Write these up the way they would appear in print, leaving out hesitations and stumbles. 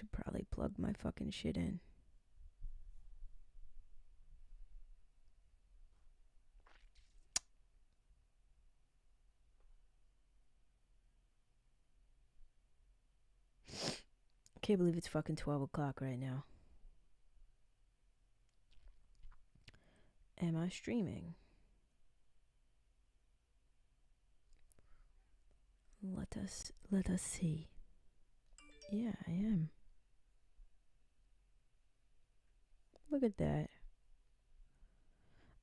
should probably plug my fucking shit in. Can't believe it's fucking 12 o'clock right now. Am I streaming? Let us see. Yeah, I am. Look at that.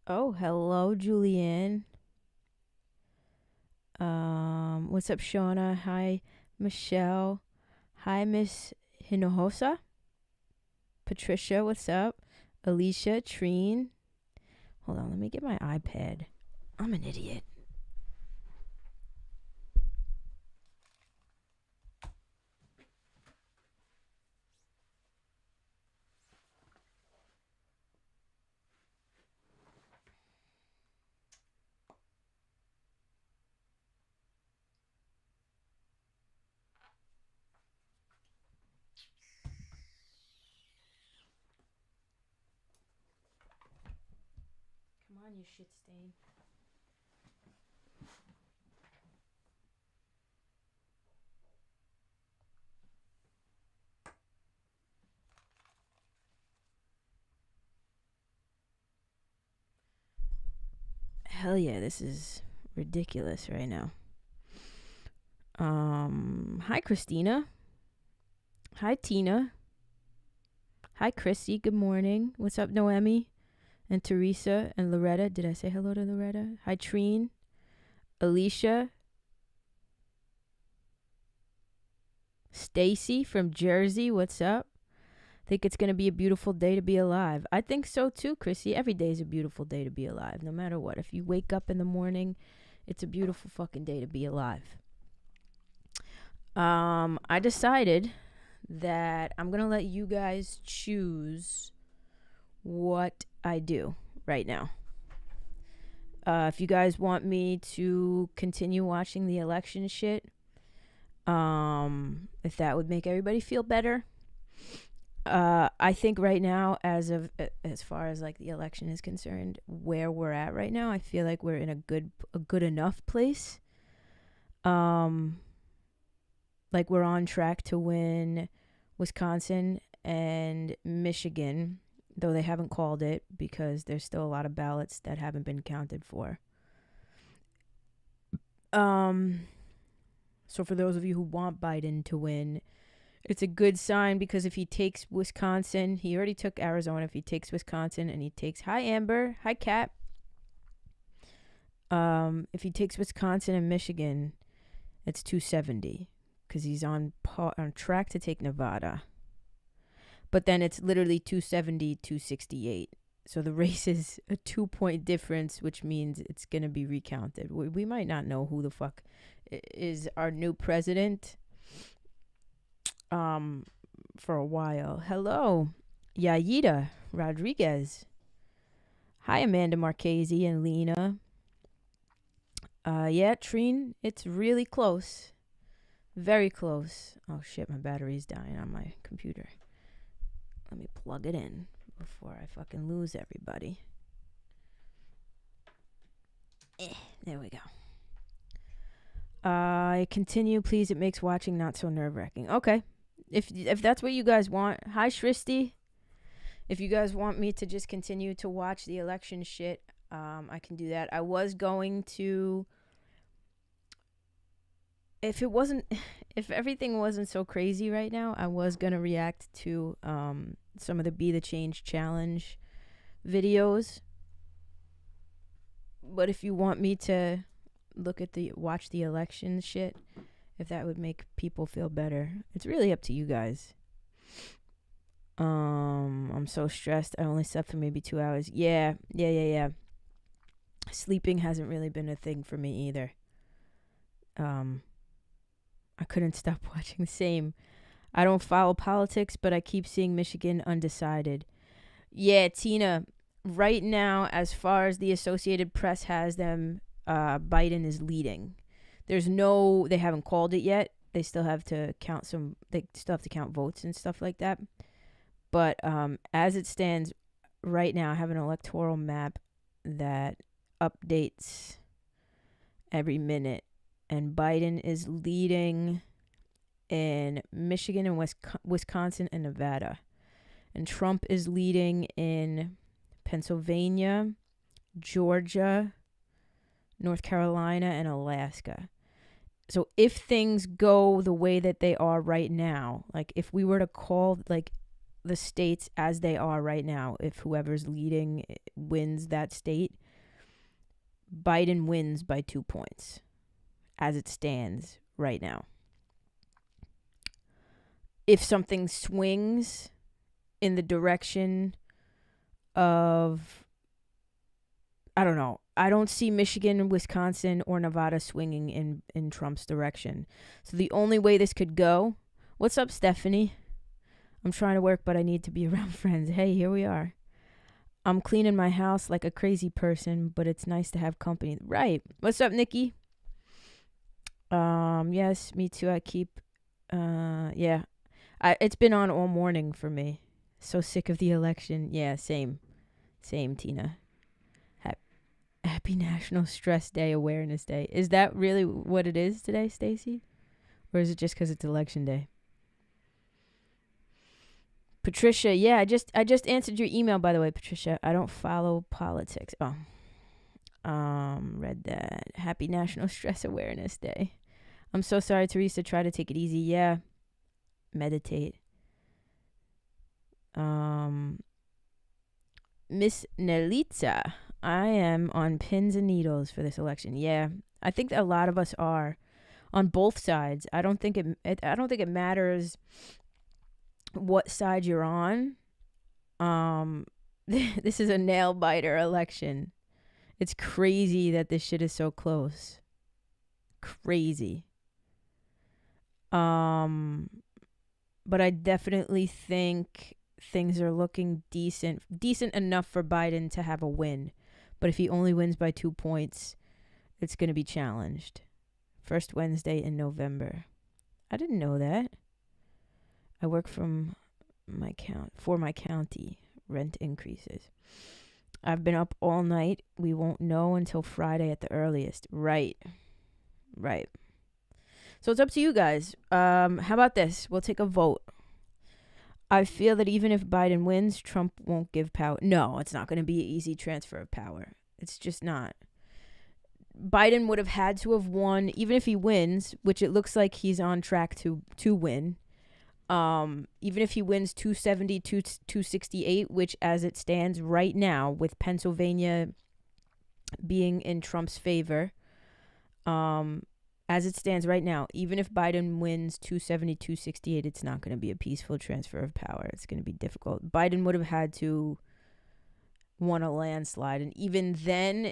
Oh, hello, Julianne. What's up, Shauna? Hi, Michelle. Hi, Miss Hinojosa. Patricia, what's up? Alicia, Treen. Hold on, let me get my iPad. I'm an idiot. Come on, you shit stain. Hell yeah, this is ridiculous right now. Hi, Christina. Hi, Tina. Hi, Chrissy. Good morning. What's up, Noemi? And Teresa and Loretta. Did I say hello to Loretta? Hi, Treen. Alicia. Stacy from Jersey. What's up? Think it's going to be a beautiful day to be alive. I think so too, Chrissy. Every day is a beautiful day to be alive, no matter what. If you wake up in the morning, it's a beautiful fucking day to be alive. I decided that I'm going to let you guys choose what I do right now. If you guys want me to continue watching the election shit, if that would make everybody feel better. I think right now, as far as like the election is concerned, where we're at right now, I feel like we're in a good enough place. Like we're on track to win Wisconsin and Michigan, though they haven't called it because there's still a lot of ballots that haven't been counted for. So for those of you who want Biden to win, it's a good sign, because if he takes Wisconsin, he already took Arizona. If he takes Wisconsin and he takes, hi Amber, hi Kat. If he takes Wisconsin and Michigan, it's 270, because he's on track to take Nevada. But then it's literally 270, 268. So the race is a 2-point difference, which means it's going to be recounted. We might not know who the fuck is our new president for a while. Hello, Yaida Rodriguez. Hi, Amanda Marchese and Lena. Yeah, Treen, it's really close. Very close. Oh shit, my battery's dying on my computer. Let me plug it in before I fucking lose everybody. There we go. Continue, please. It makes watching not so nerve-wracking. Okay. If that's what you guys want. Hi, Shristi. If you guys want me to just continue to watch the election shit, I can do that. I was going to, if everything wasn't so crazy right now, I was going to react to some of the Be the Change challenge videos. But if you want me to watch the election shit, if that would make people feel better, it's really up to you guys. I'm so stressed. I only slept for maybe 2 hours. Yeah. Sleeping hasn't really been a thing for me either. I couldn't stop watching. Same. I don't follow politics, but I keep seeing Michigan undecided. Yeah, Tina, right now, as far as the Associated Press has them, Biden is leading. They haven't called it yet, They still have to count votes and stuff like that. But as it stands right now, I have an electoral map that updates every minute, and Biden is leading in Michigan and Wisconsin and Nevada, and Trump is leading in Pennsylvania, Georgia, North Carolina, and Alaska. So if things go the way that they are right now, like if we were to call like the states as they are right now, if whoever's leading wins that state, Biden wins by 2 points as it stands right now. If something swings in the direction of, I don't know, I don't see Michigan, Wisconsin, or Nevada swinging in Trump's direction. So the only way this could go, what's up, Stephanie? I'm trying to work, but I need to be around friends. Hey, here we are. I'm cleaning my house like a crazy person, but it's nice to have company. Right. What's up, Nikki? Yes, me too. I keep, yeah. It's been on all morning for me. So sick of the election. Yeah, same, Tina. Happy National Stress Day, Awareness Day. Is that really what it is today, Stacy? Or is it just because it's election day? Patricia, yeah, I just answered your email, by the way, Patricia. I don't follow politics. Oh. Read that. Happy National Stress Awareness Day. I'm so sorry, Teresa. Try to take it easy. Yeah. Meditate. Miss Nelitza, I am on pins and needles for this election. Yeah, I think a lot of us are on both sides. I don't think it matters what side you're on. This is a nail biter election. It's crazy that this shit is so close. Crazy. But I definitely think things are looking decent enough for Biden to have a win. But if he only wins by 2 points, it's going to be challenged. First Wednesday in November. I didn't know that. I work for my county. Rent increases. I've been up all night. We won't know until Friday at the earliest. Right. So it's up to you guys. How about this? We'll take a vote. I feel that even if Biden wins, Trump won't give power. No, it's not going to be an easy transfer of power. It's just not. Biden would have had to have won, even if he wins, which it looks like he's on track to win. Even if he wins 270, 268, which as it stands right now, with Pennsylvania being in Trump's favor, as it stands right now, even if Biden wins 270, 268, it's not going to be a peaceful transfer of power. It's going to be difficult. Biden would have had to won a landslide. And even then,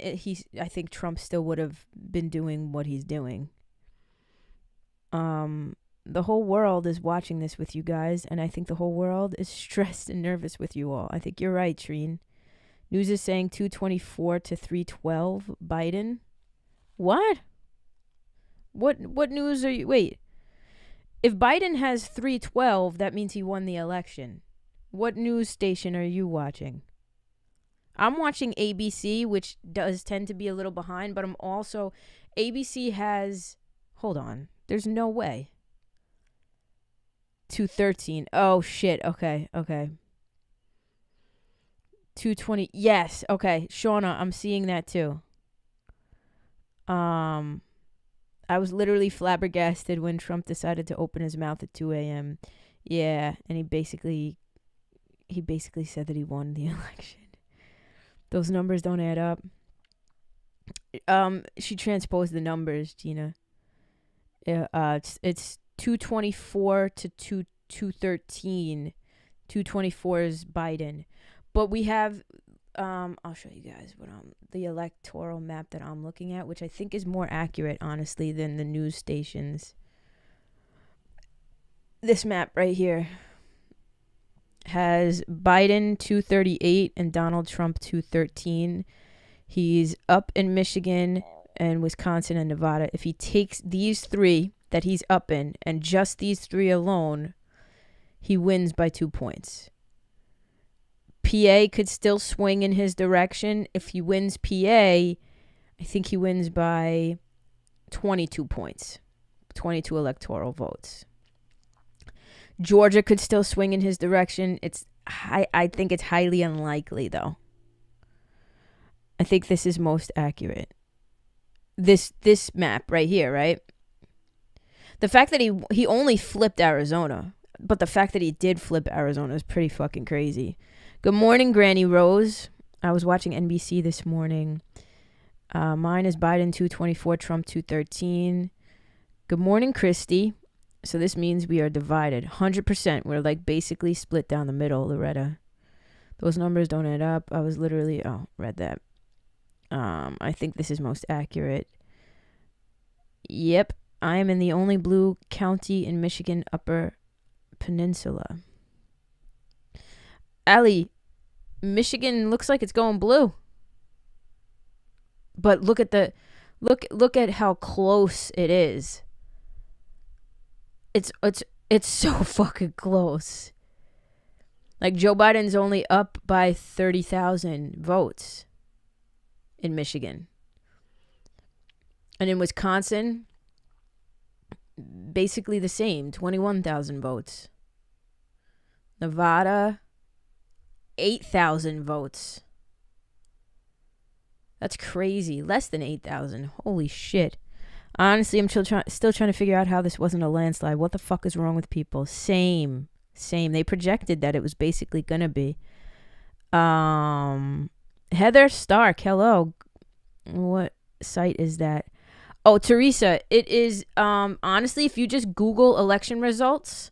I think Trump still would have been doing what he's doing. The whole world is watching this with you guys, and I think the whole world is stressed and nervous with you all. I think you're right, Treen. News is saying 224 to 312 Biden. What? What news are you... Wait. If Biden has 312, that means he won the election. What news station are you watching? I'm watching ABC, which does tend to be a little behind, but I'm also... ABC has... Hold on. There's no way. 213. Oh, shit. Okay. 220. Yes. Okay. Shauna, I'm seeing that too. I was literally flabbergasted when Trump decided to open his mouth at 2 a.m. Yeah, and he basically said that he won the election. Those numbers don't add up. She transposed the numbers, Gina. It's 224 to 213. 224 is Biden. But we have I'll show you guys the electoral map that I'm looking at, which I think is more accurate, honestly, than the news stations. This map right here has Biden 238 and Donald Trump 213. He's up in Michigan and Wisconsin and Nevada. If he takes these three, that he's up in, and just these 3 alone, he wins by 2 points. PA could still swing in his direction. If he wins PA, I think he wins by 22 points, 22 electoral votes. Georgia could still swing in his direction. I think it's highly unlikely, though. I think this is most accurate. This map right here, right? The fact that he only flipped Arizona, but the fact that he did flip Arizona is pretty fucking crazy. Good morning, Granny Rose. I was watching NBC this morning. Mine is Biden 224, Trump 213. Good morning, Christy. So this means we are divided. 100%. We're like basically split down the middle, Loretta. Those numbers don't add up. I was literally, read that. I think this is most accurate. Yep. I am in the only blue county in Michigan Upper Peninsula. Allie, Michigan looks like it's going blue. But look at how close it is. It's so fucking close. Like Joe Biden's only up by 30,000 votes in Michigan. And in Wisconsin, basically the same, 21,000 votes. Nevada, 8,000 votes. That's crazy. Less than 8,000. Holy shit. Honestly, I'm still trying to figure out how this wasn't a landslide. What the fuck is wrong with people? Same. They projected that it was basically gonna be. Heather Stark, hello. What site is that? Oh, Teresa, it is, honestly, if you just Google election results,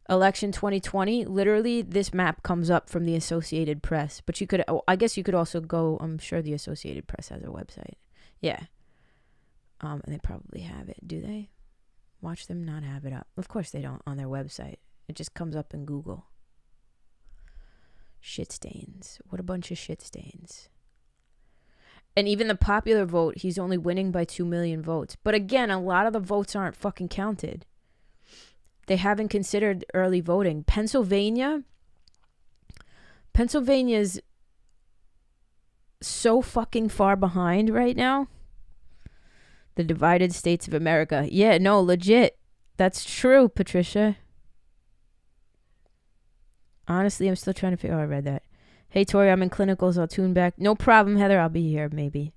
election 2020, literally this map comes up from the Associated Press. But you could, I guess you could also go, I'm sure the Associated Press has a website. Yeah. And they probably have it. Do they? Watch them not have it up. Of course they don't on their website. It just comes up in Google. Shit stains. What a bunch of shit stains. And even the popular vote, he's only winning by 2 million votes. But again, a lot of the votes aren't fucking counted. They haven't considered early voting. Pennsylvania's so fucking far behind right now. The divided states of America. Yeah, no, legit. That's true, Patricia. Honestly, I'm still trying to figure out. I read that. Hey, Tori, I'm in clinicals. I'll tune back. No problem, Heather. I'll be here, maybe.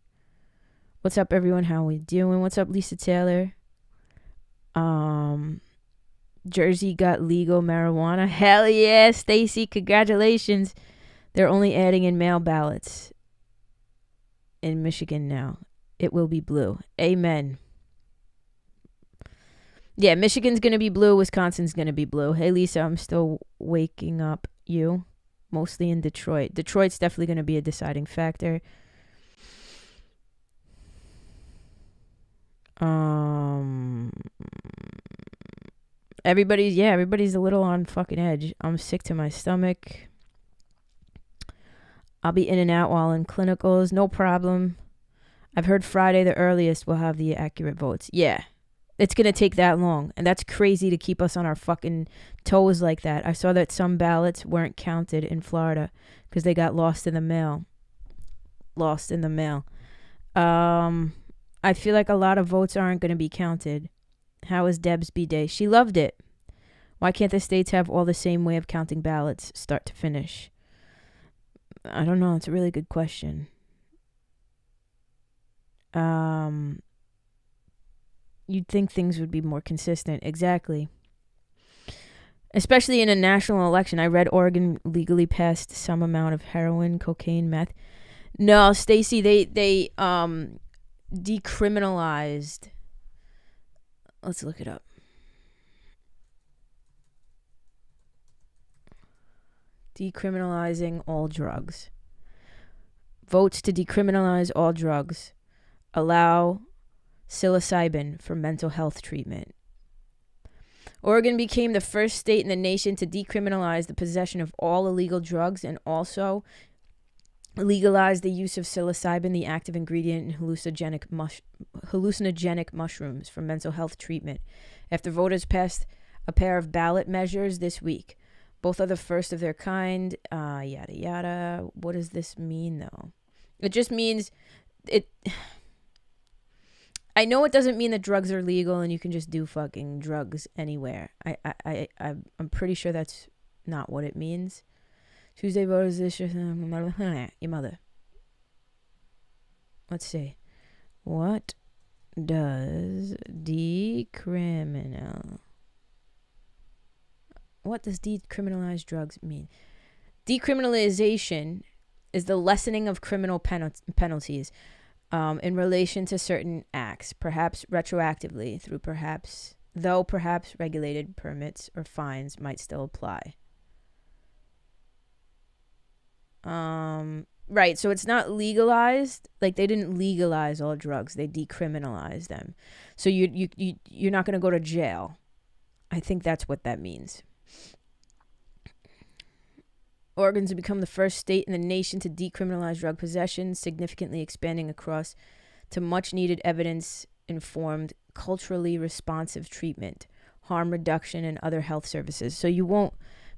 What's up, everyone? How we doing? What's up, Lisa Taylor? Jersey got legal marijuana. Hell yeah, Stacy. Congratulations. They're only adding in mail ballots in Michigan now. It will be blue. Amen. Yeah, Michigan's going to be blue. Wisconsin's going to be blue. Hey, Lisa, I'm still waking up you. Mostly in Detroit. Detroit's definitely going to be a deciding factor. Everybody's a little on fucking edge. I'm sick to my stomach. I'll be in and out while in clinicals. No problem. I've heard Friday the earliest we'll have the accurate votes. Yeah. It's going to take that long. And that's crazy to keep us on our fucking toes like that. I saw that some ballots weren't counted in Florida because they got lost in the mail. I feel like a lot of votes aren't going to be counted. How was Deb's B-Day? She loved it. Why can't the states have all the same way of counting ballots, start to finish? I don't know. It's a really good question. You'd think things would be more consistent. Exactly. Especially in a national election. I read Oregon legally passed some amount of heroin, cocaine, meth. No, Stacy, they decriminalized. Let's look it up. Decriminalizing all drugs. Votes to decriminalize all drugs. Allow psilocybin for mental health treatment. Oregon became the first state in the nation to decriminalize the possession of all illegal drugs and also legalized the use of psilocybin, the active ingredient in hallucinogenic mushrooms, for mental health treatment, after voters passed a pair of ballot measures this week. Both are the first of their kind. Yada yada. What does this mean, though? It just means it. I know it doesn't mean that drugs are legal and you can just do fucking drugs anywhere. I'm pretty sure that's not what it means. Tuesday voters this your mother. Let's see. What does decriminalize drugs mean? Decriminalization is the lessening of criminal penalties in relation to certain acts, perhaps retroactively through perhaps regulated permits or fines might still apply. Right, so it's not legalized. Like, they didn't legalize all drugs, they decriminalized them. So you're not going to go to jail. I think that's what that means. Oregon's become the first state in the nation to decriminalize drug possession, significantly expanding across to much needed evidence-informed, culturally responsive treatment, harm reduction, and other health services. So you won't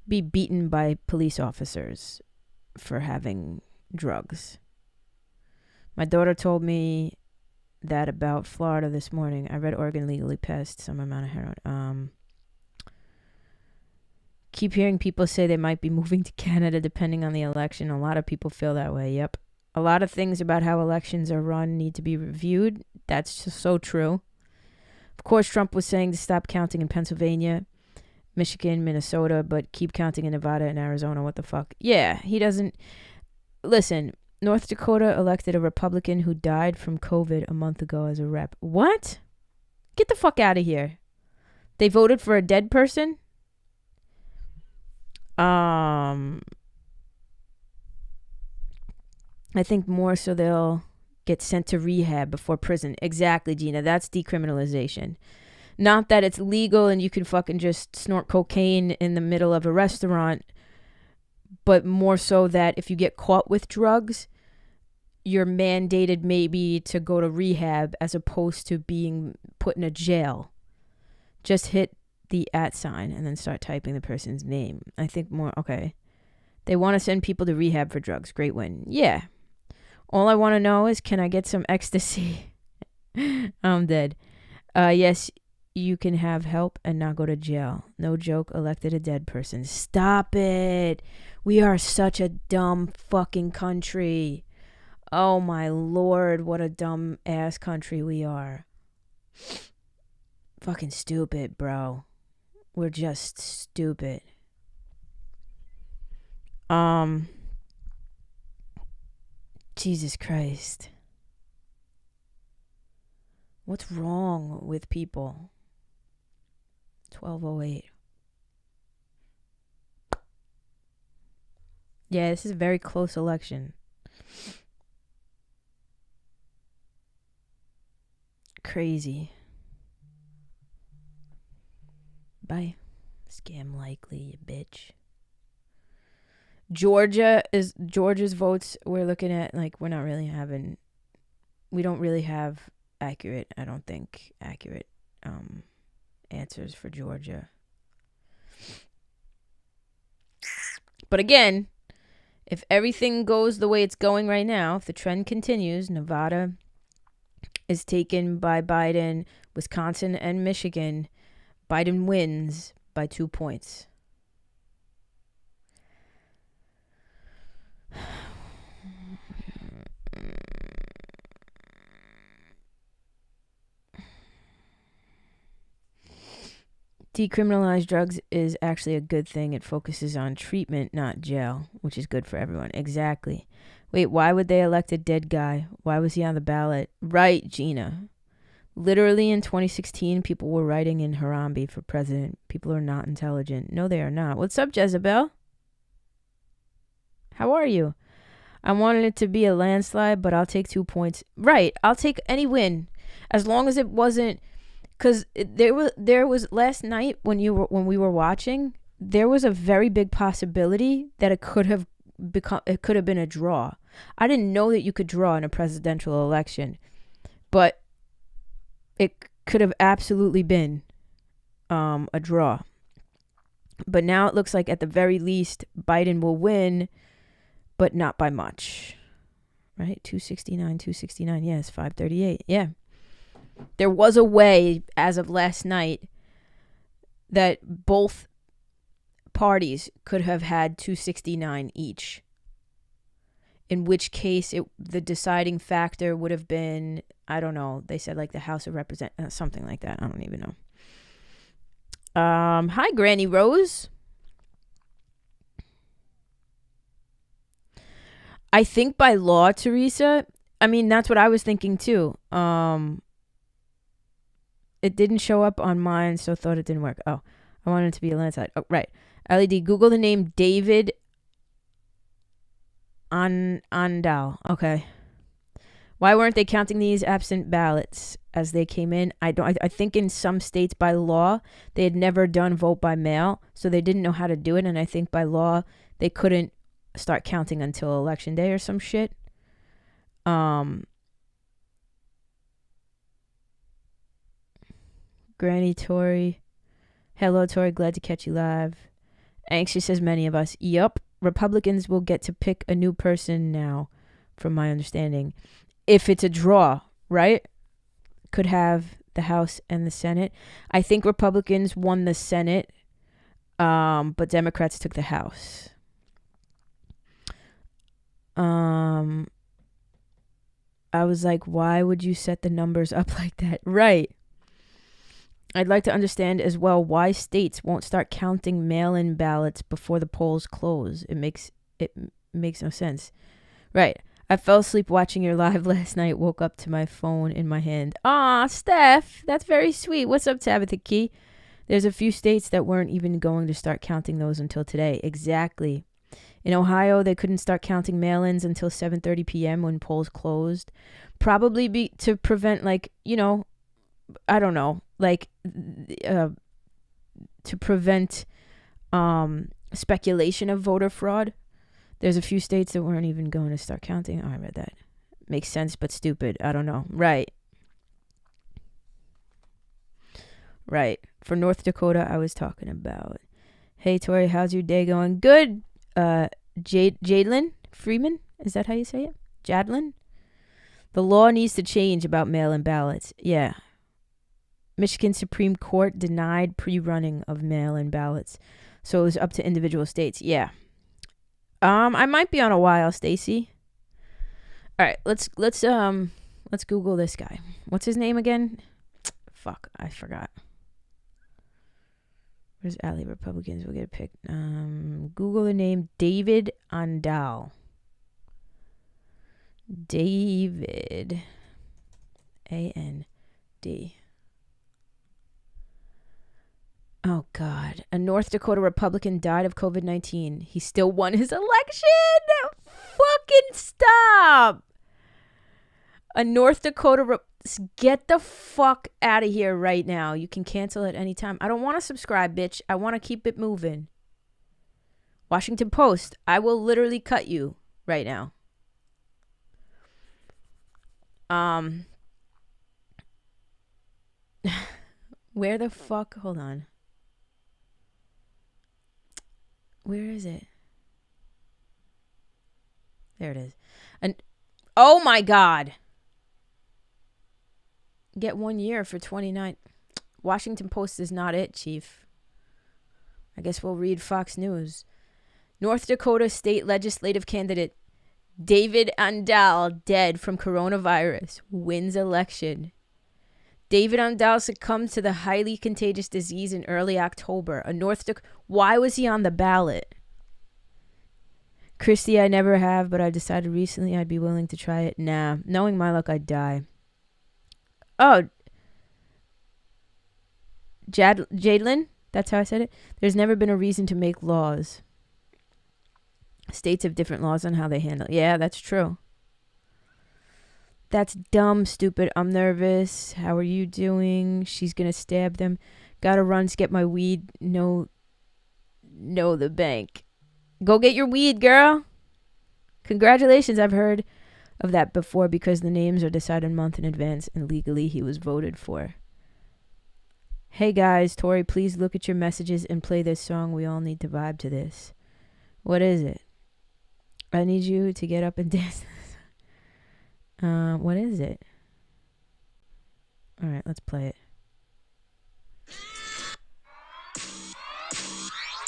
be beaten by police officers for having drugs. My daughter told me that about Florida this morning. I read Oregon legally passed some amount of heroin. Keep hearing people say they might be moving to Canada depending on the election. A lot of people feel that way. Yep. A lot of things about how elections are run need to be reviewed. That's just so true. Of course, Trump was saying to stop counting in Pennsylvania, Michigan, Minnesota, but keep counting in Nevada and Arizona. What the fuck? Yeah, he doesn't. Listen, North Dakota elected a Republican who died from COVID a month ago as a rep. What? Get the fuck out of here. They voted for a dead person? I think more so they'll get sent to rehab before prison. Exactly, Gina. That's decriminalization. Not that it's legal and you can fucking just snort cocaine in the middle of a restaurant, but more so that if you get caught with drugs, you're mandated maybe to go to rehab as opposed to being put in a jail. Just hit the @ sign and then start typing the person's name. I think more, okay. They want to send people to rehab for drugs. Great win. Yeah. All I want to know is, can I get some ecstasy? I'm dead. Yes, you can have help and not go to jail. No joke, elected a dead person. Stop it. We are such a dumb fucking country. Oh my Lord, what a dumb ass country we are. Fucking stupid, bro. We're just stupid. Jesus Christ. What's wrong with people? 12:08. Yeah, this is a very close election. Crazy. Bye. Scam likely, you bitch. Georgia's votes we're looking at, like, we don't really have accurate answers for Georgia. But again, if everything goes the way it's going right now, if the trend continues, Nevada is taken by Biden, Wisconsin and Michigan, Biden wins by 2 points. Decriminalize drugs is actually a good thing. It focuses on treatment, not jail, which is good for everyone. Exactly. Wait, why would they elect a dead guy? Why was he on the ballot? Right, Gina. Literally in 2016, people were writing in Harambe for president. People are not intelligent. No, they are not. What's up, Jezebel? How are you? I wanted it to be a landslide, but I'll take 2 points. Right, I'll take any win. As long as it wasn't... Because there was last night when we were watching, there was a very big possibility that it could have could have been a draw. I didn't know that you could draw in a presidential election, but it could have absolutely been a draw. But now it looks like at the very least Biden will win, but not by much. Right? 269. Yes, 538. Yeah. There was a way as of last night that both parties could have had 269 each. In which case the deciding factor would have been, I don't know, they said like the House of Representatives, something like that. I don't even know. Hi, Granny Rose. I think by law, Teresa, I mean, that's what I was thinking too. It didn't show up on mine, so thought it didn't work. Oh, I wanted it to be a landslide. Oh, right. LED, Google the name David Andal. Okay. Why weren't they counting these absent ballots as they came in? I think in some states by law they had never done vote by mail, so they didn't know how to do it, and I think by law they couldn't start counting until election day or some shit. Granny Tori. Hello, Tori. Glad to catch you live. Anxious as many of us. Yup. Republicans will get to pick a new person now, from my understanding. If it's a draw, right? Could have the House and the Senate. I think Republicans won the Senate, but Democrats took the House. I was like, why would you set the numbers up like that? Right. I'd like to understand as well why states won't start counting mail-in ballots before the polls close. It makes no sense. Right. I fell asleep watching your live last night, woke up to my phone in my hand. Aw, Steph, that's very sweet. What's up, Tabitha Key? There's a few states that weren't even going to start counting those until today. Exactly. In Ohio, they couldn't start counting mail-ins until 7:30 p.m. when polls closed. Probably to prevent, like, you know, I don't know, like, to prevent speculation of voter fraud. There's a few states that weren't even going to start counting. Oh, I read that. Makes sense, but stupid. I don't know. Right. For North Dakota, I was talking about. Hey, Tori, how's your day going? Good. Jadlyn Freeman? Is that how you say it? Jadlyn? The law needs to change about mail-in ballots. Yeah. Michigan Supreme Court denied pre-running of mail-in ballots. So it was up to individual states. Yeah. I might be on a while, Stacy. All right, let's Google this guy. What's his name again? Fuck, I forgot. Where's Alley? Republicans will get picked. Google the name David Andal. David A-N-D. Oh, God. A North Dakota Republican died of COVID-19. He still won his election. Fucking stop. A North Dakota... Get the fuck out of here right now. You can cancel at any time. I don't want to subscribe, bitch. I want to keep it moving. Washington Post. I will literally cut you right now. Where the fuck? Hold on. Where is it? There it is. And oh my God. Get 1 year for 29. Washington Post is not it, Chief. I guess we'll read Fox News. North Dakota state legislative candidate David Andal dead from coronavirus wins election. David Andal succumbed to the highly contagious disease in early October. Why was he on the ballot? Christy, I never have, but I decided recently I'd be willing to try it. Nah, knowing my luck, I'd die. Oh, Jadlyn? That's how I said it? There's never been a reason to make laws. States have different laws on how they handle. Yeah, that's true. That's dumb, stupid. I'm nervous. How are you doing? She's going to stab them. Gotta run to get my weed. No, the bank. Go get your weed, girl. Congratulations, I've heard of that before because the names are decided a month in advance and legally he was voted for. Hey guys, Tori, please look at your messages and play this song. We all need to vibe to this. What is it? I need you to get up and dance. What is it? All right, let's play it.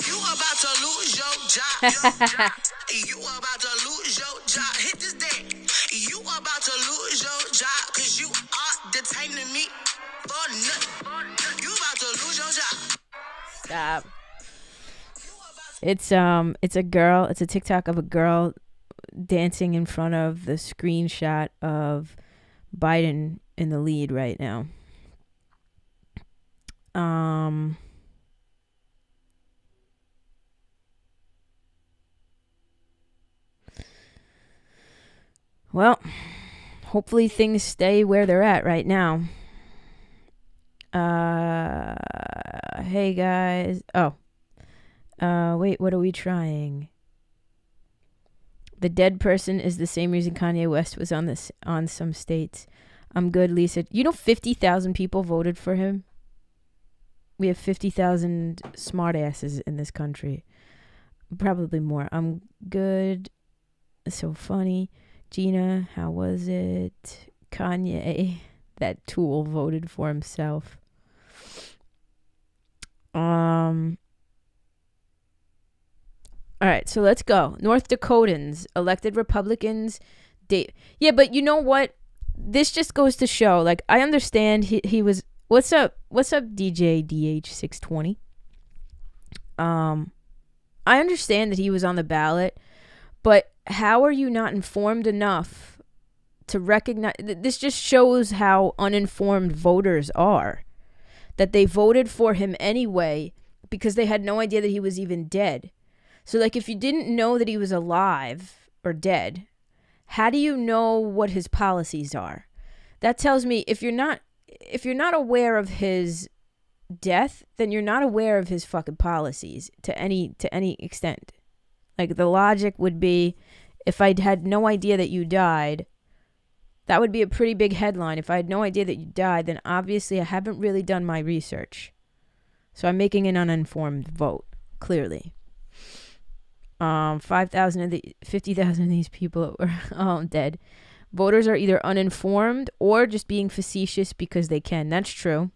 You about to lose your job. You about to lose your job. Hit this deck. You about to lose your job because you are detaining me for nothing. You about to lose your job. Stop. It's a girl. It's a TikTok of a girl dancing in front of the screenshot of Biden in the lead right now. Well, hopefully things stay where they're at right now. Hey guys. Wait, what are we trying? The dead person is the same reason Kanye West was on some states. I'm good, Lisa. You know 50,000 people voted for him? We have 50,000 smartasses in this country. Probably more. I'm good. So funny. Gina, how was it? Kanye, that tool, voted for himself. All right, so let's go. North Dakotans, elected Republicans. Yeah, but you know what? This just goes to show, like, I understand he was... What's up, DJ DH620? I understand that he was on the ballot, but how are you not informed enough to recognize... This just shows how uninformed voters are. That they voted for him anyway because they had no idea that he was even dead. So, like, if you didn't know that he was alive or dead, how do you know what his policies are? That tells me if you're not aware of his death, then you're not aware of his fucking policies to any extent. Like, the logic would be, if I had no idea that you died, that would be a pretty big headline. If I had no idea that you died, then obviously I haven't really done my research. So I'm making an uninformed vote, clearly. 50,000 of these people are dead. Voters are either uninformed or just being facetious because they can. That's true.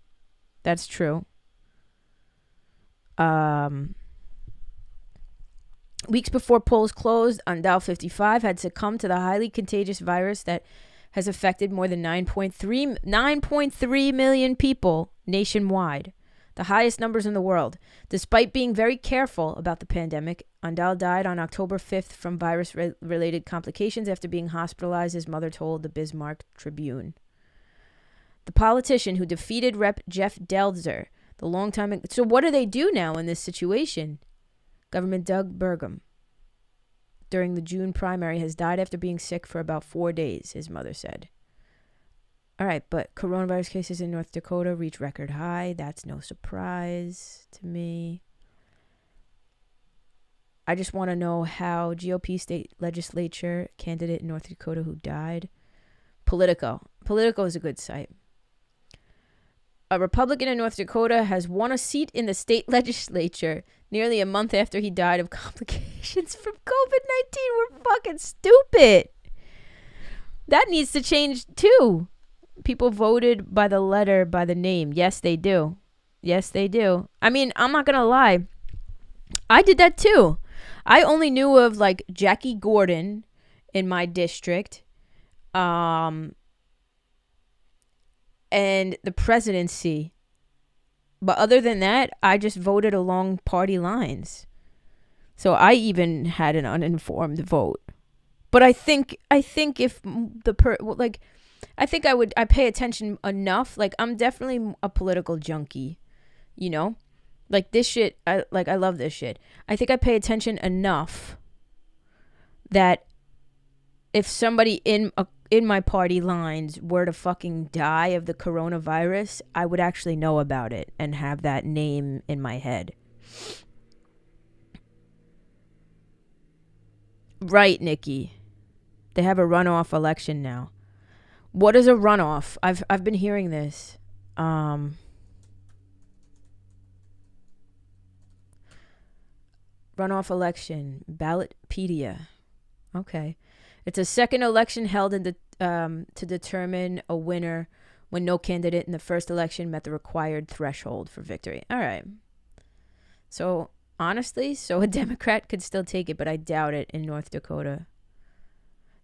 Weeks before polls closed, Andal 55 had succumbed to the highly contagious virus that has affected more than 9.3 million people nationwide. The highest numbers in the world. Despite being very careful about the pandemic, Andal died on October 5th from virus-related complications after being hospitalized, his mother told the Bismarck Tribune. The politician who defeated Rep. Jeff Delzer, the longtime... So what do they do now in this situation? Government Doug Burgum, during the June primary, has died after being sick for about 4 days, his mother said. All right, but coronavirus cases in North Dakota reach record high. That's no surprise to me. I just want to know how GOP state legislature candidate in North Dakota who died. Politico is a good site. A Republican in North Dakota has won a seat in the state legislature nearly a month after he died of complications from COVID-19. We're fucking stupid. That needs to change too. People voted by the letter, by the name. Yes, they do. I mean, I'm not going to lie. I did that too. I only knew of like Jackie Gordon in my district. And the presidency. But other than that, I just voted along party lines. So I even had an uninformed vote. But I think if I pay attention enough. Like, I'm definitely a political junkie, you know? Like, this shit, I love this shit. I think I pay attention enough that if somebody in my party lines were to fucking die of the coronavirus, I would actually know about it and have that name in my head. Right, Nikki. They have a runoff election now. What is a runoff? I've been hearing this. Runoff election, Ballotpedia. Okay. It's a second election held to determine a winner when no candidate in the first election met the required threshold for victory. All right. So, honestly, a Democrat could still take it, but I doubt it in North Dakota.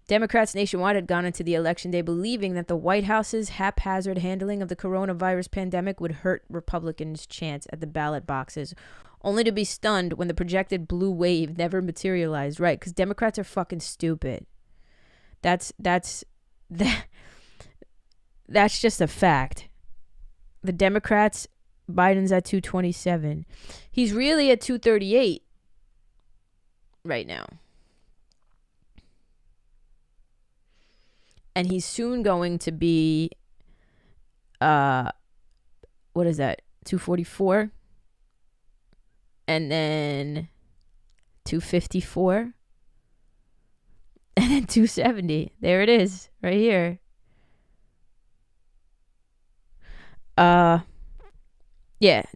Democrats nationwide had gone into the election day believing that the White House's haphazard handling of the coronavirus pandemic would hurt Republicans' chance at the ballot boxes, only to be stunned when the projected blue wave never materialized. Right, because Democrats are fucking stupid. That's just a fact. The Democrats, Biden's at 227. He's really at 238 right now. And he's soon going to be, what is that? 244. And then 254. And then 270. There it is, right here. Yeah,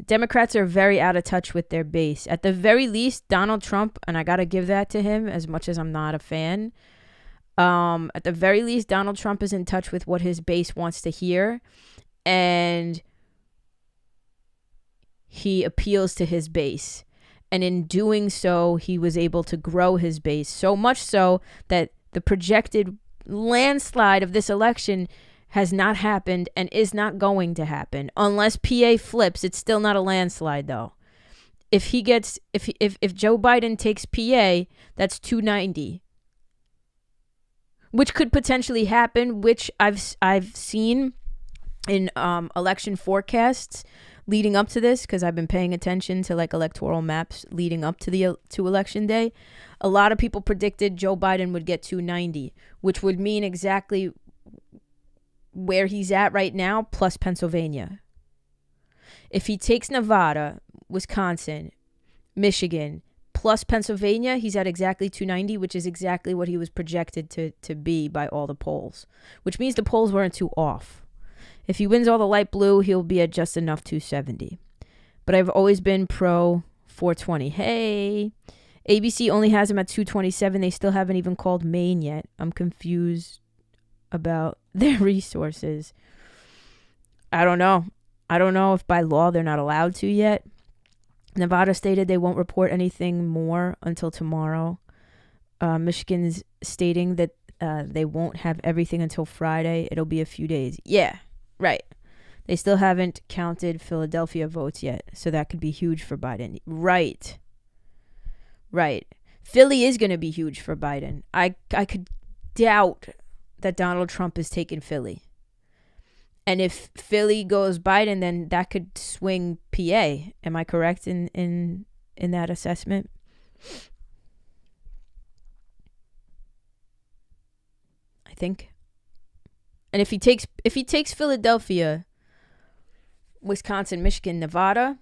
Democrats are very out of touch with their base. At the very least, Donald Trump, and I got to give that to him as much as I'm not a fan. At the very least, Donald Trump is in touch with what his base wants to hear. And he appeals to his base. And in doing so, he was able to grow his base. So much so that the projected landslide of this election has not happened and is not going to happen. Unless PA flips, it's still not a landslide, though. If Joe Biden takes PA, that's 290. Which could potentially happen, which I've seen in election forecasts leading up to this, because I've been paying attention to like electoral maps leading up to election day. A lot of people predicted Joe Biden would get 290, which would mean exactly where he's at right now, plus Pennsylvania. If he takes Nevada, Wisconsin, Michigan, plus Pennsylvania, he's at exactly 290, which is exactly what he was projected to be by all the polls, which means the polls weren't too off. If he wins all the light blue, he'll be at just enough 270. But I've always been pro 420. Hey, ABC only has him at 227. They still haven't even called Maine yet. I'm confused about their resources. I don't know. I don't know if by law they're not allowed to yet. Nevada stated they won't report anything more until tomorrow. Michigan's stating that they won't have everything until Friday. It'll be a few days. Yeah, right. They still haven't counted Philadelphia votes yet, so that could be huge for Biden. Right. Philly is going to be huge for Biden. I could doubt that Donald Trump is taking Philly. And if Philly goes Biden, then that could swing PA. Am I correct in that assessment? I think. And if he takes Philadelphia, Wisconsin, Michigan, Nevada,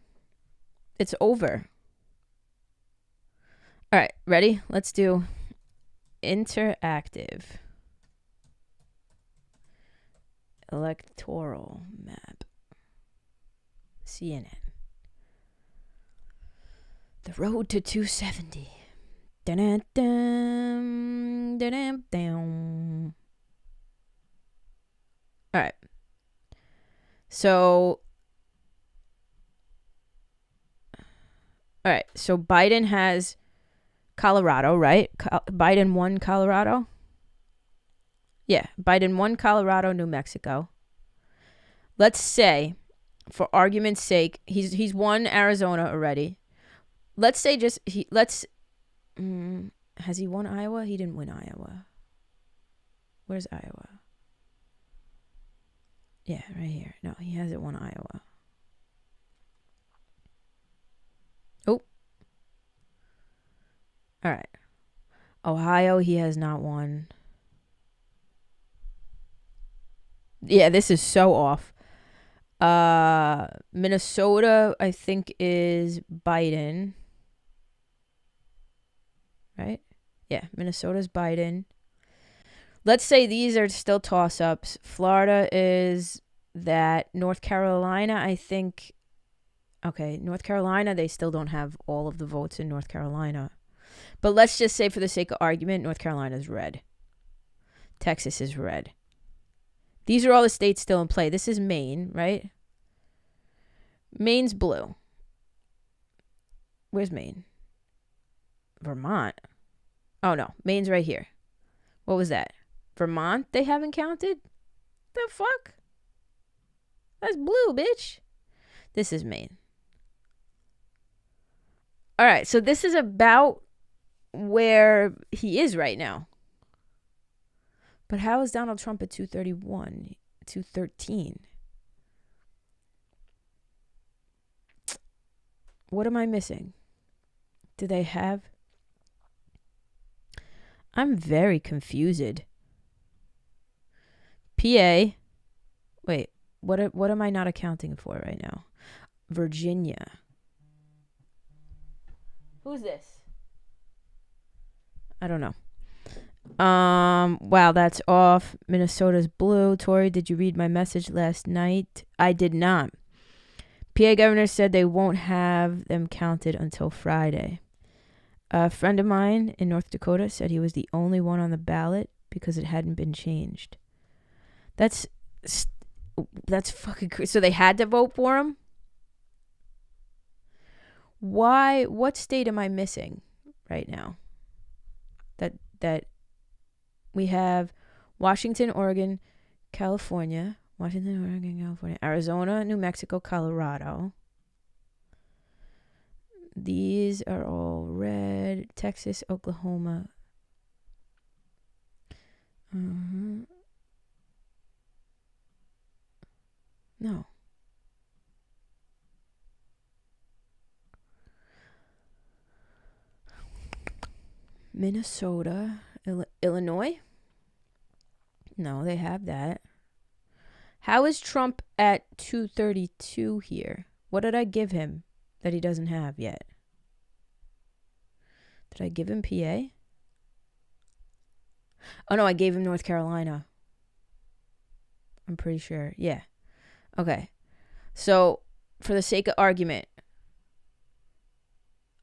it's over. All right, ready? Let's do interactive electoral map. CNN. The road to 270. Dun-dun-dun, dun-dun-dun. All right. So Biden has Colorado, right? Biden won Colorado. Yeah, Biden won Colorado, New Mexico. Let's say, for argument's sake, he's won Arizona already. Let's say has he won Iowa? He didn't win Iowa. Where's Iowa? Yeah, right here. No, he hasn't won Iowa. Oh. All right. Ohio, he has not won. Yeah, this is so off. Minnesota, I think, is Biden. Right? Yeah, Minnesota's Biden. let's say these are still toss-ups. Florida is that. North Carolina, I think. Okay, North Carolina, they still don't have all of the votes in North Carolina. But let's just say, for the sake of argument, North Carolina is red. Texas is red. These are all the states still in play. This is Maine, right? Maine's blue. Where's Maine? Vermont. Oh, no. Maine's right here. What was that? Vermont, they haven't counted? The fuck? That's blue, bitch. This is Maine. All right, so this is about where he is right now. But how is Donald Trump at 231, 213? What am I missing? Do they have? I'm very confused. PA. Wait, what am I not accounting for right now? Virginia. Who's this? I don't know. Wow, that's off. Minnesota's blue. Tori, did you read my message last night? I did not. PA governor said they won't have them counted until Friday. A friend of mine in North Dakota said he was the only one on the ballot because it hadn't been changed. That's fucking crazy. So they had to vote for him? Why? What state am I missing right now? That we have Washington, Oregon, California, Arizona, New Mexico, Colorado. These are all red. Texas, Oklahoma. No. Minnesota, Illinois? No, they have that. How is Trump at 232 here? What did I give him that he doesn't have yet? Did I give him PA? Oh, no, I gave him North Carolina. I'm pretty sure. Yeah. Okay. So, for the sake of argument,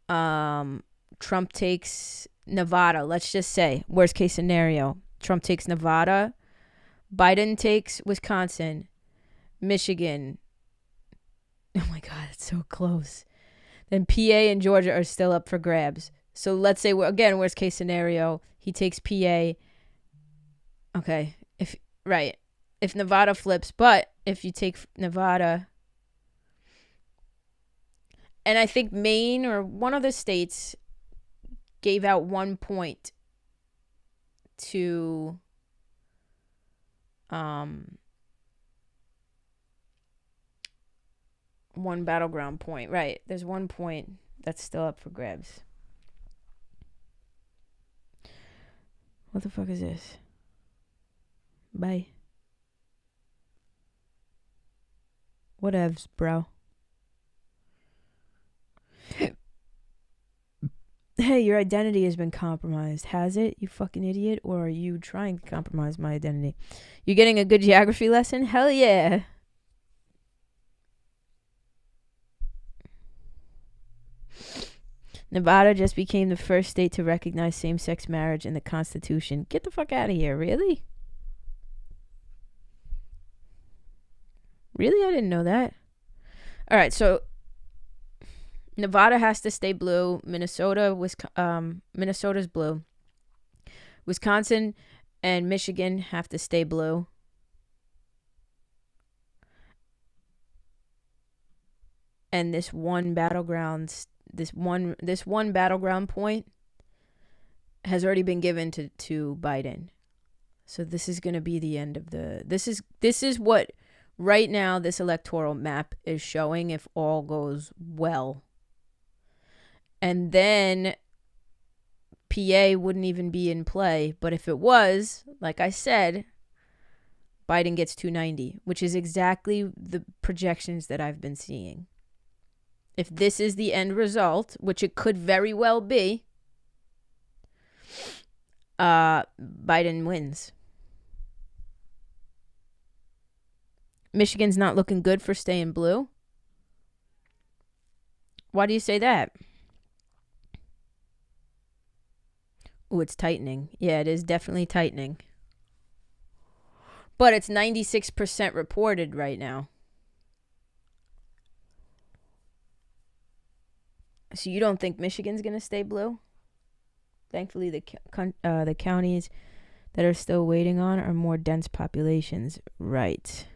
Trump takes Nevada. Let's just say, worst case scenario, Trump takes Nevada. Biden takes Wisconsin, Michigan. Oh my God, it's so close. Then PA and Georgia are still up for grabs. So let's say, again, worst case scenario, he takes PA. Okay, if Nevada flips, but if you take Nevada, and I think Maine or one of the states gave out 1 point to one battleground point. Right. There's 1 point that's still up for grabs. What the fuck is this? Bye. Whatevs, bro. Hey, your identity has been compromised. Has it, you fucking idiot? Or are you trying to compromise my identity? You getting a good geography lesson? Hell yeah. Nevada just became the first state to recognize same-sex marriage in the Constitution. Get the fuck out of here. Really? Really? I didn't know that. All right, so Nevada has to stay blue. Minnesota's blue. Wisconsin and Michigan have to stay blue. And this one battleground point has already been given to Biden. So this is going to be the end of this is what right now this electoral map is showing if all goes well. And then PA wouldn't even be in play. But if it was, like I said, Biden gets 290, which is exactly the projections that I've been seeing. If this is the end result, which it could very well be, Biden wins. Michigan's not looking good for staying blue. Why do you say that? Oh, it's tightening. Yeah, it is definitely tightening. But it's 96% reported right now. So you don't think Michigan's going to stay blue? Thankfully, the counties that are still waiting on are more dense populations. Right.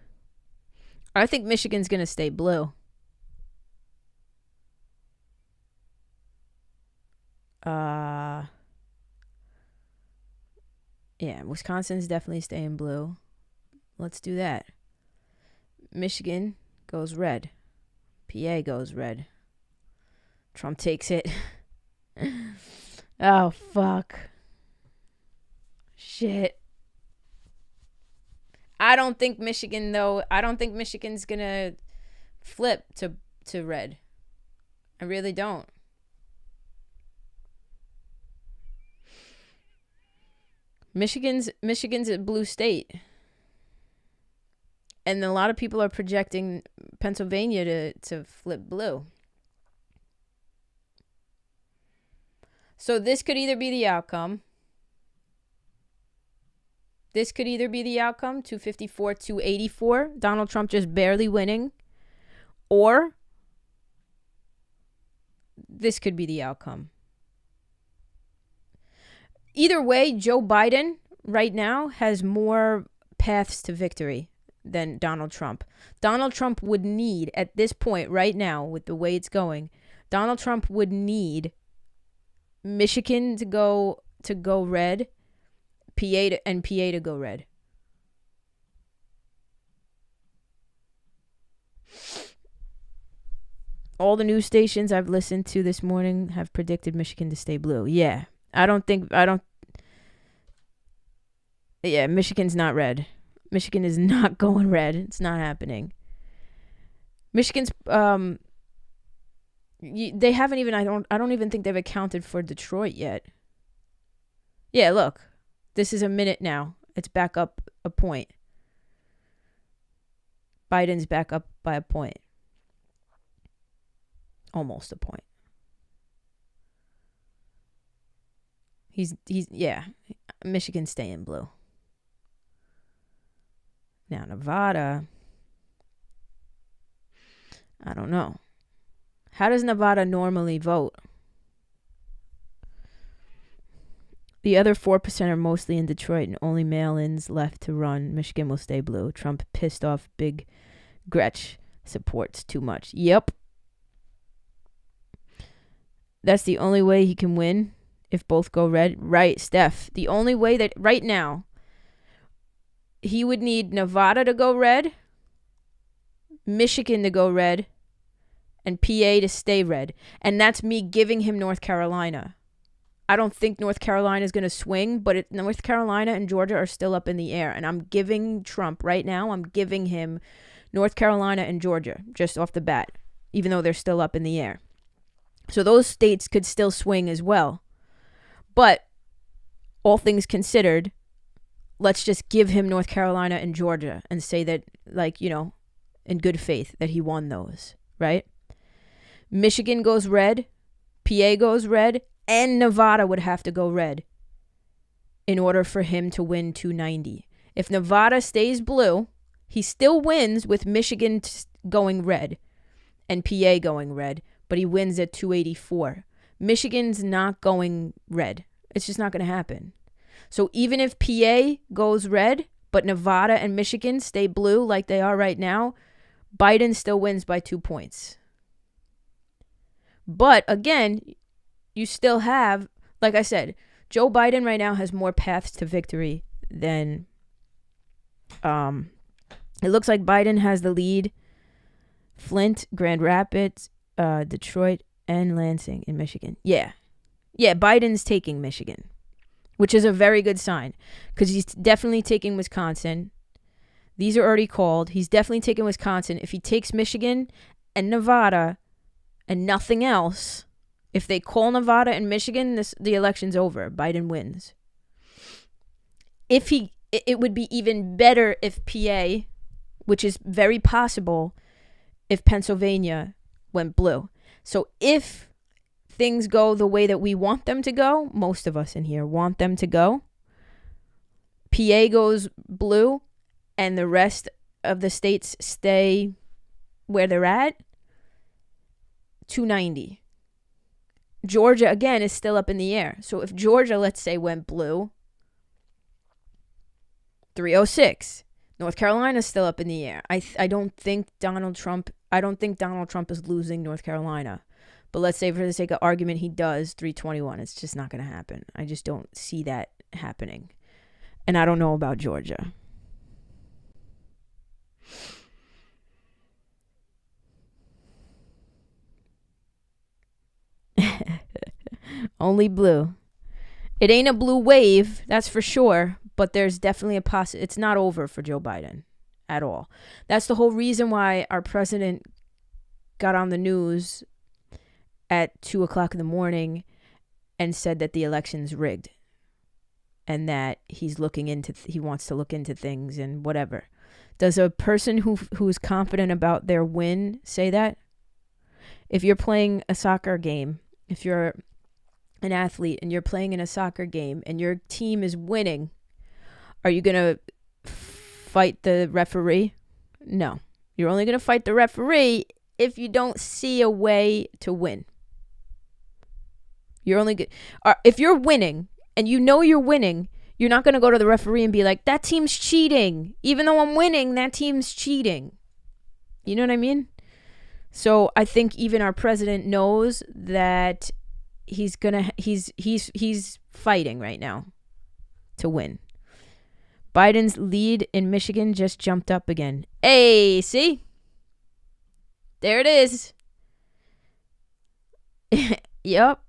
I think Michigan's going to stay blue. Yeah, Wisconsin's definitely staying blue. Let's do that. Michigan goes red. PA goes red. Trump takes it. Oh, fuck. Shit. I don't think Michigan, though. I don't think Michigan's going to flip to red. I really don't. Michigan's a blue state. And a lot of people are projecting Pennsylvania to flip blue. So this could either be the outcome. This could either be the outcome, 254, 284, Donald Trump just barely winning. Or this could be the outcome. Either way, Joe Biden right now has more paths to victory than Donald Trump. Donald Trump would need, at this point right now, with the way it's going, Donald Trump would need Michigan to go red, PA to go red. All the news stations I've listened to this morning have predicted Michigan to stay blue. Yeah. Yeah, Michigan's not red. Michigan is not going red. It's not happening. Michigan's they haven't even I don't even think they've accounted for Detroit yet. Yeah, look. This is a minute now. It's back up a point. Biden's back up by a point. Almost a point. He's Michigan's staying blue. Now Nevada, I don't know. How does Nevada normally vote? The other 4% are mostly in Detroit and only mail-ins left to run. Michigan will stay blue. Trump pissed off Big Gretch. Supports too much. Yep. That's the only way he can win if both go red. Right, Steph. The only way that right now he would need Nevada to go red, Michigan to go red, and PA to stay red. And that's me giving him North Carolina. I don't think North Carolina is going to swing, but North Carolina and Georgia are still up in the air. And I'm giving Trump right now, I'm giving him North Carolina and Georgia just off the bat, even though they're still up in the air. So those states could still swing as well. But all things considered, let's just give him North Carolina and Georgia and say that, like, you know, in good faith that he won those, right? Michigan goes red, PA goes red, and Nevada would have to go red in order for him to win 290. If Nevada stays blue, he still wins with Michigan going red and PA going red, but he wins at 284. Michigan's not going red. It's just not going to happen. So even if PA goes red, but Nevada and Michigan stay blue like they are right now, Biden still wins by 2 points. But again, you still have, like I said, Joe Biden right now has more paths to victory than, it looks like Biden has the lead. Flint, Grand Rapids, Detroit, and Lansing in Michigan. Yeah, Biden's taking Michigan, which is a very good sign because he's definitely taking Wisconsin. These are already called. He's definitely taking Wisconsin. If he takes Michigan and Nevada and nothing else, if they call Nevada and Michigan, the election's over. Biden wins. It would be even better if PA which is very possible if Pennsylvania went blue. So if things go the way that we want them to go, most of us in here want them to go, PA goes blue and the rest of the states stay where they're at, 290. Georgia, again, is still up in the air. So if Georgia, let's say, went blue, 306. North Carolina's still up in the air. I don't think Donald Trump is losing North Carolina. But let's say for the sake of argument he does, 321. It's just not going to happen. I just don't see that happening. And I don't know about Georgia. Only blue. It ain't a blue wave, that's for sure, but there's definitely a possibility. It's not over for Joe Biden at all. That's the whole reason why our president got on the news at 2:00 in the morning and said that the election's rigged and that he wants to look into things and whatever. Does a person who's confident about their win say that? If you're playing a soccer game, if you're an athlete and you're playing in a soccer game and your team is winning, are you going to fight the referee? No. You're only going to fight the referee if you don't see a way to win. If you're winning and you know you're winning, you're not going to go to the referee and be like, that team's cheating. Even though I'm winning, that team's cheating. You know what I mean? So I think even our president knows that he's fighting right now to win. Biden's lead in Michigan just jumped up again. Hey, see? There it is. Yep.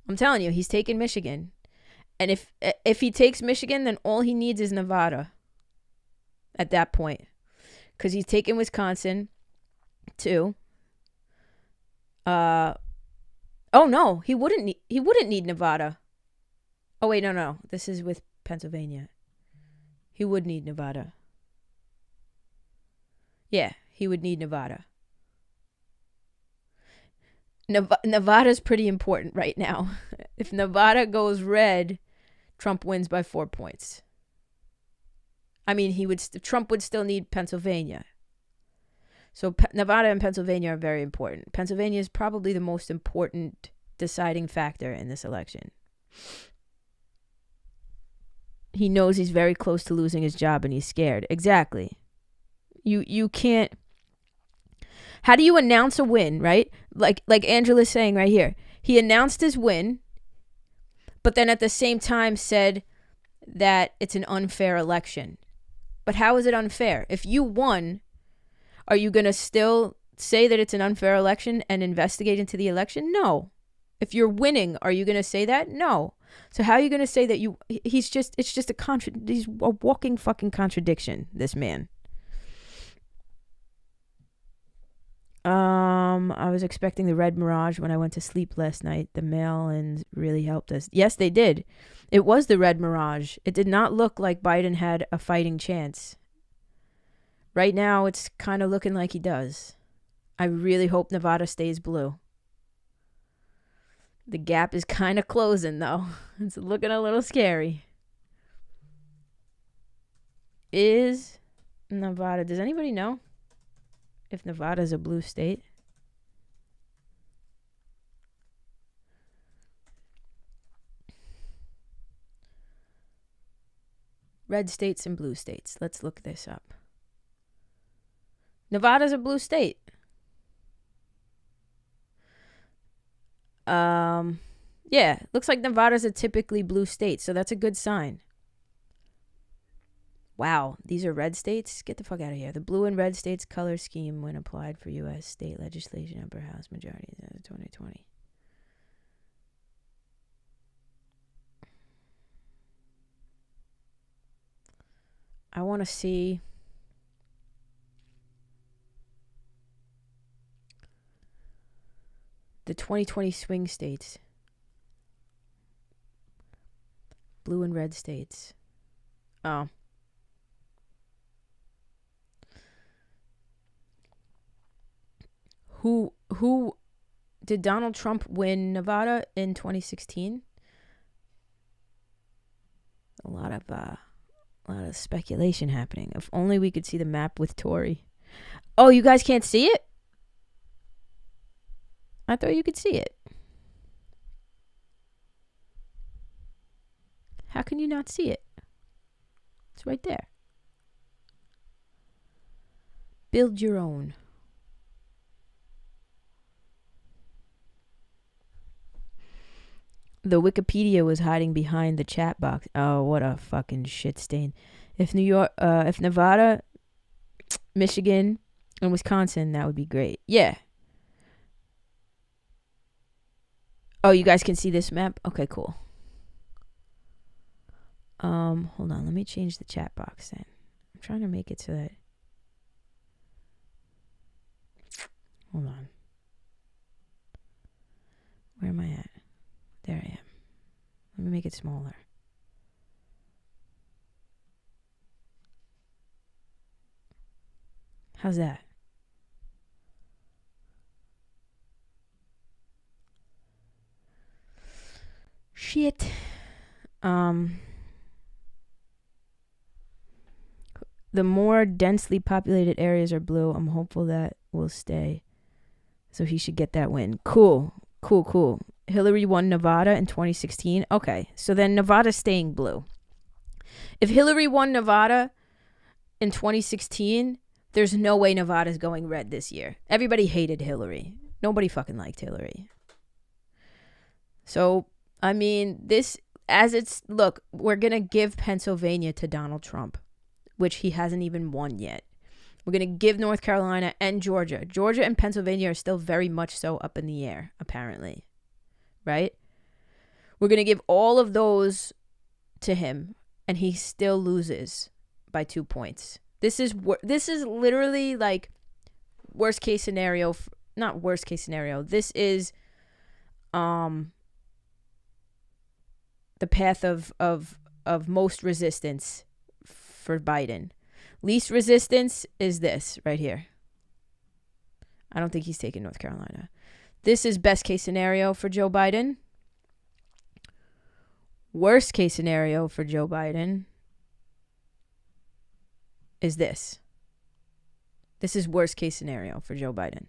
I'm telling you, he's taking Michigan. And if he takes Michigan, then all he needs is Nevada at that point. Because he's taking Wisconsin too. Oh no, he wouldn't need Nevada. Oh wait, no. This is with Pennsylvania. He would need Nevada. Yeah, he would need Nevada. Nevada's pretty important right now. If Nevada goes red, Trump wins by 4 points. I mean, Trump would still need Pennsylvania. So Nevada and Pennsylvania are very important. Pennsylvania is probably the most important deciding factor in this election. He knows he's very close to losing his job and he's scared. Exactly. You can't. How do you announce a win, right? Like Angela's saying right here. He announced his win, but then at the same time said that it's an unfair election. But how is it unfair? If you won, are you going to still say that it's an unfair election and investigate into the election? No. If you're winning, are you going to say that? No. So how are you going to say that he's a walking fucking contradiction, this man. I was expecting the red mirage when I went to sleep last night. The mail-ins really helped us. Yes, they did. It was the red mirage. It did not look like Biden had a fighting chance. Right now, it's kind of looking like he does. I really hope Nevada stays blue. The gap is kind of closing, though. It's looking a little scary. Is Nevada... Does anybody know if Nevada is a blue state? Red states and blue states. Let's look this up. Nevada's a blue state. Yeah, looks like Nevada's a typically blue state, so that's a good sign. Wow, these are red states? Get the fuck out of here. The blue and red states color scheme when applied for U.S. state legislation, upper house majority, 2020. I want to see... the 2020 swing states. Blue and red states. Oh. Who did Donald Trump win Nevada in 2016? A lot of speculation happening. If only we could see the map with Tori. Oh, you guys can't see it? I thought you could see it. How can you not see it? It's right there. Build your own. The Wikipedia was hiding behind the chat box. Oh, what a fucking shit stain. If Nevada, Michigan, and Wisconsin, that would be great. Yeah. Oh, you guys can see this map? Okay, cool. Hold on. Let me change the chat box then. I'm trying to make it so that... Hold on. Where am I at? There I am. Let me make it smaller. How's that? Shit. The more densely populated areas are blue. I'm hopeful that will stay. So he should get that win. Cool. Hillary won Nevada in 2016. Okay, so then Nevada's staying blue. If Hillary won Nevada in 2016, there's no way Nevada's going red this year. Everybody hated Hillary. Nobody fucking liked Hillary. So, I mean, look, we're going to give Pennsylvania to Donald Trump, which he hasn't even won yet. We're going to give North Carolina and Georgia. Georgia and Pennsylvania are still very much so up in the air, apparently. Right? We're going to give all of those to him, and he still loses by 2 points. This is literally like worst case scenario. Not worst case scenario. This is the path of most resistance for Biden. Least resistance is this right here. I don't think he's taking North Carolina. This is best case scenario for Joe Biden. Worst case scenario for Joe Biden is this. This is worst case scenario for Joe Biden.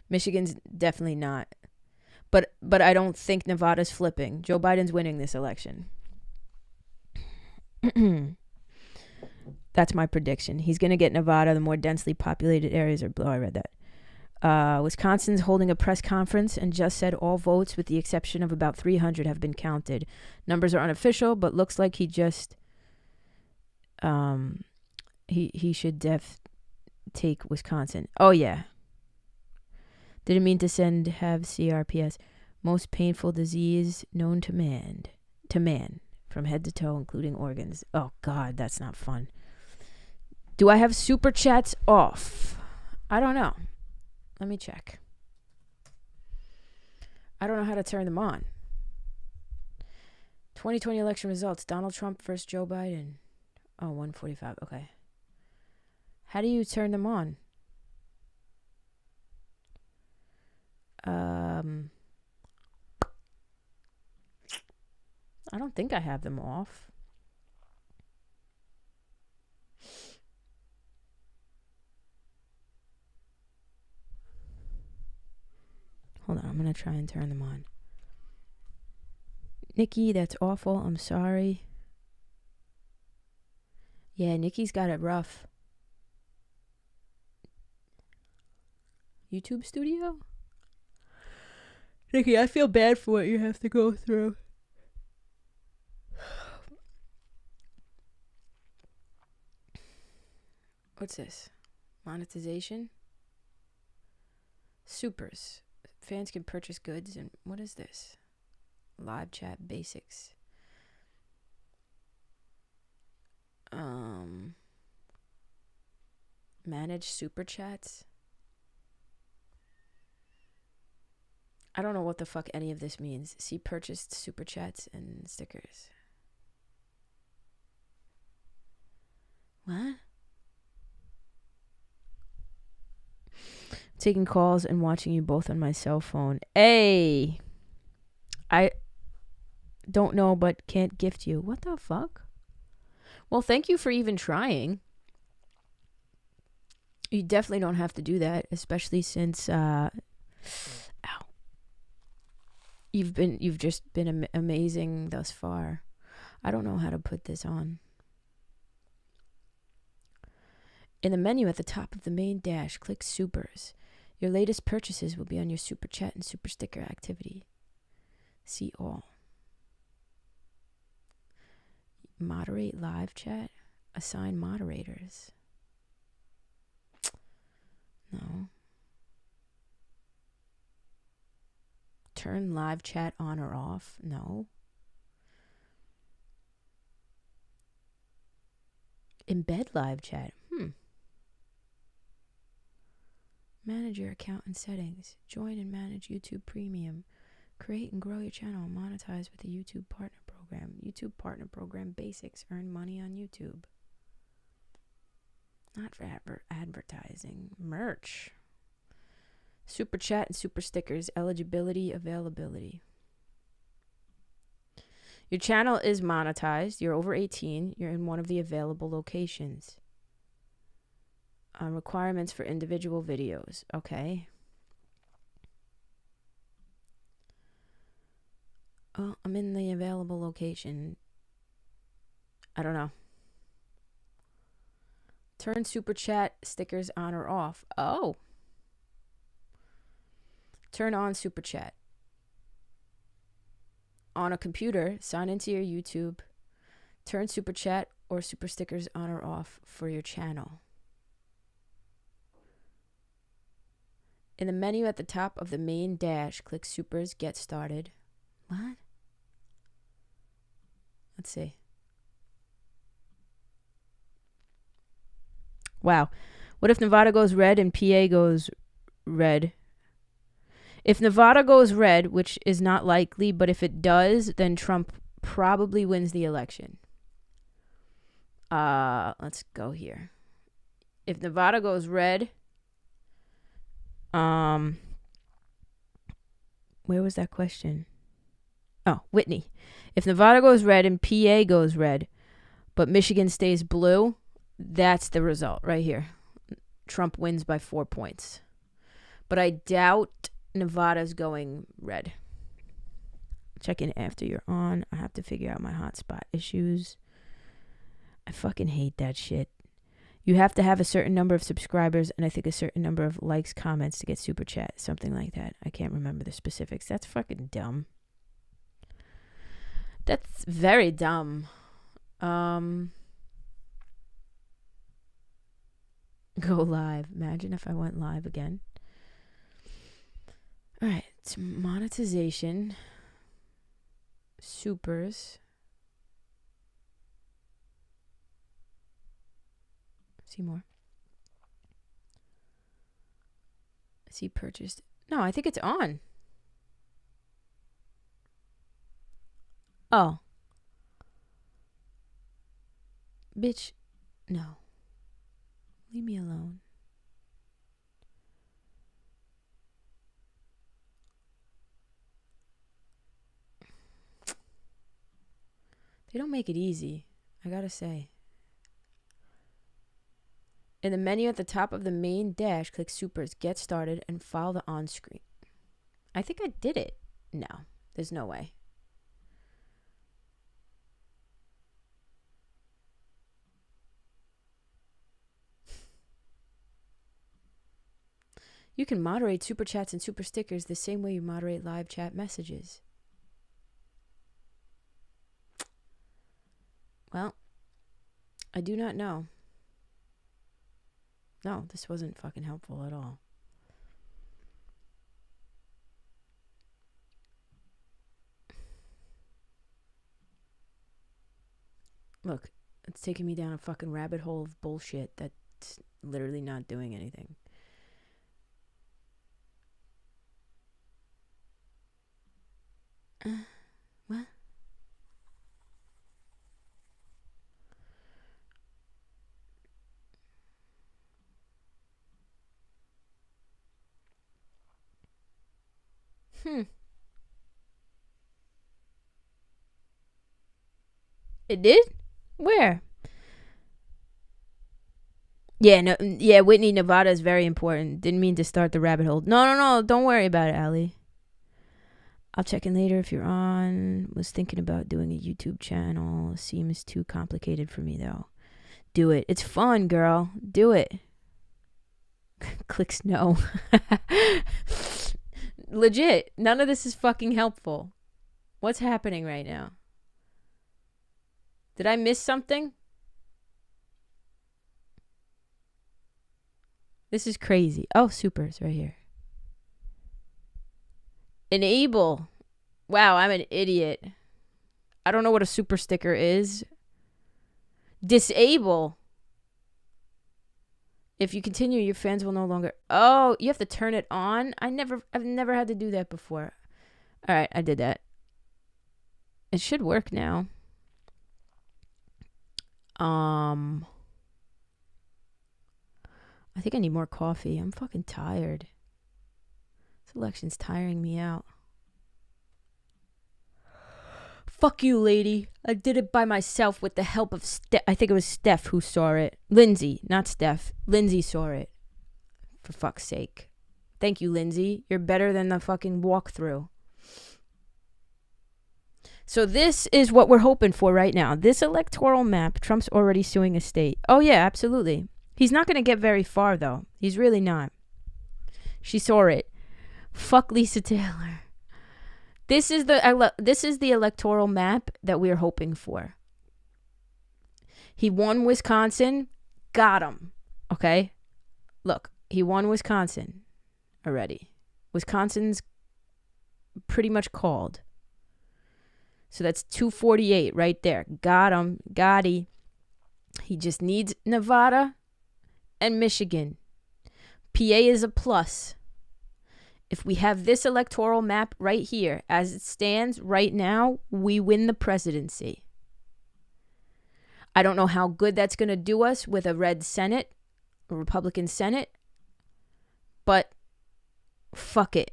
Michigan's definitely not. But I don't think Nevada's flipping. Joe Biden's winning this election. That's my prediction. He's going to get Nevada. The more densely populated areas are blue. I read that. Wisconsin's holding a press conference and just said all votes, with the exception of about 300, have been counted. Numbers are unofficial, but looks like he just he should take Wisconsin. Oh yeah. Didn't mean to have CRPS. Most painful disease known to man, from head to toe, including organs. Oh God, that's not fun. Do I have super chats off? I don't know. Let me check. I don't know how to turn them on. 2020 election results. Donald Trump versus Joe Biden. Oh, 145. Okay. How do you turn them on? I don't think I have them off. Hold on, I'm going to try and turn them on. Nikki, that's awful. I'm sorry. Yeah, Nikki's got it rough. YouTube studio? Nikki, I feel bad for what you have to go through. What's this? Monetization? Supers. Fans can purchase goods and what is this? Live chat basics. Manage super chats. I don't know what the fuck any of this means. See purchased super chats and stickers. What? Taking calls and watching you both on my cell phone. Hey! I don't know, but can't gift you. What the fuck? Well, thank you for even trying. You definitely don't have to do that, especially since you've just been amazing thus far. I don't know how to put this on. In the menu at the top of the main dash, click Supers. Your latest purchases will be on your Super Chat and Super Sticker activity. See all. Moderate live chat. Assign moderators. No. Turn live chat on or off. No. Embed live chat. Manage your account and settings. Join and manage YouTube Premium. Create and grow your channel and monetize with the YouTube Partner Program. YouTube Partner Program basics. Earn money on YouTube. Not for advertising. Merch. Super Chat and Super Stickers. Eligibility, availability. Your channel is monetized. You're over 18. You're in one of the available locations. Requirements for individual videos. Okay. Oh, I'm in the available location. I don't know. Turn Super Chat stickers on or off. Oh. Turn on Super Chat. On a computer, sign into your YouTube. Turn Super Chat or Super Stickers on or off for your channel. In the menu at the top of the main dash, click Supers, Get Started. What? Let's see. Wow. What if Nevada goes red and PA goes red? If Nevada goes red, which is not likely, but if it does, then Trump probably wins the election. Let's go here. If Nevada goes red, where was that question? Oh, Whitney. If Nevada goes red and PA goes red, but Michigan stays blue, that's the result right here. Trump wins by 4 points. But I doubt Nevada's going red. Check in after you're on. I have to figure out my hotspot issues. I fucking hate that shit. You have to have a certain number of subscribers and I think a certain number of likes, comments to get Super Chat. Something like that. I can't remember the specifics. That's fucking dumb. That's very dumb. Go live. Imagine if I went live again. All right. It's monetization. Supers. See more. See purchased. No, I think it's on. Oh. Bitch. No. Leave me alone. They don't make it easy, I gotta say. In the menu at the top of the main dash, click Supers, Get Started, and follow the on-screen. I think I did it. No, there's no way. You can moderate Super Chats and Super Stickers the same way you moderate live chat messages. Well, I do not know. No, this wasn't fucking helpful at all. Look, it's taking me down a fucking rabbit hole of bullshit that's literally not doing anything. What? It did? Where? Yeah, no, yeah, Whitney, Nevada is very important. Didn't mean to start the rabbit hole. No, don't worry about it, Allie. I'll check in later if you're on. Was thinking about doing a YouTube channel. Seems too complicated for me, though. Do it. It's fun, girl. Do it. Clicks no. Legit. None of this is fucking helpful. What's happening right now? Did I miss something? This is crazy. Oh, super. It's right here. Enable. Wow, I'm an idiot. I don't know what a super sticker is. Disable. If you continue, your fans will no longer... Oh, you have to turn it on? I've never had to do that before. All right, I did that. It should work now. I think I need more coffee. I'm fucking tired. This election's tiring me out. Fuck you, lady. I did it by myself with the help of I think it was Steph who saw it. Lindsay, not Steph. Lindsay saw it. For fuck's sake. Thank you, Lindsay. You're better than the fucking walkthrough. So this is what we're hoping for right now. This electoral map, Trump's already suing a state. Oh, yeah, absolutely. He's not going to get very far, though. He's really not. She saw it. Fuck Lisa Taylor. This is the electoral map that we're hoping for. He won Wisconsin. Got him. Okay? Look, he won Wisconsin already. Wisconsin's pretty much called. So that's 248 right there. Got him. Gotti. He just needs Nevada and Michigan. PA is a plus. If we have this electoral map right here, as it stands right now, we win the presidency. I don't know how good that's going to do us with a red Senate, a Republican Senate, but fuck it.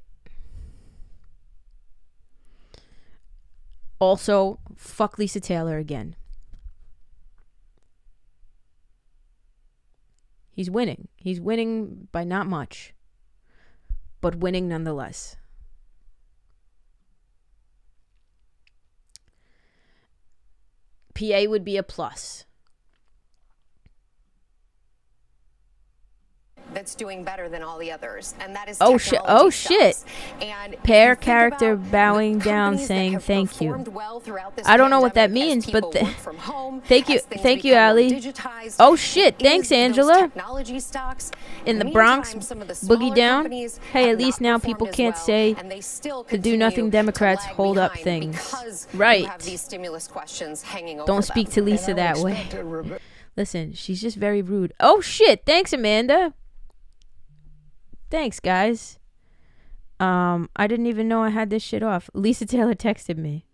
Also, fuck Lisa Taylor again. He's winning. He's winning by not much, but winning nonetheless. PA would be a plus. That's doing better than all the others, and that is oh shit. And pair character bowing down saying thank you. I don't know what that means, but thank you, Allie. Oh shit, thanks, Angela. In the Bronx, boogie down. Hey, at least now people can't say the do nothing Democrats hold up things. Right. Don't speak to Lisa that way. Listen, she's just very rude. Oh shit, thanks, Amanda. Thanks, guys. I didn't even know I had this shit off. Lisa Taylor texted me.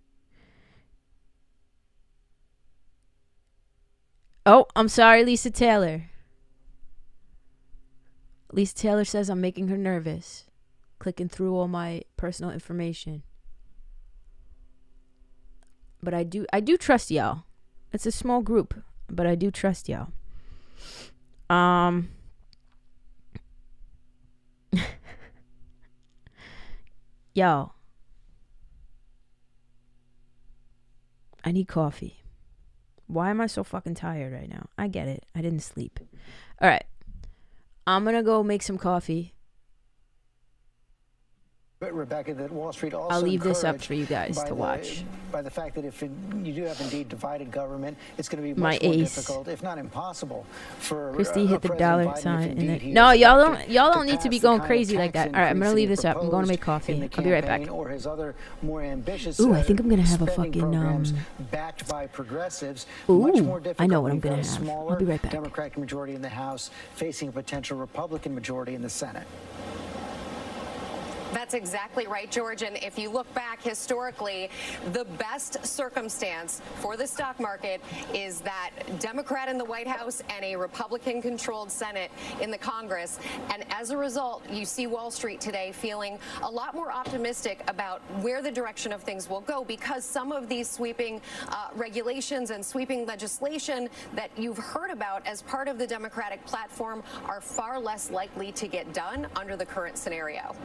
Oh, I'm sorry, Lisa Taylor. Lisa Taylor says I'm making her nervous. Clicking through all my personal information. But I do trust y'all. It's a small group, but I do trust y'all. Yo, I need coffee. Why am I so fucking tired right now? I get it. I didn't sleep. All right. I'm going to go make some coffee. But Rebecca, that Wall Street also I'll leave this up for you guys to watch. By the fact that if you do have indeed divided government, it's going to be much more difficult, if not impossible, for Christy hit the dollar sign. And then, no, y'all don't need to be going crazy like that. All right, I'm going to leave this up. I'm going to make coffee. I'll be right back. Or his other more ambitious, ooh, I think I'm going to have a fucking backed by progressives. Ooh, much more difficult. I know what I'm going to have. I'll be right back. Democratic majority in the House facing a potential Republican majority in the Senate. That's exactly right, George. And if you look back historically, the best circumstance for the stock market is that Democrat in the White House and a Republican-controlled Senate in the Congress. And as a result, you see Wall Street today feeling a lot more optimistic about where the direction of things will go, because some of these sweeping regulations and sweeping legislation that you've heard about as part of the Democratic platform are far less likely to get done under the current scenario.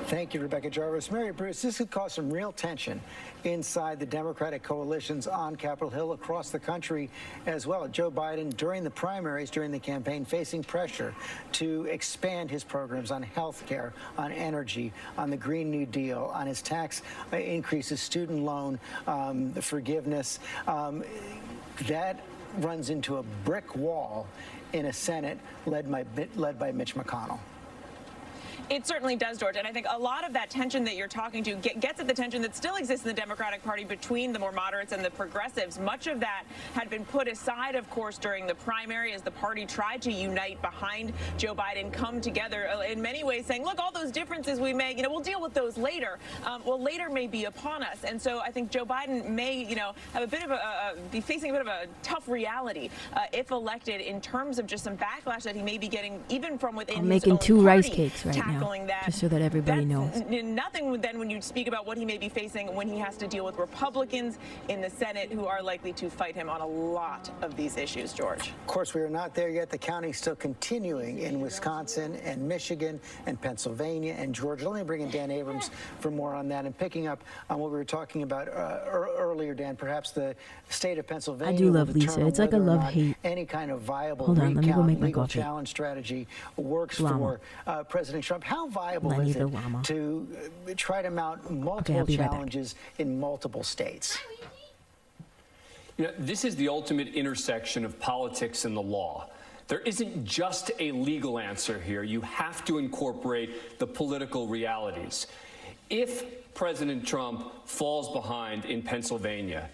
Thank you, Rebecca Jarvis. Mary Bruce, this could cause some real tension inside the Democratic coalitions on Capitol Hill across the country as well. Joe Biden, during the primaries, during the campaign, facing pressure to expand his programs on health care, on energy, on the Green New Deal, on his tax increases, student loan forgiveness. That runs into a brick wall in a Senate led by Mitch McConnell. It certainly does, George. And I think a lot of that tension that you're talking to gets at the tension that still exists in the Democratic Party between the more moderates and the progressives. Much of that had been put aside, of course, during the primary as the party tried to unite behind Joe Biden, come together in many ways saying, look, all those differences we may, we'll deal with those later. Well, later may be upon us. And so I think Joe Biden may, have a bit of be facing a bit of a tough reality if elected, in terms of just some backlash that he may be getting even from within his making own two party, rice cakes right now. That. Just so that everybody knows. Nothing then when you speak about what he may be facing when he has to deal with Republicans in the Senate who are likely to fight him on a lot of these issues, George. Of course, we are not there yet. The counting's still continuing in Wisconsin and Michigan and Pennsylvania and Georgia. Let me bring in Dan Abrams for more on that. And picking up on what we were talking about earlier, Dan, perhaps the state of Pennsylvania. I do love Lisa. It's like a love-hate. Any kind of viable legal challenge strategy works for President Trump. How viable is it to try to mount multiple challenges in multiple states? This is the ultimate intersection of politics and the law. There isn't just a legal answer here. You have to incorporate the political realities. If President Trump falls behind in Pennsylvania,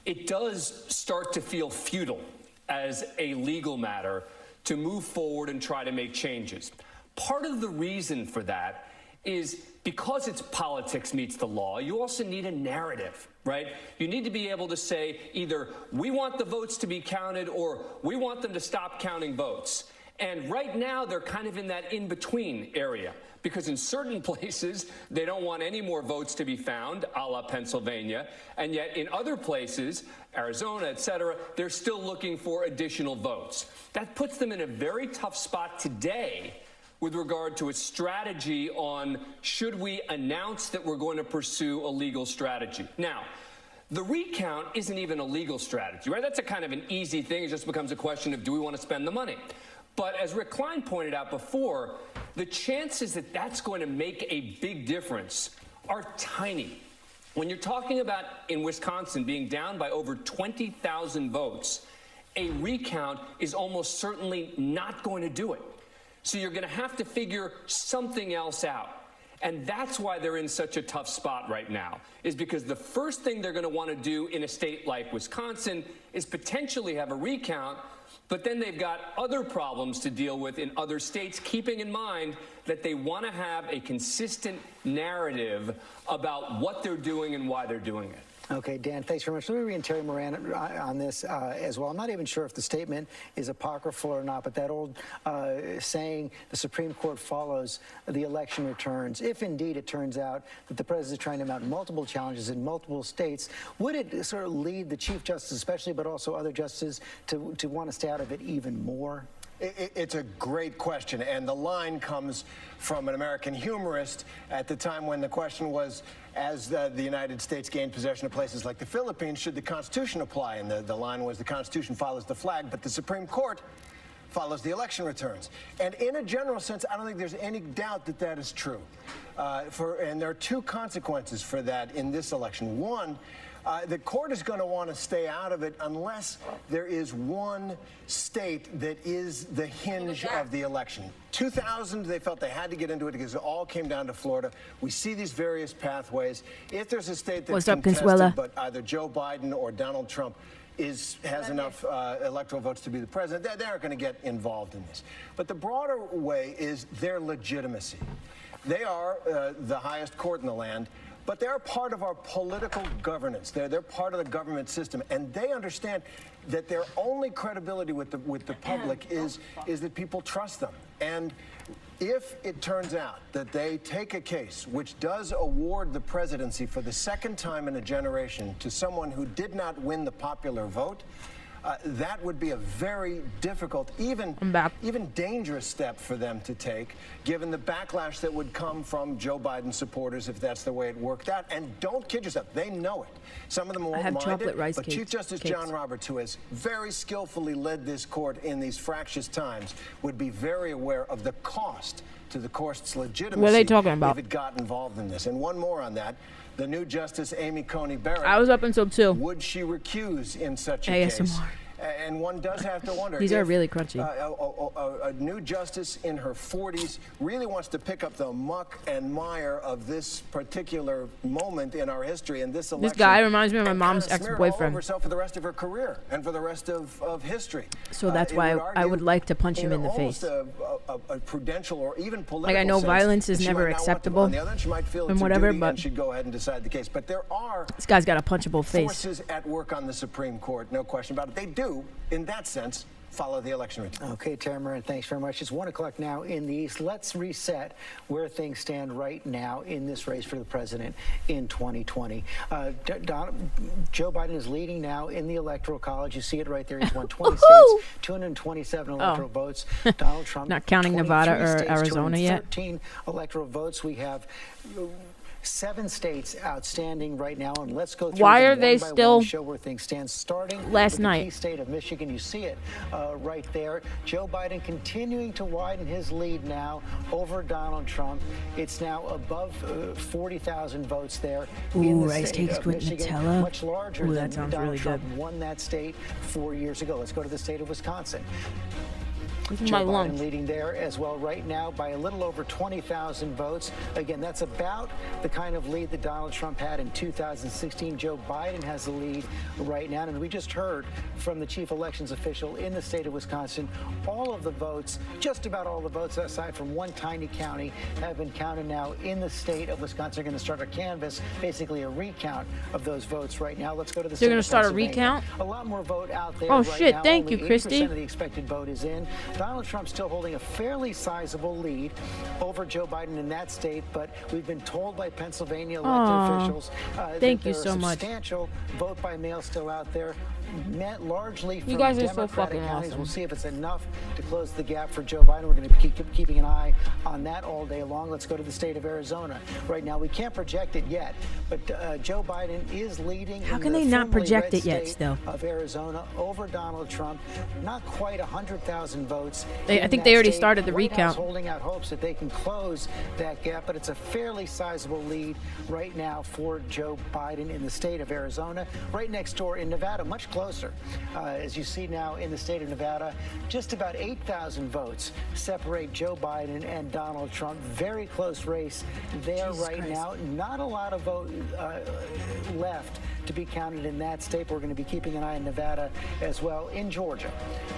it does start to feel futile as a legal matter to move forward and try to make changes. Part of the reason for that is because it's politics meets the law, you also need a narrative, right? You need to be able to say either we want the votes to be counted or we want them to stop counting votes. And right now they're kind of in that in-between area, because in certain places they don't want any more votes to be found, a la Pennsylvania, and yet in other places, Arizona, et cetera, they're still looking for additional votes. That puts them in a very tough spot today with regard to a strategy on should we announce that we're going to pursue a legal strategy. Now, the recount isn't even a legal strategy, right? That's a kind of an easy thing. It just becomes a question of do we want to spend the money? But as Rick Klein pointed out before, the chances that that's going to make a big difference are tiny. When you're talking about in Wisconsin being down by over 20,000 votes, a recount is almost certainly not going to do it. So you're going to have to figure something else out. And that's why they're in such a tough spot right now, is because the first thing they're going to want to do in a state like Wisconsin is potentially have a recount, but then they've got other problems to deal with in other states, keeping in mind that they want to have a consistent narrative about what they're doing and why they're doing it. Okay, Dan, thanks very much. Let me bring in Terry Moran on this as well. I'm not even sure if the statement is apocryphal or not, but that old saying, the Supreme Court follows the election returns. If indeed it turns out that the president is trying to mount multiple challenges in multiple states, would it sort of lead the Chief Justice especially, but also other justices to want to stay out of it even more? It's a great question, and the line comes from an American humorist at the time when the question was, as the United States gained possession of places like the Philippines, should the Constitution apply? And the line was, the Constitution follows the flag, but the Supreme Court follows the election returns. And in a general sense, I don't think there's any doubt that that is true. And there are two consequences for that in this election. One, the court is going to want to stay out of it unless there is one state that is the hinge of the election. 2000, they felt they had to get into it because it all came down to Florida. We see these various pathways. If there's a state that's contested, but either Joe Biden or Donald Trump has enough electoral votes to be the president, they aren't going to get involved in this. But the broader way is their legitimacy. They are the highest court in the land, but they're part of our political governance. They're part of the government system, and they understand that their only credibility with the public is that people trust them. And if it turns out that they take a case which does award the presidency for the second time in a generation to someone who did not win the popular vote, that would be a very difficult, even dangerous step for them to take, given the backlash that would come from Joe Biden supporters if that's the way it worked out. And don't kid yourself, they know it. Some of them won't mind it, but Chief Justice John Roberts, who has very skillfully led this court in these fractious times, would be very aware of the cost to the court's legitimacy. What are they talking about? If it got involved in this. And one more on that. The new Justice Amy Coney Barrett. I was up until 2. Would she recuse in such a ASMR. case? And one does have to wonder. These are really crunchy. A new justice in her 40s really wants to pick up the muck and mire of this particular moment in our history and this election. This guy reminds me of my mom's ex-boyfriend. All over herself for the rest of her career and for the rest of history. So that's why I would like to punch him in the face. A prudential or even political Like, I know sense, violence is never acceptable on the other hand, she might feel and it's whatever, a duty but and should go ahead and decide the case. But there are this guy's got a punchable face. forces at work on the Supreme Court, no question about it. They do, in that sense, follow the election routine. Okay, Tara Moran, thanks very much. It's 1 o'clock now in the East. Let's reset where things stand right now in this race for the president in 2020. Joe Biden is leading now in the Electoral College. You see it right there. He's won 20 states, 227 electoral votes. Donald Trump, not counting Nevada or states, Arizona yet. 13 electoral votes. We have 7 states outstanding right now, and let's go through Why are them they one by still one, show where things stand. Starting last with night? The key state of Michigan, you see it right there. Joe Biden continuing to widen his lead now over Donald Trump. It's now above 40,000 votes there. Ooh, rice cakes with Nutella. Much larger Ooh, than that sounds Donald really Trump good. won that state 4 years ago. Let's go to the state of Wisconsin. This is Joe my Biden lunch. leading there as well right now by a little over 20,000 votes. Again, that's about the kind of lead that Donald Trump had in 2016. Joe Biden has the lead right now. And we just heard from the chief elections official in the state of Wisconsin, all of the votes, just about all the votes aside from one tiny county, have been counted now in the state of Wisconsin. They're going to start a canvass, basically a recount of those votes right now. Let's go to the state They're going to of start a Pennsylvania. recount? A lot more vote out there Oh, right shit. now. Thank Only you, Christy. 80% of the expected vote is in. Donald Trump still holding a fairly sizable lead over Joe Biden in that state, but we've been told by Pennsylvania elected officials thank that you there so are much. substantial vote by mail still out there, meant largely from You guys are so Democratic fucking counties. awesome. We'll see if it's enough to close the gap for Joe Biden. We're going to keep keeping an eye on that all day long. Let's go to the state of Arizona. Right now, we can't project it yet, but Joe Biden is leading. How in can the they not firmly project red it yet state still? Of Arizona over Donald Trump. Not quite 100,000 votes. I think they already started the White House recount. holding out hopes that they can close that gap, but it's a fairly sizable lead right now for Joe Biden in the state of Arizona. Right next door in Nevada, much closer. As you see now in the state of Nevada, just about 8,000 votes separate Joe Biden and Donald Trump. Very close race there now. Not a lot of vote left to be counted in that state. We're going to be keeping an eye on Nevada as well. In Georgia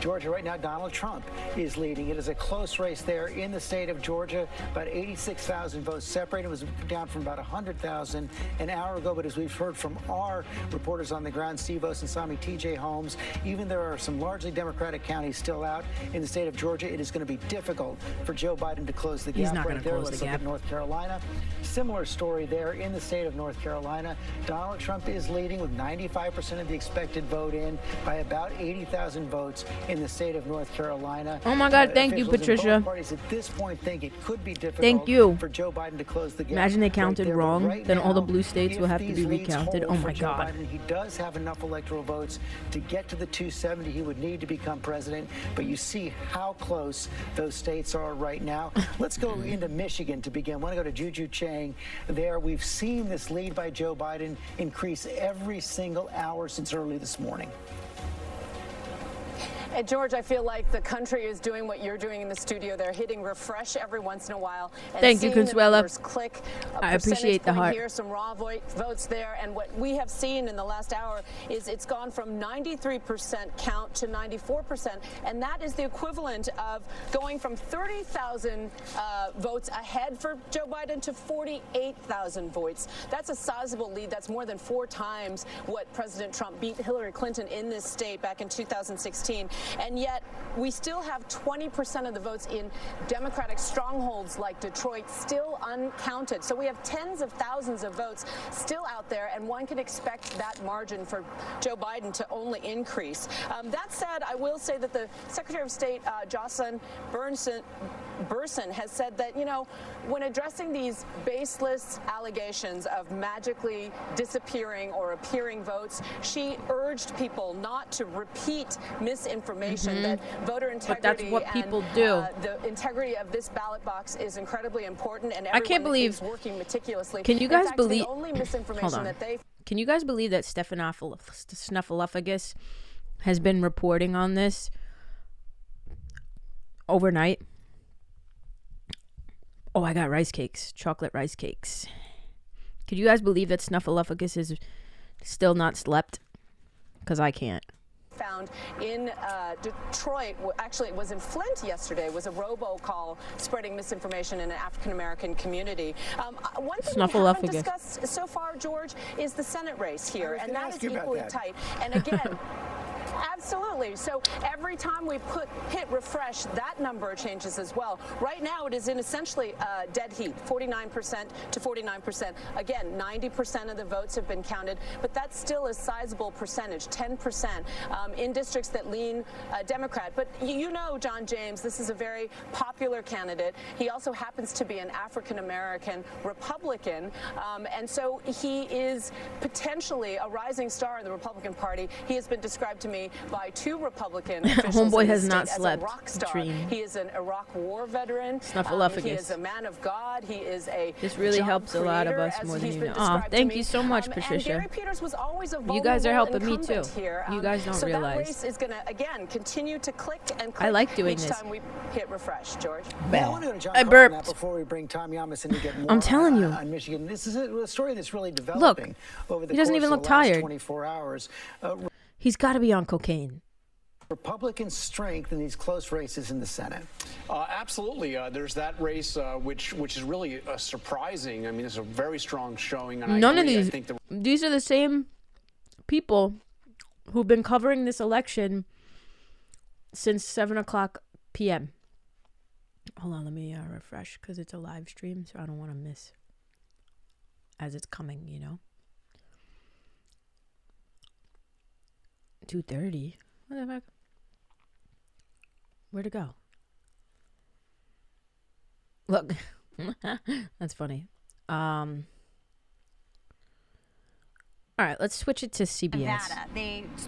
right now, Donald Trump is leading. It is a close race there in the state of Georgia. About 86,000 votes separated. It was down from about 100,000 an hour ago. But as we've heard from our reporters on the ground, Steve Osunsami, TJ Holmes, even there are some largely Democratic counties still out in the state of Georgia. It is going to be difficult for Joe Biden to close the gap. He's not going right to there. close Let's the look gap. at North Carolina. Similar story there in the state of North Carolina. Donald Trump is leading with 95% of the expected vote in by about 80,000 votes in the state of North Carolina. Oh my God, thank you, Officials in Patricia. both parties at this point think it could be difficult Thank you. for Joe Biden to close the gap. Imagine they counted there. But wrong, right then all the now, blue states will if have to these be leads recounted. hold Oh for my Joe God. Biden, he does have enough electoral votes to get to the 270 he would need to become president. But you see how close those states are right now. Let's go into Michigan to begin. I want to go to Juju Chang. There, we've seen this lead by Joe Biden increase every single hour since early this morning. Hey, George, I feel like the country is doing what you're doing in the studio. They're hitting refresh every once in a while. And Thank you, Consuela. Click. I appreciate the heart. Here, some raw votes there. And what we have seen in the last hour is it's gone from 93% count to 94%. And that is the equivalent of going from 30,000 votes ahead for Joe Biden to 48,000 votes. That's a sizable lead. That's more than 4 times what President Trump beat Hillary Clinton in this state back in 2016. And yet we still have 20% of the votes in Democratic strongholds like Detroit still uncounted. So we have tens of thousands of votes still out there, and one can expect that margin for Joe Biden to only increase. That said, I will say that the Secretary of State, Jocelyn Burson, has said that, you know, when addressing these baseless allegations of magically disappearing or appearing votes, she urged people not to repeat misinformation, that voter integrity, but that's what people do. The integrity of this ballot box is incredibly important, and I can't believe is working meticulously. Can you guys believe? The only misinformation that they Can you guys believe that Snuffleupagus has been reporting on this overnight? Oh, I got rice cakes, chocolate rice cakes. Could you guys believe that Snuffleupagus is still not slept? Because I can't. Found in Detroit, actually it was in Flint yesterday, was a robocall spreading misinformation in an African-American community. One thing we haven't discussed so far, George, is the Senate race here, and that is equally tight. And again, absolutely. So every time we hit refresh, that number changes as well. Right now, it is in essentially dead heat, 49% to 49%. Again, 90% of the votes have been counted, but that's still a sizable percentage, 10% in districts that lean Democrat. But you know, John James, this is a very popular candidate. He also happens to be an African-American Republican, and so he is potentially a rising star in the Republican Party. He has been described to me by 2 Republican officials Homeboy has not slept. as a rock star. He is an Iraq war veteran. He is a man of God. He is a This really helps a lot of us more than you know. Oh, thank you so much, Patricia. Gary Peters was always a you guys are helping me too. Here. You guys don't so realize. That race is going to again continue to click and click. I like doing each this. time we hit refresh, George. I burped. Before we bring Tom Yamas in to get more I'm telling you. on Michigan. This is a story that's really developing over the he doesn't course even of look the last tired. 24 hours. He's got to be on cocaine. Republican strength in these close races in the Senate. Absolutely. There's that race, which is really surprising. I mean, it's a very strong showing. And None of these. These are the same people who've been covering this election since 7:00 p.m. Hold on, let me refresh because it's a live stream, so I don't want to miss as it's coming, you know. 2:30. What the fuck? Where'd it go? Look, that's funny. All right, let's switch it to CBS.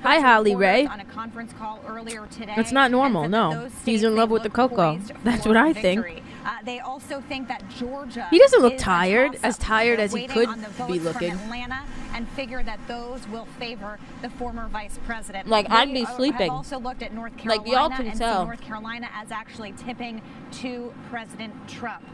Hi, Holly Ray. On a conference call earlier today. That's not normal. No, he's in love with the cocoa. That's what I think. They also think that Georgia. He doesn't look tired, as tired as he could be looking. From Atlanta, and figure that those will favor the former vice president. Like I'd be sleeping. Have also looked at North Carolina, like y'all can and tell. see North Carolina as actually tipping to President Trump.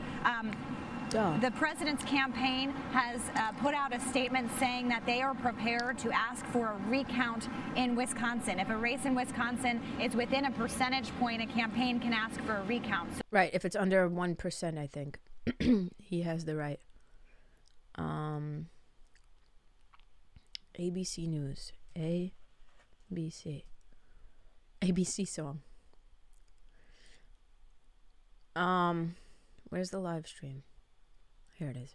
The president's campaign has put out a statement saying that they are prepared to ask for a recount in Wisconsin. If a race in Wisconsin is within a percentage point, a campaign can ask for a recount. Right, if it's under 1%, I think he has the right. ABC News. ABC song. Where's the live stream? Here it is.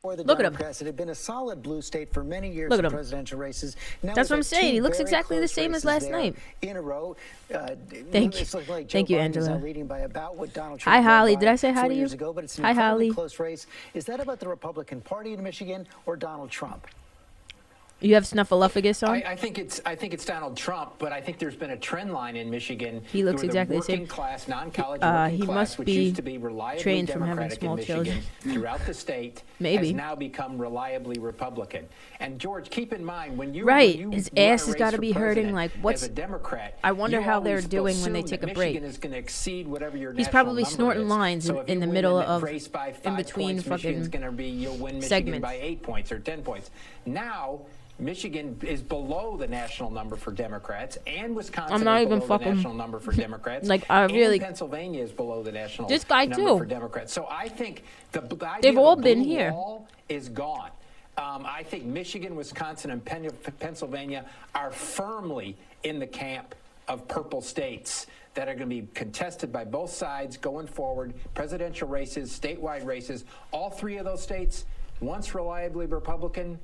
Look at him. It had been a solid blue state for many years in presidential races. Now that's what I'm saying. He looks exactly the same as last night. In a row. Thank you. Like Thank you, Angela. Leading by about what Donald Trump hi, Holly. Did I say hi to you? Years ago, but it's an hi, Holly. close race. Is that about the Republican Party in Michigan or Donald Trump? You have Snuffleupagus on? I think it's Donald Trump, but I think there's been a trend line in Michigan. He looks where exactly the same. Working class, non-college working he class, must which be used to be reliably trained from having Democratic small in Michigan children. throughout the state, Maybe. has now become reliably Republican. And George, keep in mind when you Right, when you his run a ass has race got to for be hurting. president Like, what's? as a Democrat? I wonder you how they're always doing when they assume take that a break. Michigan is going to exceed whatever your He's national probably number snorting is. lines So if in you the win middle that of, race by 5 in between points, fucking Michigan's going to be you'll win Michigan segments. by 8 points or 10 points. Now, Michigan is below the national number for Democrats, and Wisconsin I'm not is even below fucking the national number for Democrats. like, I really- and Pennsylvania is below the national This guy, number too. for Democrats. So I think the idea They've of all a been blue here. wall is gone. I think Michigan, Wisconsin, and Pennsylvania are firmly in the camp of purple states that are going to be contested by both sides going forward, presidential races, statewide races. All three of those states, once reliably Republican,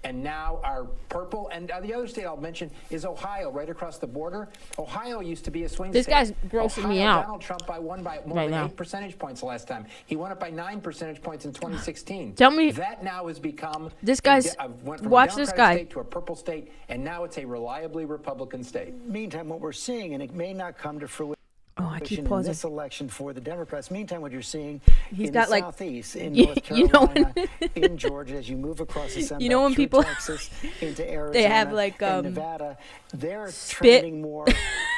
and now are purple. And the other state I'll mention is Ohio, right across the border. Ohio used to be a swing This state. guy's grossing me out. Donald Trump won by more Right than now. 8 percentage points last time. He won it by 9 percentage points in 2016. Tell me- That now has become This guy's- went from watch a this Democratic guy. state to a purple state, and now it's a reliably Republican state. Meantime, what we're seeing, and it may not come to fruition. Oh, I keep In pausing. this election for the Democrats. Meantime, what you're seeing He's in got, the like- Southeast, in you North know Carolina, in Georgia, as you move across the Sun You know Belt when through people- Texas into Arizona they have, like, and Nevada, they're spit. trending more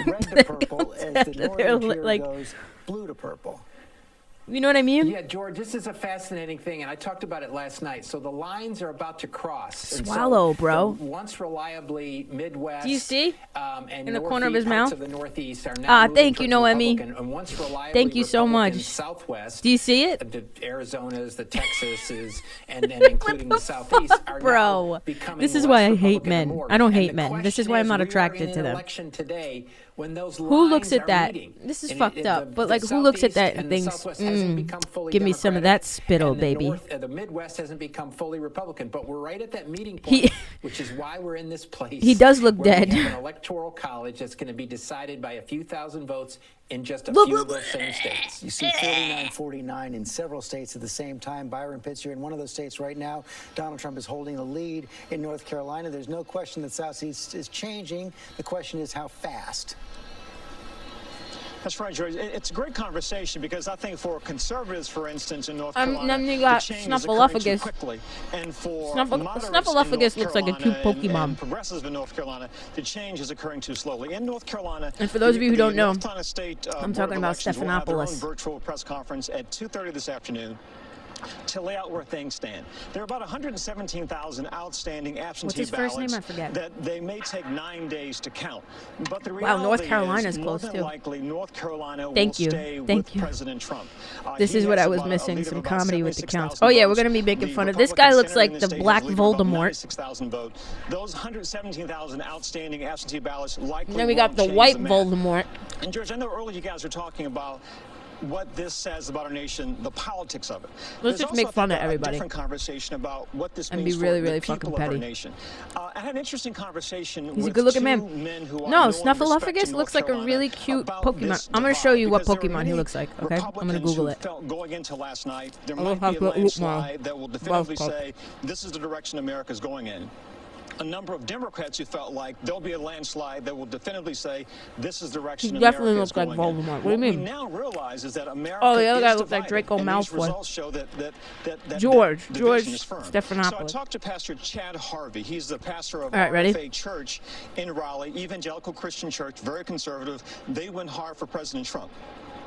red to purple as the They're northern tier like- goes blue to purple. You know what I mean? Yeah, George, this is a fascinating thing, and I talked about it last night. So the lines are about to cross. And Swallow, so bro. the once reliably Midwest. Do you see? And In the corner of his parts mouth? of the Northeast are now Ah, moving thank you, towards Noemi. Republican, and once reliably Thank you so Republican much. Southwest. Do you see it? The Arizonas, the Texases, and including the Southeast are bro? now becoming This is less why I hate Republican men. and more. I don't And hate the men. This is question why I'm not we are attracted in to an them. election today when those Who looks lines at are that? meeting. This is And fucked up. But, like, who looks at Southeast that and and the thinks, Southwest hasn't become fully give me some of Democratic, that spittle, and the baby. The Midwest hasn't become fully Republican, but we're right at that meeting He- point, which is why we're in this place. He does look where dead. We have an electoral college that's going to be decided by a few thousand votes in just a Look, few look, of those same states. You see 49-49 in several states at the same time. Byron Pitts here in one of those states right now. Donald Trump is holding the lead in North Carolina. There's no question that Southeast is changing. The question is how fast. That's right, George. It's a great conversation because I think for conservatives, for instance, in North Then Carolina, you got the change is occurring too Snuffleupagus. quickly. And for Snuffleupagus moderates in looks like a North cute Carolina Pokemon. and progressives in North Carolina, the change is occurring too slowly. In North Carolina, And for those of you who the don't know, North Carolina State, I'm Board talking of about Elections will have their own Stephanopoulos. virtual press conference at 2:30 this afternoon to lay out where things stand. There are about 117,000 outstanding absentee his first ballots name? I forget. that they may take 9 days to count. But the Wow, reality North is Carolina's more close, than too. likely North Carolina Thank will you. stay Thank with you. President Trump. This He is what has I was about a missing, lead of some about comedy with the 76,000 counts. Oh, yeah, we're votes. going to be making The fun of this Republican guy. Looks senator like in the state Black has a lead of about Voldemort. 96,000 votes. Those 117,000 outstanding absentee ballots likely And then we got won't the change white the math. Voldemort. And George, I know earlier you guys were talking about what this says about our nation, the politics of it. Let's There's just also, make I fun think, of everybody. A different conversation about what this And means be really, for really the people fucking of our petty. nation. I had an interesting conversation He's a with good-looking two man. men who I No, know and respect Snuffleupagus in looks North like a Carolina really cute about Pokemon. this I'm going to show you what divide, because there are Pokemon he many looks like, okay? I'm going to Republicans Google who it. felt going into last night, there I love might be how a good- landslide that will definitively Love say this is the direction America's going in. A number of Democrats who felt like there'll be a landslide that will definitively say this is the direction He definitely America looks is like going in. Voldemort. What do you mean? We now realize is that America Oh, the other guy is looks like divided, Draco and these Malfoy. results show that George division is firm. So I Stephanopoulos. talked to Pastor Chad Harvey. He's the pastor of All right, ready? RFA Church in Raleigh, evangelical Christian church, very conservative. They went hard for President Trump.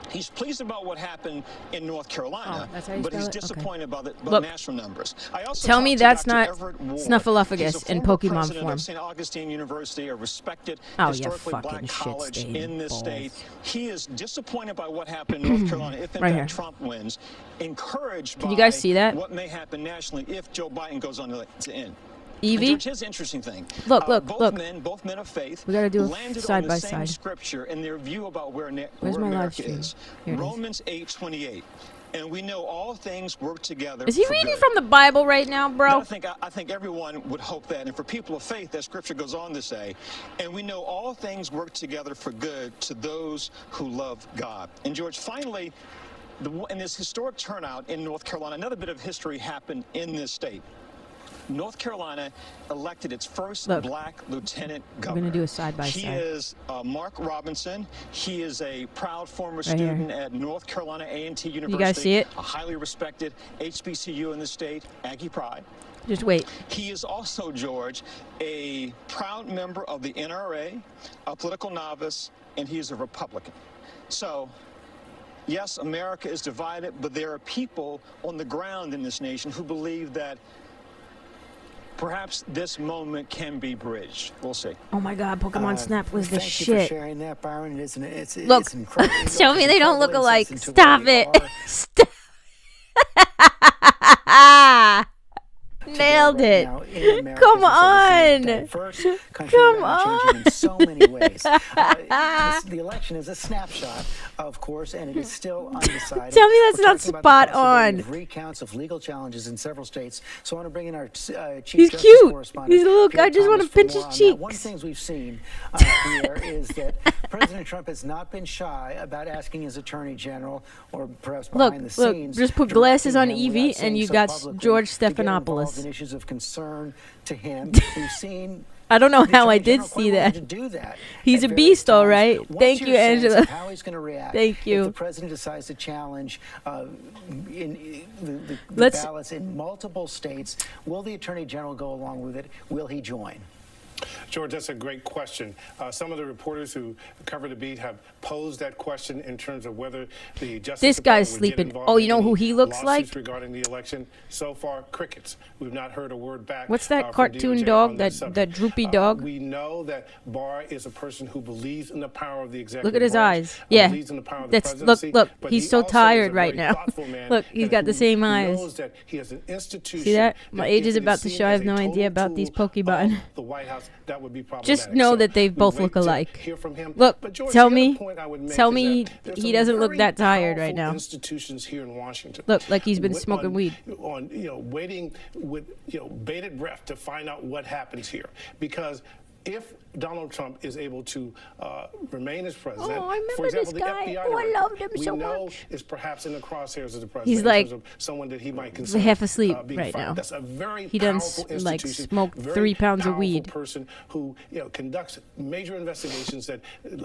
He's pleased about what happened in North Carolina, Oh, that's how you but spell he's it? Okay. disappointed about the Look. national numbers. I also Tell me talked to that's Dr. not Everett Ward. Snuffleupagus He's a in former Pokemon president form. of St. Augustine University, a respected, Oh, you historically fucking black shit college stain in this balls. state. He is disappointed by what happened in North Carolina if, in Right fact, here. Trump wins, encouraged Can by you guys see that? what may happen nationally if Joe Biden goes on to end. Evie? George, here's the interesting thing. Look, both look. men of faith, We gotta do it landed side on by the same side. scripture in their view about where Where's my live America stream? is. Here it is. Romans 8:28. And we know all things work together. Is he for reading good. from the Bible right now, bro? I think everyone would hope that. And for people of faith, that scripture goes on to say, and we know all things work together for good to those who love God. And George, finally, in this historic turnout in North Carolina, another bit of history happened in this state. North Carolina elected its first Look, black lieutenant governor. We're going to do a side-by-side. He is Mark Robinson. He is a proud former Right student here. at North Carolina A&T University. You guys see it? A highly respected HBCU in the state, Aggie Pride. Just wait. He is also, George, a proud member of the NRA, a political novice, and he is a Republican. So, yes, America is divided, but there are people on the ground in this nation who believe that perhaps this moment can be bridged. We'll see. Oh my God, Pokemon Snap was the Thank you for shit. sharing that, Byron. It's Look, incredible. show me they don't look alike. Into Stop where it. we are Stop. Nailed today, it. right now in America. Come As I said, on. this is a diverse country Come right now, changing in so many ways. The election is a snapshot, of course, and it is still undecided. Tell me that's We're not talking about the spot possibility on. of recounts of legal challenges in several states. So I want to bring in our Chief He's Justice cute. correspondent. He's a little. Pierre I just want Thomas, to for pinch more his on that. One of the cheeks. things we've seen, Pierre, is that President Trump has not been shy about asking his attorney general, or perhaps Look, behind the scenes, just put glasses on directing him Evie, without saying and you so got publicly, George to get involved Stephanopoulos. in issues of concern to him. We've seen. I don't know the how I Attorney did General see quite willing that. to do that He's at a various beast, all times. right. What's Thank your you, sense Angela. of how he's going to react Thank you. if the president decides to challenge the Let's- ballots in multiple states? Will the Attorney General go along with it? Will he join? George, that's a great question. Some of the reporters who cover the beat have posed that question in terms of whether the Justice This guy's Department would get sleeping. involved Oh, you in know any who he looks lawsuits like? regarding the election. So far, crickets. We've not heard a word back. What's that from cartoon DOJ dog? on That subject. droopy dog? We know that Barr is a person who believes in the power of the executive Look at his branch, eyes. Yeah. believes in the power of the That's presidency, look. but He's he so also is tired a right very now. thoughtful man Look, he's and got the who same eyes. knows that he has an institution See that? My that age if is it about to seen show. I as have a no total idea about these tool of Pokemon. the White House, that would be problematic. Just know that they we both wait look to alike. hear from him. Look, But George, tell the me, other point I would make tell is me that there's he some doesn't look very that tired right powerful now. Institutions here in Washington. Look, like he's been Wi- smoking on- weed. On waiting with bated breath to find out what happens here, because if Donald Trump is able to remain as president, Oh, I remember for example, this the guy. FBI Oh, I director, loved him we so know much. is perhaps in the crosshairs of the president. He's in like terms of someone that he might consider half asleep being right fired. now. That's a very He done powerful like institution, smoked very 3 pounds of powerful weed. person who conducts major investigations that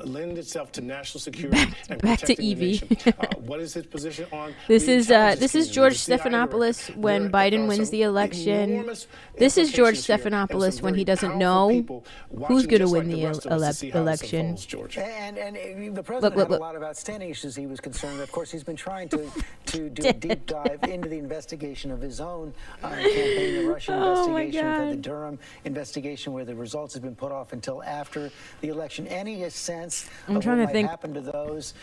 lend itself to national security and back to protecting the Evie. nation. What is his position on This the is intelligence community, George the CIA director? Stephanopoulos when There Biden are wins some the election. enormous This is George implications here, and some Stephanopoulos when he very doesn't powerful know people who's watching going to just win like the rest of us to see how this election. unfolds, George. And the president look. had a lot of outstanding issues he was concerned with. Of course, he's been trying to do a deep dive into the investigation of his own campaign, the Russian Oh, my investigation, we've had the God. Durham investigation, where the results have been put off until after the election. Any sense I'm of trying what to might think. happen to those?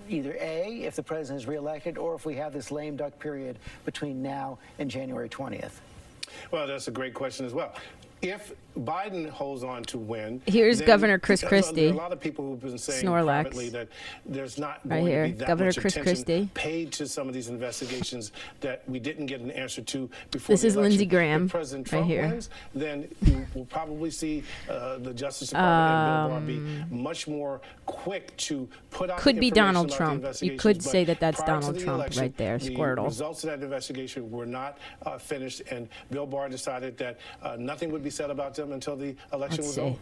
Either A, if the president is reelected, or if we have this lame duck period between now and January 20th. Well, that's a great question as well. If Biden holds on to win, Here's then Governor Chris there Christie. are a lot of people who've been saying Snorlax. privately that there's not Right going here, to be that Governor much Chris attention Christie. paid to some of these investigations that we didn't get an answer to before This the is election. Lindsey Graham, If President right Trump here. wins, then you will probably see the Justice Department and Bill Barr be much more quick to put out Could the be information Donald about the Trump. You investigations. could But say that that's prior to Donald the Trump election, right there, the Squirtle. results of that investigation were not finished, and Bill Barr decided that nothing would be said about them until the election Let's was see. over.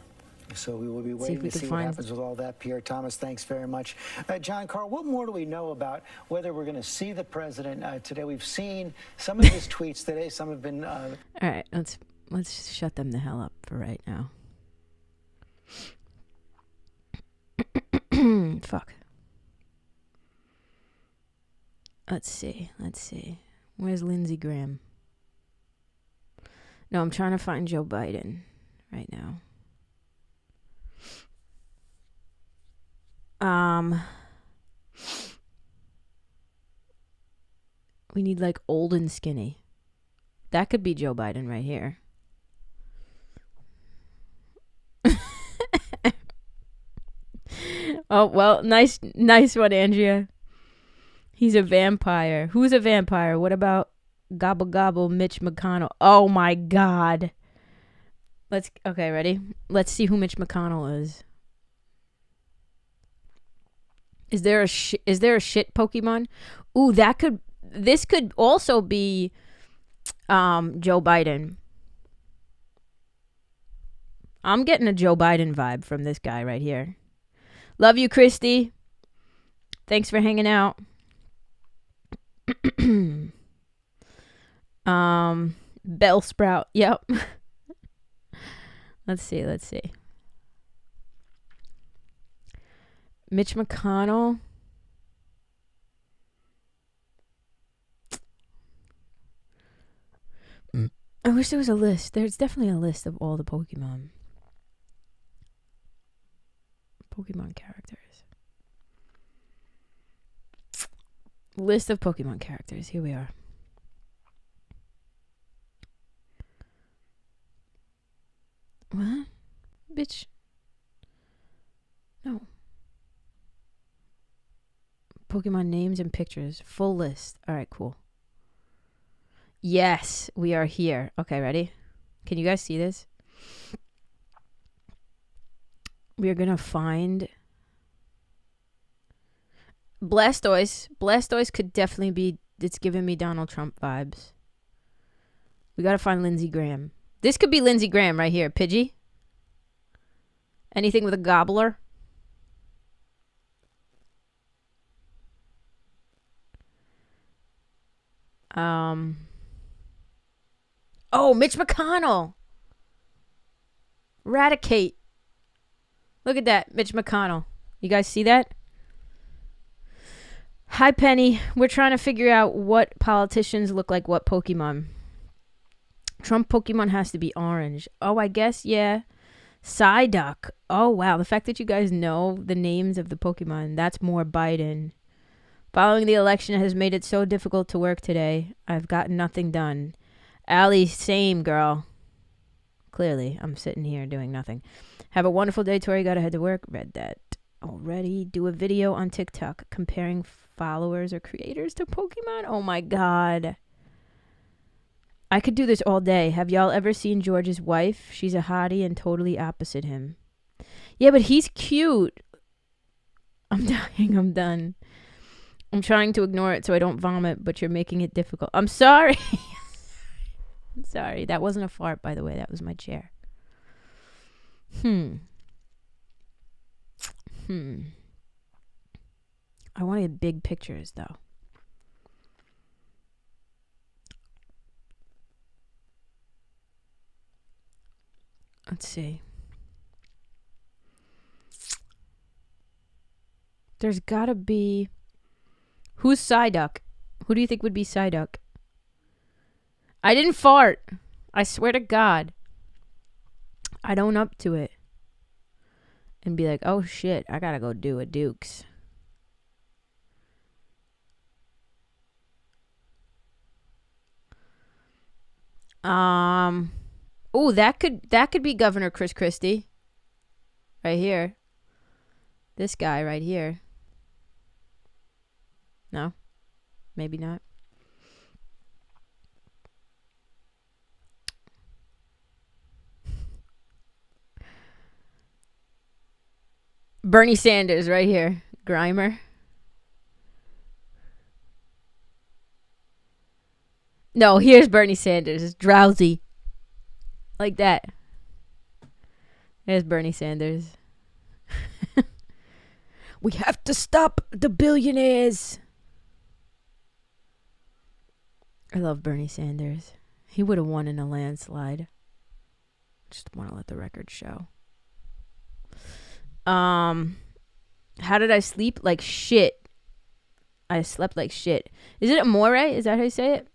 So we will be See if waiting we to can see what find- happens with all that. Pierre Thomas, thanks very much. John Carl, what more do we know about whether we're going to see the president today? We've seen some of his tweets today. Some have been. All right, let's shut them the hell up for right now. Fuck. Let's see. Where's Lindsey Graham? No, I'm trying to find Joe Biden right now. We need like old and skinny. That could be Joe Biden right here. Oh, well, nice one, Andrea. He's a vampire. Who's a vampire? What about Gobble Gobble Mitch McConnell? Oh my God. Okay, ready? Let's see who Mitch McConnell is. Is there a shit Pokemon? Ooh, this could also be Joe Biden. I'm getting a Joe Biden vibe from this guy right here. Love you, Christy. Thanks for hanging out. Bell Sprout. Yep. Let's see. Mitch McConnell. I wish there was a list. There's definitely a list of all the Pokemon characters. List of Pokemon characters. Here we are. What? Bitch. No. Pokemon names and pictures. Full list. All right, cool. Yes, we are here. Okay, ready? Can you guys see this? We are going to find Blastoise. Blastoise could definitely be, it's giving me Donald Trump vibes. We got to find Lindsey Graham. This could be Lindsey Graham right here. Pidgey? Anything with a gobbler? Oh, Mitch McConnell. Eradicate. Look at that, Mitch McConnell. You guys see that? Hi, Penny. We're trying to figure out what politicians look like what Pokemon. Trump Pokemon has to be orange. Oh, I guess, yeah. Psyduck. Oh, wow. The fact that you guys know the names of the Pokemon, that's more Biden. Following the election has made it so difficult to work today. I've gotten nothing done. Allie, same, girl. Clearly, I'm sitting here doing nothing. Have a wonderful day, Tori. Gotta head to work. Read that already. Do a video on TikTok comparing followers or creators to Pokemon. Oh my god. I could do this all day. Have y'all ever seen George's wife? She's a hottie and totally opposite him. Yeah, but he's cute. I'm dying. I'm done. I'm trying to ignore it so I don't vomit, but you're making it difficult. I'm sorry. I'm sorry. That wasn't a fart, by the way. That was my chair. I wanted big pictures, though. Let's see. There's gotta be... Who's Psyduck? Who do you think would be Psyduck? I didn't fart. I swear to God. I'd own up to it. And be like, oh shit, I gotta go do a Dukes. Oh, that could be Governor Chris Christie. Right here. This guy right here. No? Maybe not. Bernie Sanders right here. Grimer. No, here's Bernie Sanders. It's drowsy. Like that. There's Bernie Sanders. We have to stop the billionaires. I love Bernie Sanders. He would have won in a landslide. Just want to let the record show. How did I sleep? Like shit. I slept like shit. Is it Amore? Is that how you say it?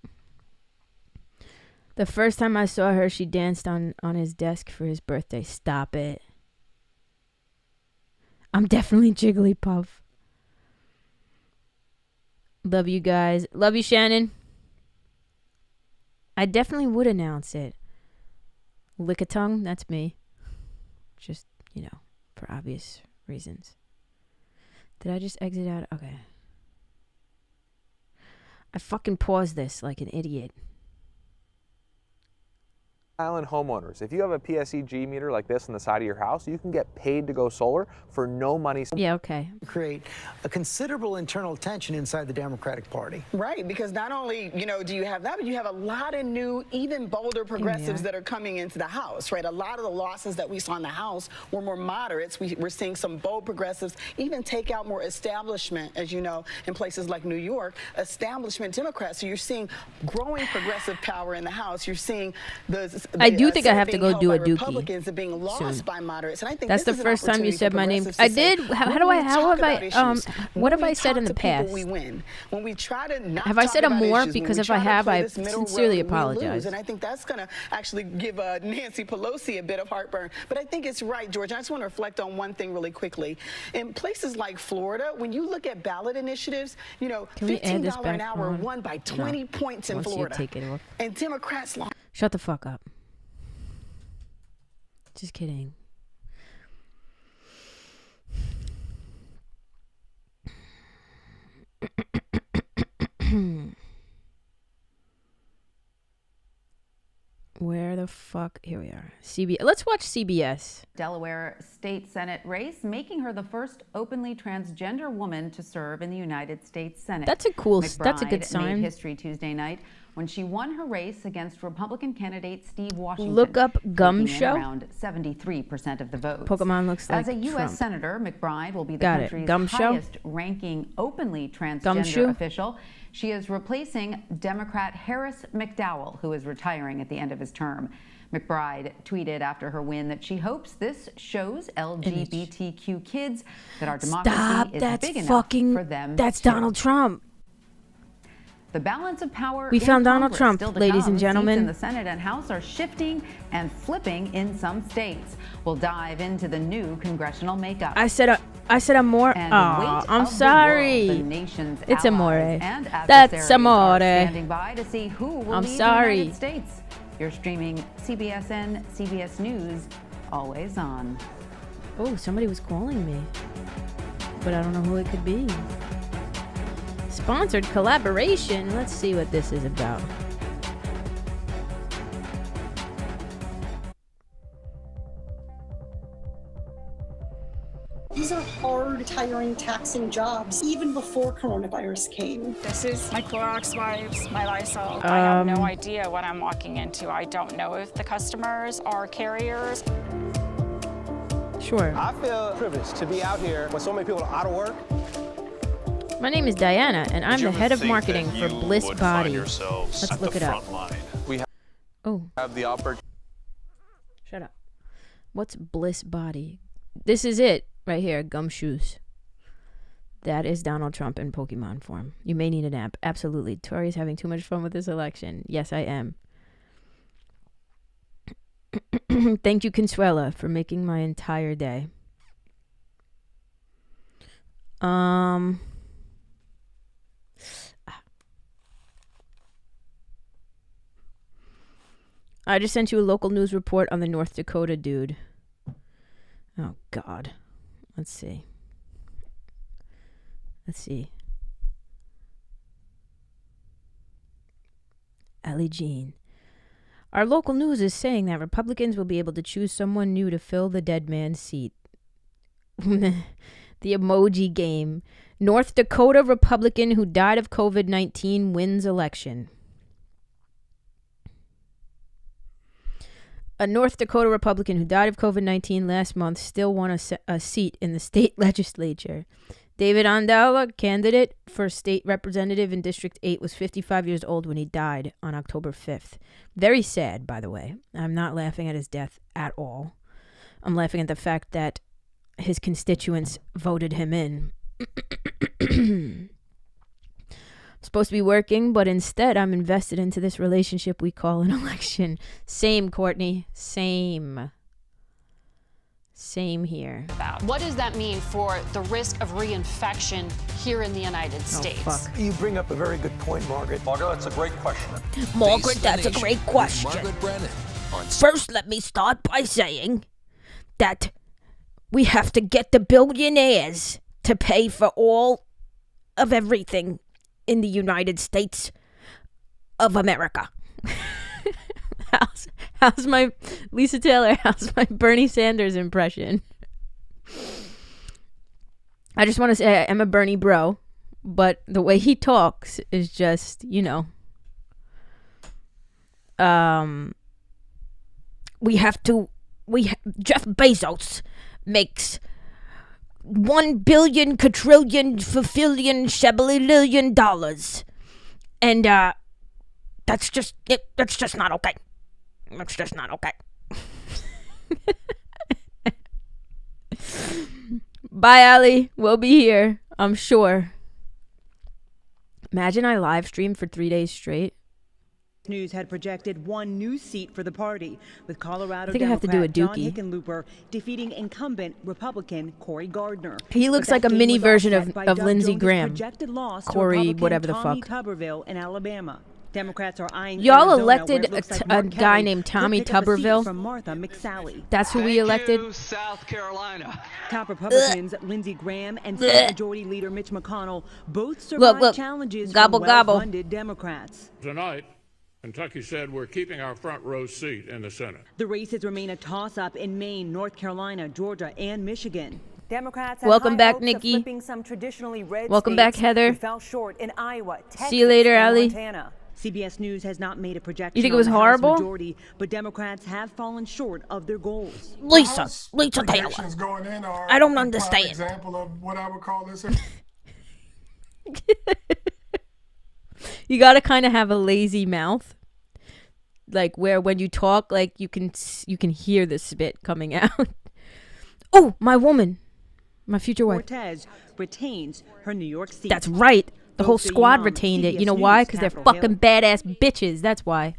The first time I saw her, she danced on his desk for his birthday. Stop it. I'm definitely Jigglypuff. Love you guys. Love you, Shannon. I definitely would announce it. Lick-a-tongue, that's me. Just, for obvious reasons. Did I just exit out? Okay. I fucking paused this like an idiot. Island homeowners, if you have a PSEG meter like this on the side of your house, you can get paid to go solar for no money. Yeah, okay. Create a considerable internal tension inside the Democratic Party. Right, because not only, you know, do you have that, but you have a lot of new, even bolder progressives that are coming into the House, right? A lot of the losses that we saw in the House were more moderates. We're seeing some bold progressives even take out more establishment, as you know, in places like New York, establishment Democrats. So you're seeing growing progressive power in the House. You're seeing I do think I have to go do a dookie Republicans are being lost soon. by moderates, and I think that's the first time you said my name. I did. How have I? What have I said in the past? We win. When we try to not have I said a talk about more? issues, Because when we if I try to have, play I this middle sincerely road, we apologize. lose. And I think that's going to actually give Nancy Pelosi a bit of heartburn. But I think it's right, George. I just want to reflect on one thing really quickly. In places like Florida, when you look at ballot initiatives, you know, $15 an hour won by 20 points in Florida. Take it off. And Democrats lost. Shut the fuck up. Just kidding. Where the fuck? Here we are. Let's watch CBS. Delaware State Senate race, making her the first openly transgender woman to serve in the United States Senate. That's a good sign. Made history Tuesday night when she won her race against Republican candidate Steve Washington. Look up Gum Show. Around 73% of the votes. Pokemon looks like As a U.S. Trump. Senator, McBride will be the country's highest-ranking openly transgender official. She is replacing Democrat Harris McDowell, who is retiring at the end of his term. McBride tweeted after her win that she hopes this shows LGBTQ kids that our democracy is big enough for them. That's Donald Trump. The balance of power. We found Donald Trump, still to ladies come. and gentlemen. Seats in the Senate and House are shifting and flipping in some states. We'll dive into the new congressional makeup. I said amore. I'm sorry. The nation's it's amore. And that's amore. Standing by to see who will I'm lead sorry. the United States. You're streaming CBSN, CBS News, always on. Oh, somebody was calling me, but I don't know who it could be. Sponsored collaboration. Let's see what this is about. These are hard, tiring, taxing jobs, even before coronavirus came. This is my Clorox wipes, my Lysol. I have no idea what I'm walking into. I don't know if the customers are carriers. Sure. I feel privileged to be out here when so many people are out of work. My name is Diana, and I'm the head of marketing for Bliss Body. Let's look it up. We have the opportunity. Shut up. What's Bliss Body? This is it right here, gumshoes. That is Donald Trump in Pokemon form. You may need an app. Absolutely. Tori's having too much fun with this election. Yes, I am. Thank you, Consuela, for making my entire day. I just sent you a local news report on the North Dakota dude. Oh, God. Let's see. Ellie Jean. Our local news is saying that Republicans will be able to choose someone new to fill the dead man's seat. The emoji game. North Dakota Republican who died of COVID-19 wins election. A North Dakota Republican who died of COVID-19 last month still won a seat in the state legislature. David Andala, candidate for state representative in District 8, was 55 years old when he died on October 5th. Very sad, by the way. I'm not laughing at his death at all. I'm laughing at the fact that his constituents voted him in. I'm supposed to be working, but instead I'm invested into this relationship we call an election. Same, Courtney. Same here. What does that mean for the risk of reinfection here in the United States? Fuck. You bring up a very good point, Margaret. Margaret, that's a great question. Margaret, that's a great question. Margaret Brennan. First, let me start by saying that we have to get the billionaires to pay for all of everything in the United States of America. How's my Lisa Taylor? How's my Bernie Sanders impression? I just want to say I'm a Bernie bro, but the way he talks is just, Jeff Bezos makes 1 billion quadrillion fulfillion shabalillion dollars, and that's just not okay. That's just not okay. Bye, Ali. We'll be here, I'm sure. Imagine I live streamed for 3 days straight. News had projected one new seat for the party, with Colorado I think I have to do a Democrat John dookie. Hickenlooper defeating incumbent Republican Cory Gardner. He looks But like that a game mini was version offset of by Doug Lindsey Jones' Graham. projected loss to Corey, Republican whatever the Tommy fuck. Tuberville in Alabama. Democrats are eyeing Y'all Arizona, elected where it looks like a Mark guy Kelly named could Tommy pick up a seat Tuberville. from Martha McSally. That's who we elected. South Carolina. Top Republicans Lindsey Graham and Senate Majority Leader Mitch McConnell both survived Look. challenges Gobble, from gobble. well-funded Democrats. Tonight, Kentucky said we're keeping our front row seat in the Senate. The races remain a toss-up in Maine, North Carolina, Georgia, and Michigan. Democrats Welcome back, Nikki. some traditionally red Welcome back, states Heather. who fell short in Iowa, Texas, See you later, and Ali. Montana. CBS News has not made a projection. You think it was on the House horrible? majority, but Democrats have fallen short of their goals. Lisa Taylor. Going in are I don't a understand. prime example of what I would call this. You gotta kind of have a lazy mouth, like where when you talk, like you can hear the spit coming out. Oh, my woman, my future wife. Cortez retains her New York seat. That's right. The whole Both the squad Imam, retained it. You CBS know why? News, Because they're Capitol fucking Hill. badass bitches. That's why.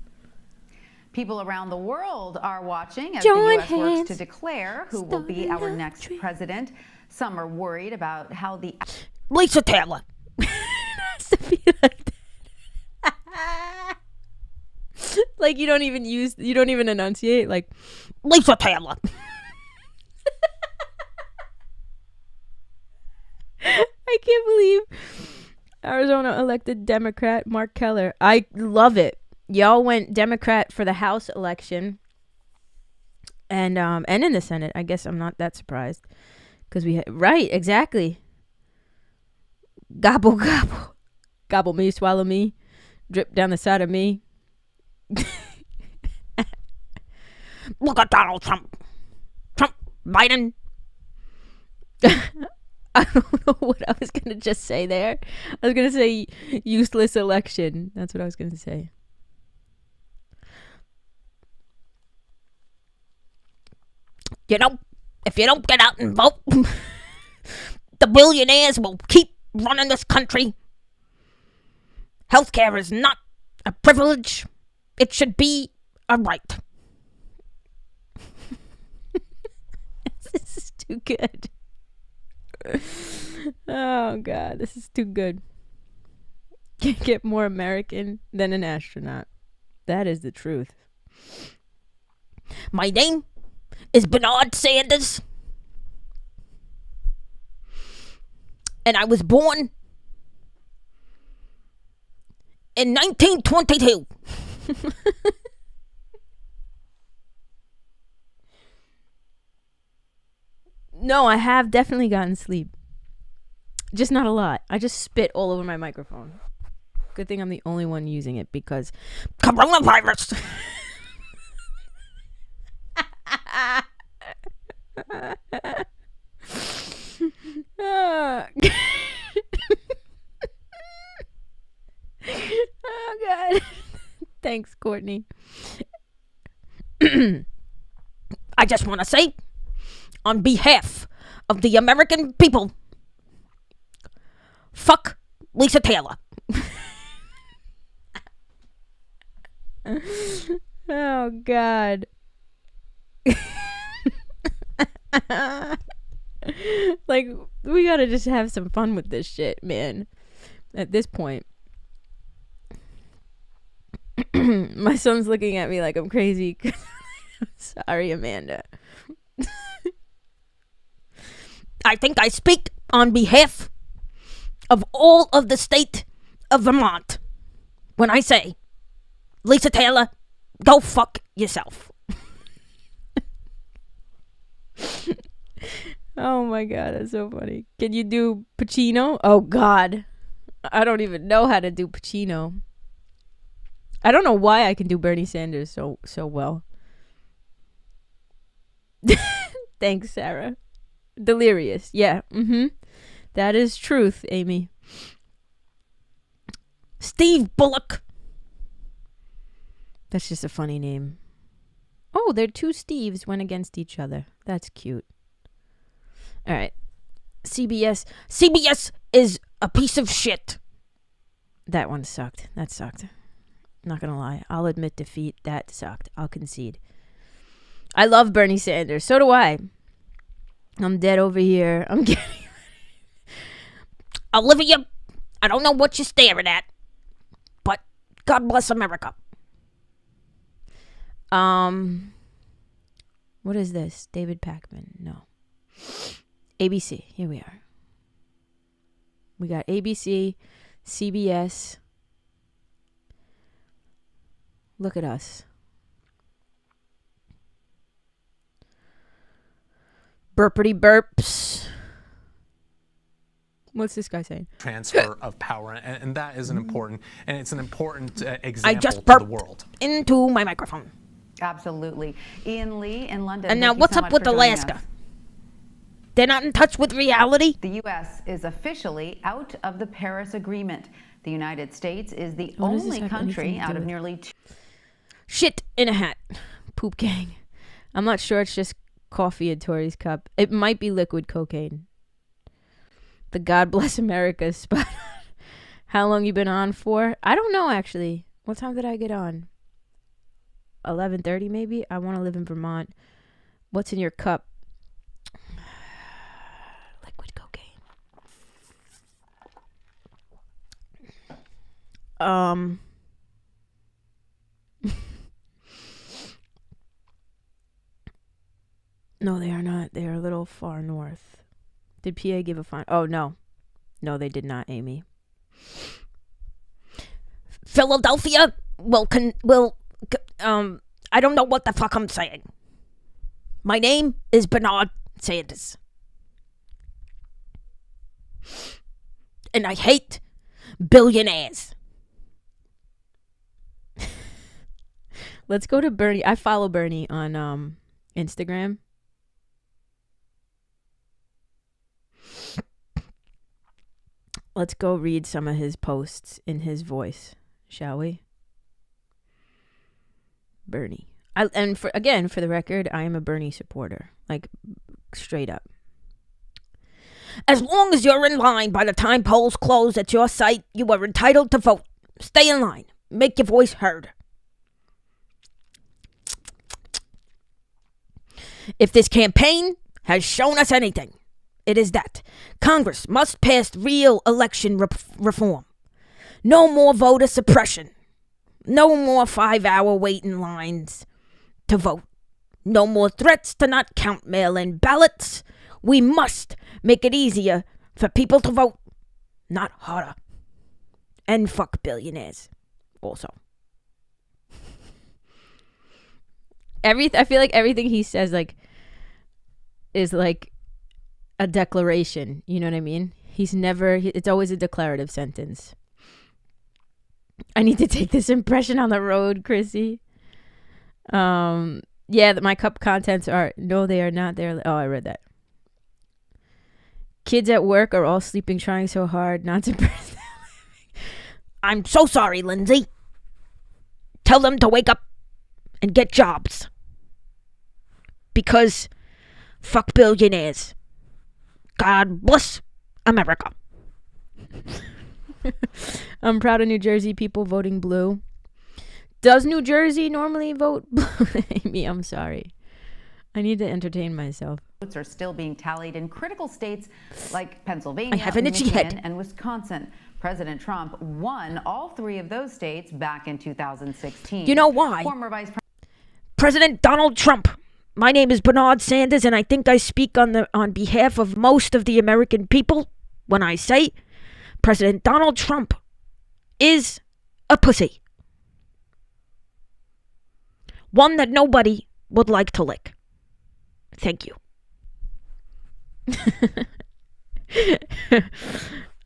People around the world are watching as Join the U.S. works hands. to declare who will be our next president. Some are worried about how the... Lisa Taylor. Has to be like that. Like you don't even enunciate, like Lisa Taylor. I can't believe Arizona elected Democrat Mark Keller. I love it. Y'all went Democrat for the House election, and in the Senate. I guess I'm not that surprised because right, exactly. Gobble gobble, gobble me, swallow me, drip down the side of me. Look at Donald Trump, Biden. I don't know what I was gonna just say there. I was gonna say useless election. That's what I was gonna say. You know, if you don't get out and vote, the billionaires will keep running this country. Healthcare is not a privilege. It should be a right. This is too good. Oh, God, this is too good. Can't get more American than an astronaut. That is the truth. My name is Bernard Sanders. And I was born in 1922. No, I have definitely gotten sleep. Just not a lot. I just spit all over my microphone. Good thing I'm the only one using it because coronavirus. Oh, God. Thanks, Courtney. I just want to say, on behalf of the American people, fuck Lisa Taylor. Oh, God. Like, we gotta just have some fun with this shit, man. At this point. My son's looking at me like I'm crazy. Sorry, Amanda. I think I speak on behalf of all of the state of Vermont when I say, Lisa Taylor, go fuck yourself. Oh my God, that's so funny. Can you do Pacino? Oh God, I don't even know how to do Pacino. I don't know why I can do Bernie Sanders so well. Thanks, Sarah. Delirious. Yeah. That is truth, Amy. Steve Bullock. That's just a funny name. Oh, their two Steves went against each other. That's cute. All right. CBS is a piece of shit. That one sucked. That sucked. Not gonna lie. I'll admit defeat. That sucked. I'll concede. I love Bernie Sanders. So do I. I'm dead over here. I'm getting... Olivia, I don't know what you're staring at, but God bless America. What is this? David Pakman. No. ABC. Here we are. We got ABC, CBS. Look at us. Burpity burps. What's this guy saying? Transfer of power, and that is an important, and it's an important example I just to burped the world. into my microphone. Absolutely. Ian Lee in London. And now what's up with Alaska? They're not in touch with reality? The U.S. is officially out of the Paris Agreement. The United States is the only country out of nearly shit in a hat. Poop gang. I'm not sure it's just coffee in Tori's cup. It might be liquid cocaine. The God Bless America spot. How long you been on for? I don't know, actually. What time did I get on? 11:30 maybe? I want to live in Vermont. What's in your cup? Liquid cocaine. No, they are not. They are a little far north. Did PA give a fine? Oh, no. No, they did not, Amy. Philadelphia I don't know what the fuck I'm saying. My name is Bernard Sanders. And I hate billionaires. Let's go to Bernie. I follow Bernie on Instagram. Let's go read some of his posts in his voice, shall we? Bernie. For the record, I am a Bernie supporter. Like, straight up. As long as you're in line by the time polls close at your site, you are entitled to vote. Stay in line. Make your voice heard. If this campaign has shown us anything, it is that Congress must pass real election reform. No more voter suppression. No more 5-hour waiting lines to vote. No more threats to not count mail-in ballots. We must make it easier for people to vote, not harder. And fuck billionaires also. I feel like everything he says is like a declaration. You know what I mean? It's always a declarative sentence. I need to take this impression on the road, Chrissy. Yeah, my cup contents are, no, they are not there. Oh, I read that. Kids at work are all sleeping, trying so hard not to press. I'm so sorry, Lindsay. Tell them to wake up and get jobs. Because fuck billionaires. God bless America. I'm proud of New Jersey people voting blue. Does New Jersey normally vote blue? Amy, I'm sorry. I need to entertain myself. Votes are still being tallied in critical states like Pennsylvania, I have an itchy Michigan, head. and Wisconsin. President Trump won all 3 of those states back in 2016. You know why? Former President Donald Trump. My name is Bernard Sanders, and I think I speak on behalf of most of the American people when I say President Donald Trump is a pussy. One that nobody would like to lick. Thank you.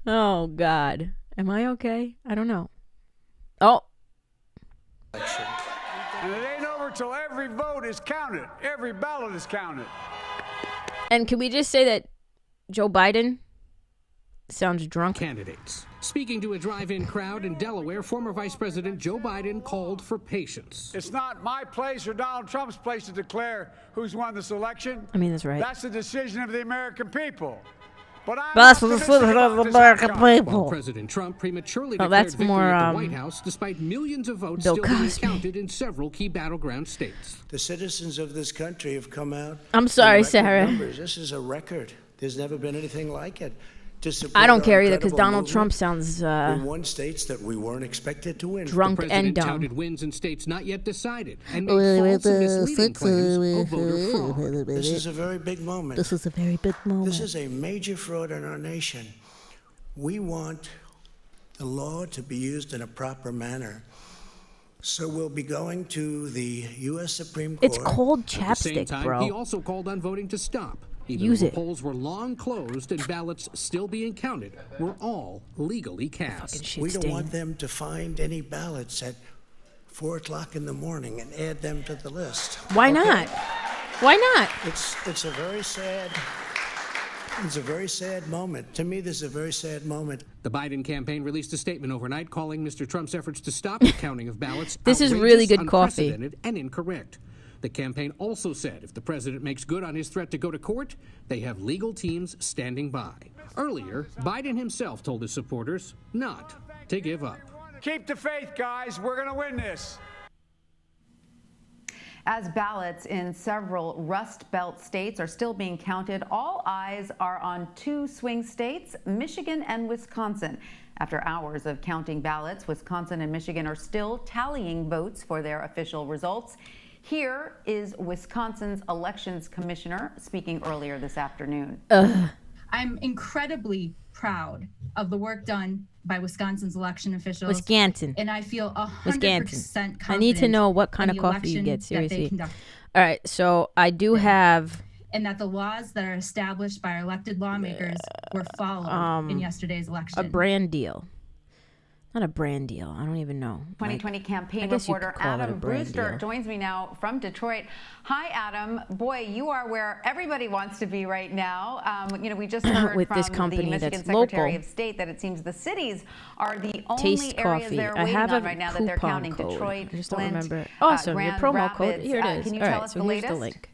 Oh, God. Am I okay? I don't know. Oh. And it ain't over till every vote is counted. Every ballot is counted. And can we just say that Joe Biden sounds drunk? Candidates. Speaking to a drive-in crowd in Delaware, former Vice President Joe Biden called for patience. It's not my place or Donald Trump's place to declare who's won this election. I mean, that's right. That's the decision of the American people. But That's the decision of the American people. While President Trump prematurely Oh, declared that's victory more, at the White House, despite millions of votes Bill still being Cosby. counted in several key battleground states. The citizens of this country have come out. I'm sorry, in record Sarah. numbers. This is a record. There's never been anything like it. To support I don't our care either because incredible Donald movement, Trump sounds we won states that we weren't expected to win. drunk the and president dumb. touted wins in states not yet decided and made false and misleading claims of voter fraud. This is a very big moment. This is a very big moment. This is a major fraud in our nation. We want the law to be used in a proper So we'll be going to the U.S. Supreme Court. It's called At the same chapstick, time, bro. he also called on voting to stop. Even Use though it. polls were long closed and ballots still being counted, were all legally cast. We don't want them to find any ballots at 4 o'clock in the morning and add them to the list. Why not? Why not? It's a very sad. It's a very sad moment. To me, this is a very sad moment. The Biden campaign released a statement overnight calling Mr. Trump's efforts to stop the counting of ballots This is outrageous, really good coffee. unprecedented, and incorrect. The campaign also said if the president makes good on his threat to go to court, they have legal teams standing by. Earlier, Biden himself told his supporters not to give up. Keep the faith, guys. We're going to win this. As ballots in several Rust Belt states are still being counted, all eyes are on two swing states, Michigan and Wisconsin. After hours of counting ballots, Wisconsin and Michigan are still tallying votes for their official results. Here is Wisconsin's elections commissioner speaking earlier this afternoon. I'm incredibly proud of the work done by Wisconsin's election officials. Wisconsin. And I feel 100% Wisconsin. confident. I need to know what kind in of the coffee you election get, that they seriously. conduct, All right, so I do have and that the laws that are established by our elected lawmakers were followed in yesterday's election. a brand deal. Not a brand deal. I don't even know. 2020 I campaign guess you reporter could call it a Adam brand Brewster deal. joins me now from Detroit. Hi, Adam. Boy, you are where everybody wants to be right now. We just heard With from this company the Michigan that's Secretary local. of State that it seems the cities are the only Taste areas coffee. they're I waiting have on a right now that they're coupon counting. code. Detroit, I just don't Flint, remember. Awesome. Your Grand promo code. Rapids. Here it is. Can you All tell right, us so the here's latest? the link.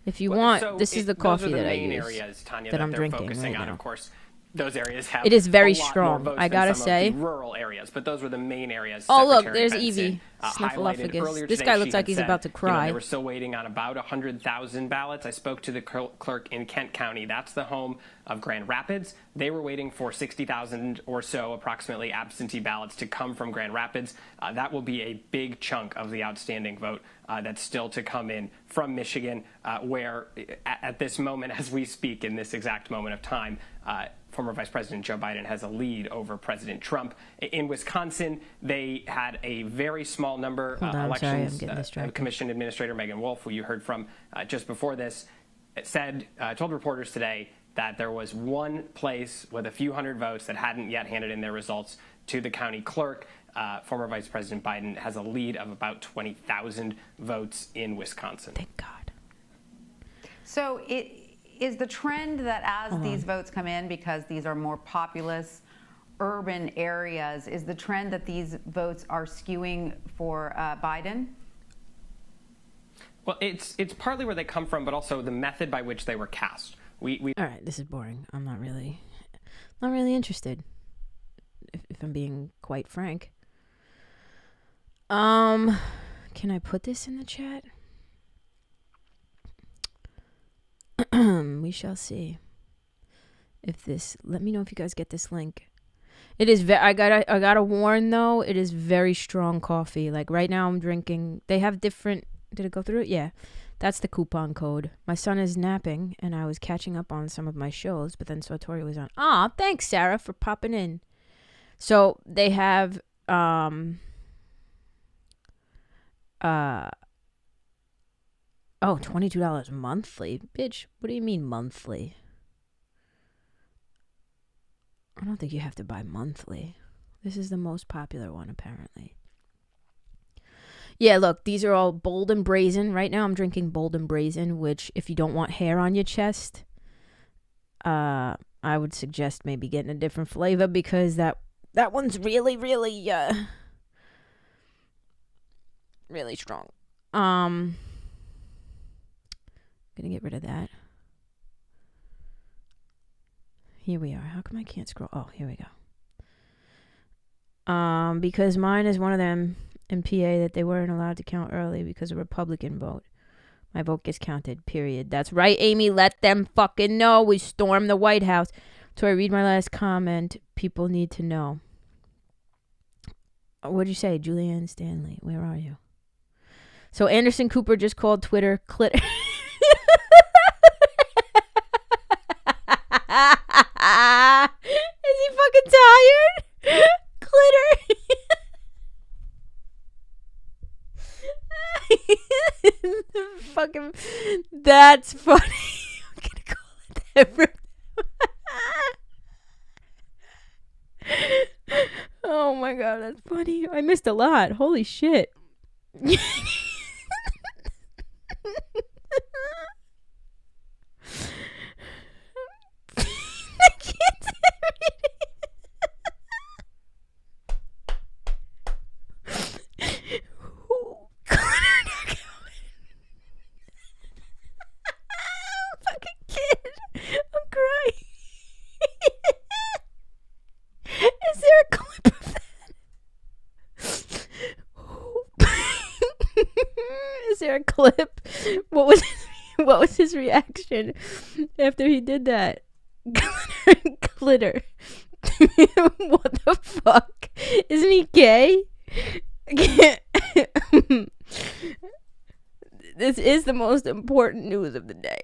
If you want, this is the coffee those are the that I main use areas, Tanya, that I'm they're drinking focusing right on. now. Of course, those areas have It is very a lot strong, more votes I than gotta some say. of the rural areas, but those were the main areas. Oh, look, Secretary there's Benson, Evie. highlighted Snuffleupagus. earlier This today. guy looks She like had he's said, about to cry. they were still waiting on about 100,000 ballots. I spoke to the clerk in Kent County. That's the home of Grand Rapids. They were waiting for 60,000 or so, approximately, absentee ballots to come from Grand Rapids. That will be a big chunk of the outstanding vote that's still to come in from Michigan, where at this moment, as we speak, in this exact moment of time, former Vice President Joe Biden has a lead over President Trump. In Wisconsin, they had a very small number. Hold on, I'm sorry, I'm Elections getting distracted. Commission Administrator Megan Wolf, who you heard from just before this, told reporters today that there was one place with a few hundred votes that hadn't yet handed in their results to the county clerk. Former Vice President Biden has a lead of about 20,000 votes in Wisconsin. Thank God. So is the trend that as these votes come in, because these are more populous urban areas, is the trend that these votes are skewing for Biden? Well, it's partly where they come from, but also the method by which they were cast. All right, this is boring. I'm not really interested, if I'm being quite frank. Can I put this in the chat? We shall see. If this, let me know if you guys get this link. It is I gotta warn though, it is very strong coffee. Like right now I'm drinking, they have different, did it go through it? Yeah. That's the coupon code. My son is napping and I was catching up on some of my shows, but then Tori was on. Thanks Sarah for popping in. So they have Oh, $22 monthly. Bitch, what do you mean monthly? I don't think you have to buy monthly. This is the most popular one, apparently. Yeah, look, these are all Bold and Brazen. Right now I'm drinking Bold and Brazen, which if you don't want hair on your chest, I would suggest maybe getting a different flavor, because that one's really, really, really strong. Gonna get rid of that. Here we are. How come I can't scroll? Oh, here we go. Because mine is one of them in PA that they weren't allowed to count early because of Republican vote. My vote gets counted, period. That's right, Amy. Let them fucking know. We stormed the White House. So I read my last comment. People need to know. What'd you say, Julianne Stanley? Where are you? So Anderson Cooper just called Twitter clit. Is he fucking tired? Glitter. Fucking, that's funny. I'm gonna call it that. Oh my god, that's funny. I missed a lot. Holy shit. I can't fucking kid. I'm crying. Is there a clip of that? Is there a clip? What was his reaction after he did that? Glitter. What the fuck? Isn't he gay? This is the most important news of the day.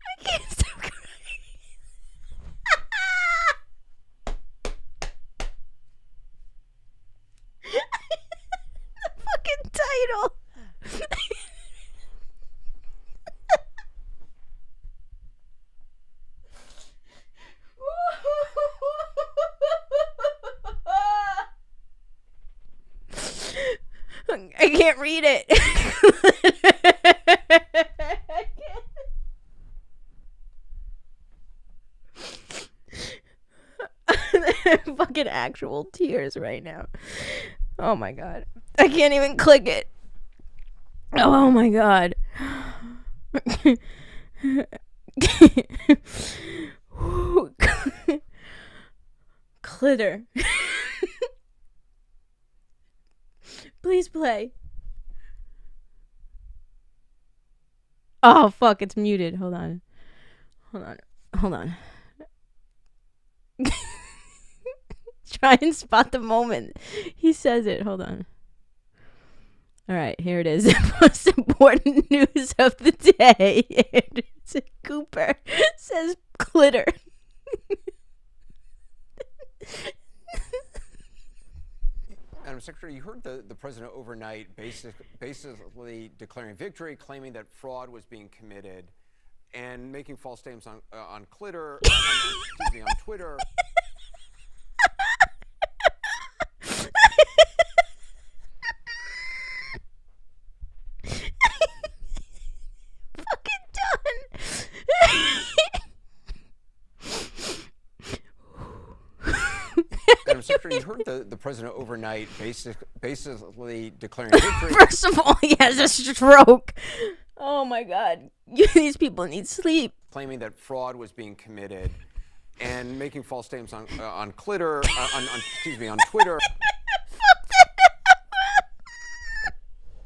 I can't stop crying. The fucking title. I can't read it. Fucking actual tears right now. Oh my god. I can't even click it. Oh my god. Glitter. Please play. Oh fuck, it's muted. Hold on. Try and spot the moment he says it. Hold on. All right, here it is. The most important news of the day. Anderson Cooper says glitter. Madam Secretary, you heard the president overnight basically declaring victory, claiming that fraud was being committed, and making false statements on Twitter. On Twitter. Fucking done. Madam Secretary, you heard the president overnight basically declaring victory. First of all, he has a stroke. Oh my god. These people need sleep. Claiming that fraud was being committed, and making false statements on Twitter. On Twitter.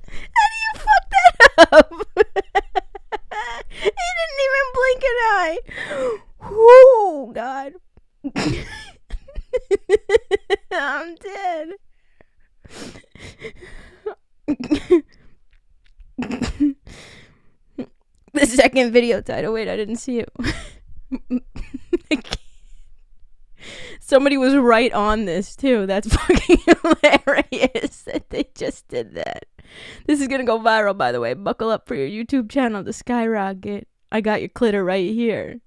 How do you fuck that up? He didn't even blink an eye. Oh god. I'm dead. The second video title. Wait, I didn't see it. Somebody was right on this too. That's fucking hilarious that they just did that. This is gonna go viral, by the way. Buckle up for your YouTube channel to skyrocket. I got your clitter right here.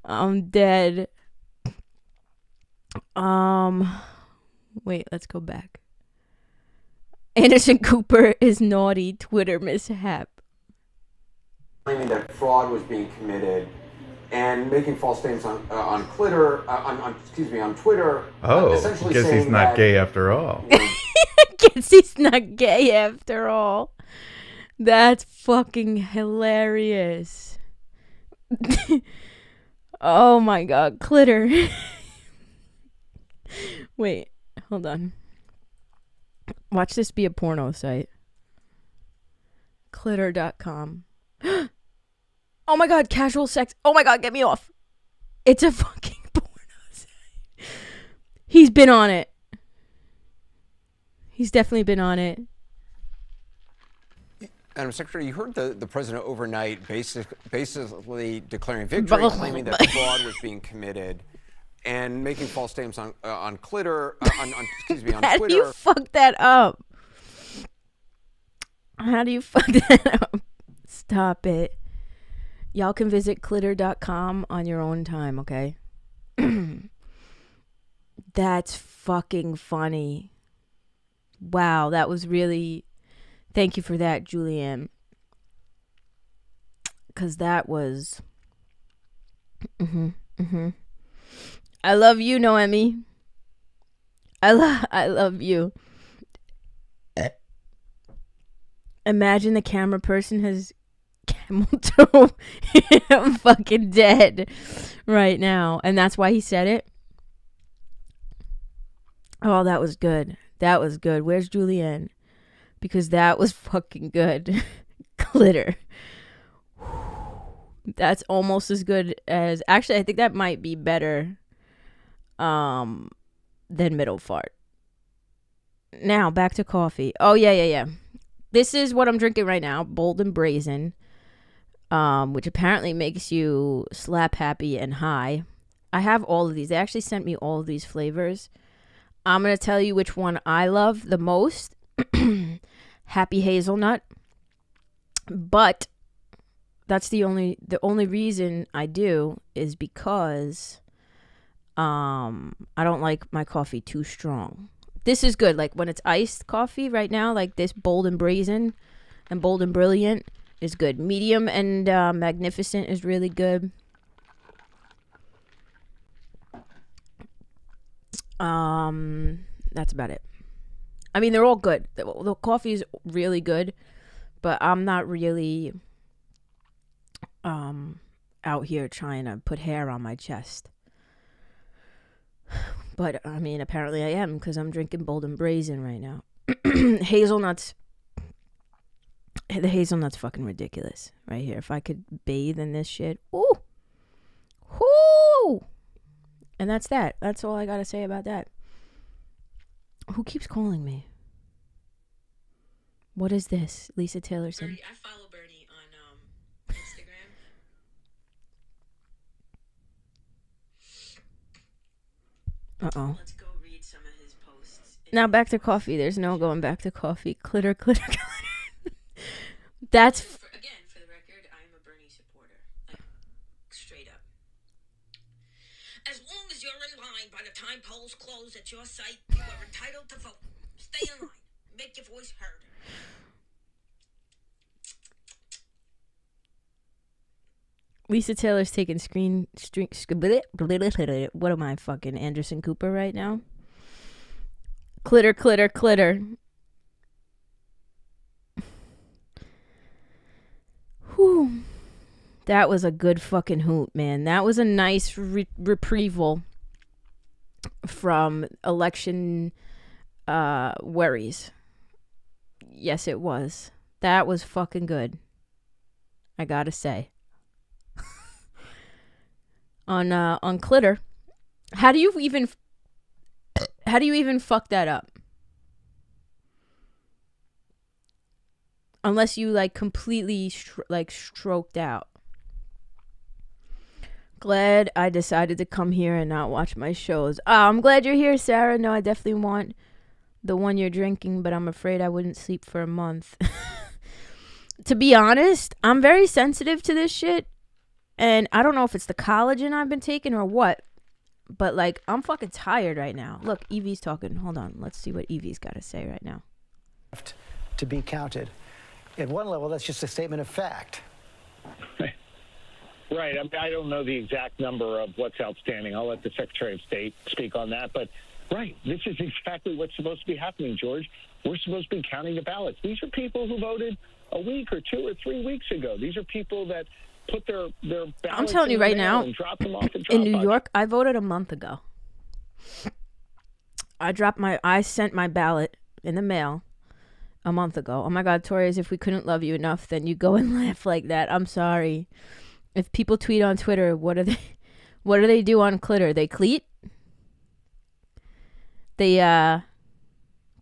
I'm dead. Wait, let's go back. Anderson Cooper is naughty Twitter mishap. Claiming that fraud was being committed and making false statements on Twitter. Oh, essentially guess saying he's not that, gay after all. Guess he's not gay after all. That's fucking hilarious. Oh my god, clitter. Wait, hold on. Watch this be a porno site. Clitter.com. Oh my god, casual sex. Oh my god, get me off. It's a fucking porno site. He's been on it. He's definitely been on it. Madam Secretary, you heard the president overnight basically declaring victory, claiming that fraud was being committed and making false statements on Twitter. How do you fuck that up? How do you fuck that up? Stop it. Y'all can visit clitter.com on your own time, okay? That's fucking funny. Wow, that was really... Thank you for that, Julianne. Because that was... I love you, Noemi. I love you. Imagine the camera person has camel toe. I'm fucking dead right now. And that's why he said it. Oh, that was good. That was good. Where's Julianne? Because that was fucking good. Glitter. That's almost as good as... Actually, I think that might be better than middle fart. Now, back to coffee. Oh, yeah. This is what I'm drinking right now. Bold and Brazen. Which apparently makes you slap happy and high. I have all of these. They actually sent me all of these flavors. I'm going to tell you which one I love the most. Happy hazelnut. But that's the only reason I do is because I don't like my coffee too strong. This is good. Like when it's iced coffee right now, like this Bold and Brazen and Bold and Brilliant is good. Medium and Magnificent is really good. That's about it. I mean, they're all good. The coffee is really good, but I'm not really out here trying to put hair on my chest. But I mean, apparently I am because I'm drinking Bold and Brazen right now. Hazelnuts. The hazelnut's fucking ridiculous right here. If I could bathe in this shit. Ooh. Whoo! And that's that. That's all I gotta say about that. Who keeps calling me? What is this? Lisa Taylor said. I follow Bernie on Instagram. Uh-oh. Let's go read some of his posts. Now back to coffee. There's no going back to coffee. Clitter. That's... Again, for the record, I am a Bernie supporter. Like, straight up. As long as you're in line by the time polls close at your site, you are entitled to vote. Stay in line. Make your voice heard. Lisa Taylor's taking what am I, fucking Anderson Cooper right now? Clitter. Whew. That was a good fucking hoot, man. That was a nice reprieval from election worries. Yes, it was. That was fucking good. I gotta say. On Clitter, how do you even fuck that up? Unless you like completely stroked out. Glad I decided to come here and not watch my shows. I'm glad you're here, Sarah. No, I definitely want the one you're drinking, but I'm afraid I wouldn't sleep for a month. To be honest, I'm very sensitive to this shit. And I don't know if it's the collagen I've been taking or what. But, like, I'm fucking tired right now. Look, Evie's talking. Hold on. Let's see what Evie's got to say right now. To be counted. At one level, that's just a statement of fact. Right. I don't know the exact number of what's outstanding. I'll let the Secretary of State speak on that. But, right, this is exactly what's supposed to be happening, George. We're supposed to be counting the ballots. These are people who voted a week or 2 or 3 weeks ago. These are people that put their ballots I'm telling you right now, and drop them off in New York, I voted a month ago. I sent my ballot in the mail a month ago. Oh my God, Tori, as if we couldn't love you enough, then you go and laugh like that. I'm sorry. If people tweet on Twitter, what do they do on Clitter? They cleat? They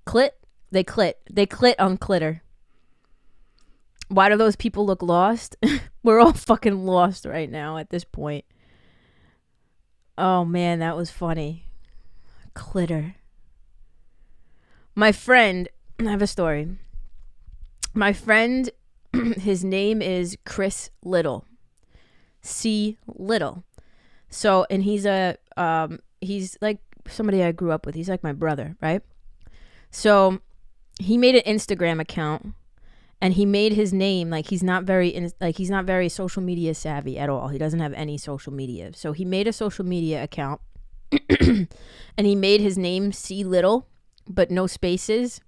clit? They clit on Clitter. Why do those people look lost? We're all fucking lost right now at this point. Oh man, that was funny. Clitter. My friend, I have a story. My friend, his name is Chris Little. C. Little. So, and he's like somebody I grew up with. He's like my brother, right? So, he made an Instagram account. And he made his name like he's not very social media savvy at all. He doesn't have any social media. So he made a social media account and he made his name C Little, but no spaces.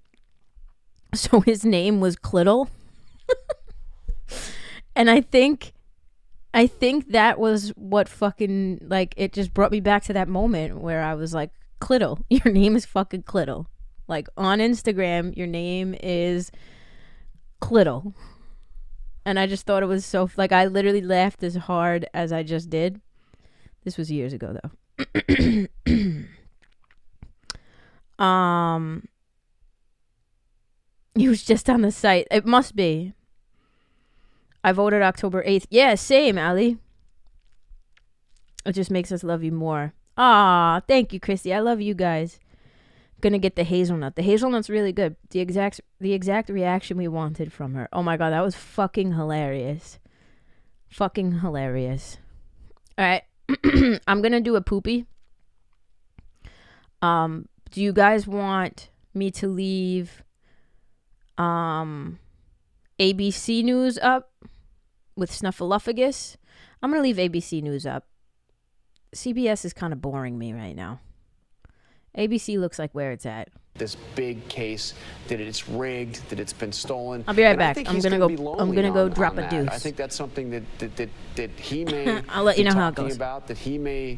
So his name was Clittle. And I think that was what fucking, like, it just brought me back to that moment where I was like, Clittle, your name is fucking Clittle. Like on Instagram, your name is Clittle. And I just thought it was so, like, I literally laughed as hard as I just did. This was years ago though. He was just on the site. It must be. I voted October 8th. Yeah, same, Ali. It just makes us love you more. Aw, thank you, Chrissy. I love you guys. Gonna get the hazelnut. The hazelnut's really good. The exact reaction we wanted from her. Oh my God, that was fucking hilarious. Fucking hilarious. All right, I'm gonna do a poopy. Do you guys want me to leave ABC News up with Snuffleupagus? I'm gonna leave ABC News up. CBS is kind of boring me right now. ABC looks like where it's at. This big case that it's rigged, that it's been stolen. I'll be right back. I'm gonna go drop a deuce. I think that's something that he may I'll let you know how it goes. About, that he may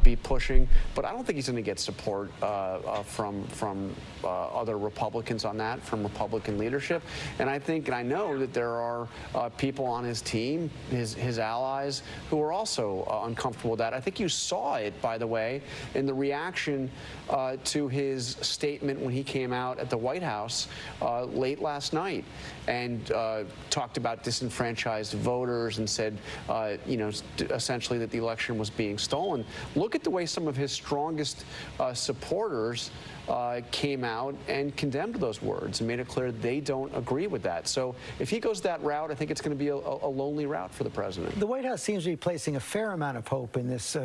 be pushing, but I don't think he's going to get support from other Republicans on that, from Republican leadership. And I think, and I know that there are people on his team, his allies, who are also uncomfortable with that. I think you saw it, by the way, in the reaction to his statement when he came out at the White House late last night and talked about disenfranchised voters and said, essentially that the election was being stolen. Look at the way some of his strongest supporters came out and condemned those words and made it clear they don't agree with that. So if he goes that route, I think it's going to be a lonely route for the president. The White House seems to be placing a fair amount of hope in this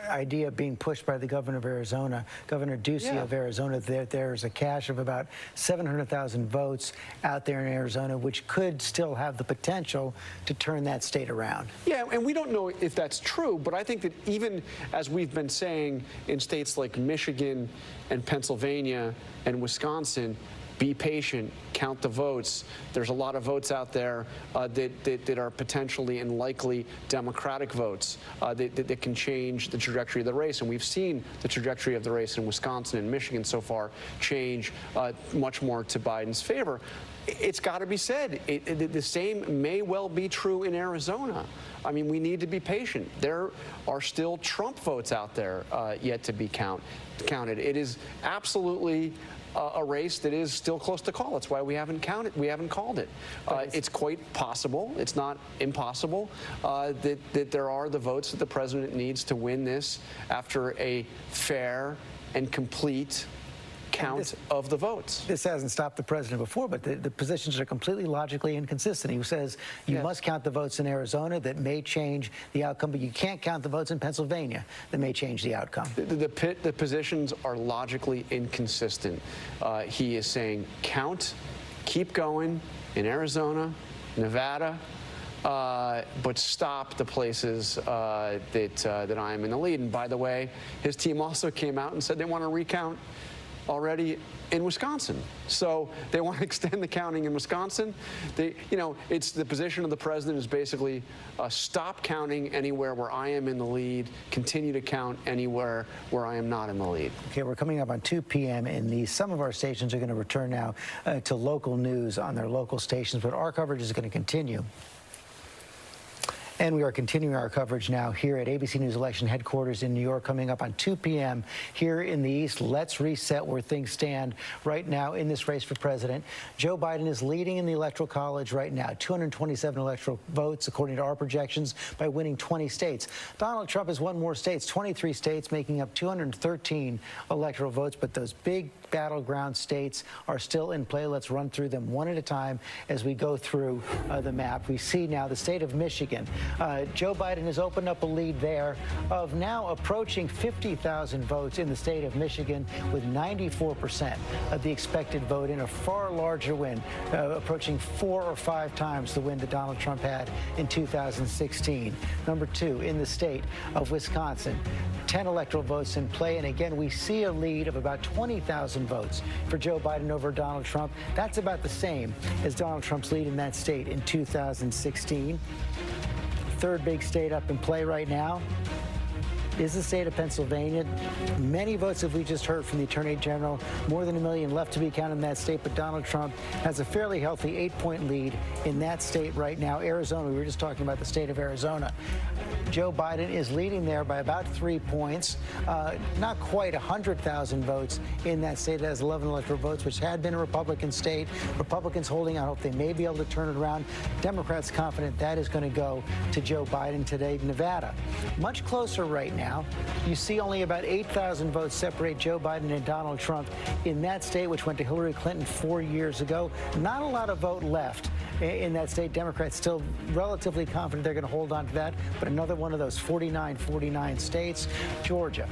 idea being pushed by the governor of Arizona, Governor Ducey of Arizona, that there's a cache of about 700,000 votes out there in Arizona, which could still have the potential to turn that state around. Yeah, and we don't know if that's true, but I think that even as we've been saying in states like Michigan and Pennsylvania and Wisconsin, be patient, count the votes. There's a lot of votes out there that are potentially and likely Democratic votes that can change the trajectory of the race. And we've seen the trajectory of the race in Wisconsin and Michigan so far change much more to Biden's favor. It's got to be said, the same may well be true in Arizona. I mean, we need to be patient. There are still Trump votes out there yet to be counted. It is absolutely a race that is still close to call. That's why we haven't called it. It's quite possible, it's not impossible, that there are the votes that the president needs to win this after a fair and complete count of the votes. This hasn't stopped the president before, but the positions are completely logically inconsistent. He says you must count the votes in Arizona. That may change the outcome, but you can't count the votes in Pennsylvania. That may change the outcome. The positions are logically inconsistent. He is saying count, keep going in Arizona, Nevada, but stop the places that I am in the lead. And by the way, his team also came out and said they want to recount already in Wisconsin. So they want to extend the counting in Wisconsin. It's the position of the president is basically stop counting anywhere where I am in the lead, continue to count anywhere where I am not in the lead. Okay, we're coming up on 2 p.m. and some of our stations are going to return now to local news on their local stations, but our coverage is going to continue. And we are continuing our coverage now here at ABC News Election Headquarters in New York, coming up on 2 p.m. here in the East. Let's reset where things stand right now in this race for president. Joe Biden is leading in the Electoral College right now, 227 electoral votes, according to our projections, by winning 20 states. Donald Trump has won more states, 23 states, making up 213 electoral votes, but those big battleground states are still in play. Let's run through them one at a time as we go through the map. We see now the state of Michigan. Joe Biden has opened up a lead there of now approaching 50,000 votes in the state of Michigan, with 94% of the expected vote in a far larger win, approaching 4 or 5 times the win that Donald Trump had in 2016. Number 2, in the state of Wisconsin, 10 electoral votes in play, and again, we see a lead of about 20,000 votes for Joe Biden over Donald Trump. That's about the same as Donald Trump's lead in that state in 2016. Third big state up in play right now is the state of Pennsylvania. Many votes have we just heard from the Attorney General. More than 1 million left to be counted in that state, but Donald Trump has a fairly healthy 8-point lead in that state right now. Arizona, we were just talking about the state of Arizona. Joe Biden is leading there by about 3 points. Not quite 100,000 votes in that state. It has 11 electoral votes, which had been a Republican state. Republicans holding out hope they may be able to turn it around. Democrats confident that is going to go to Joe Biden today. Nevada, much closer right now. You see only about 8,000 votes separate Joe Biden and Donald Trump in that state, which went to Hillary Clinton 4 years ago. Not a lot of vote left in that state. Democrats still relatively confident they're going to hold on to that, but another one of those 49 states. Georgia,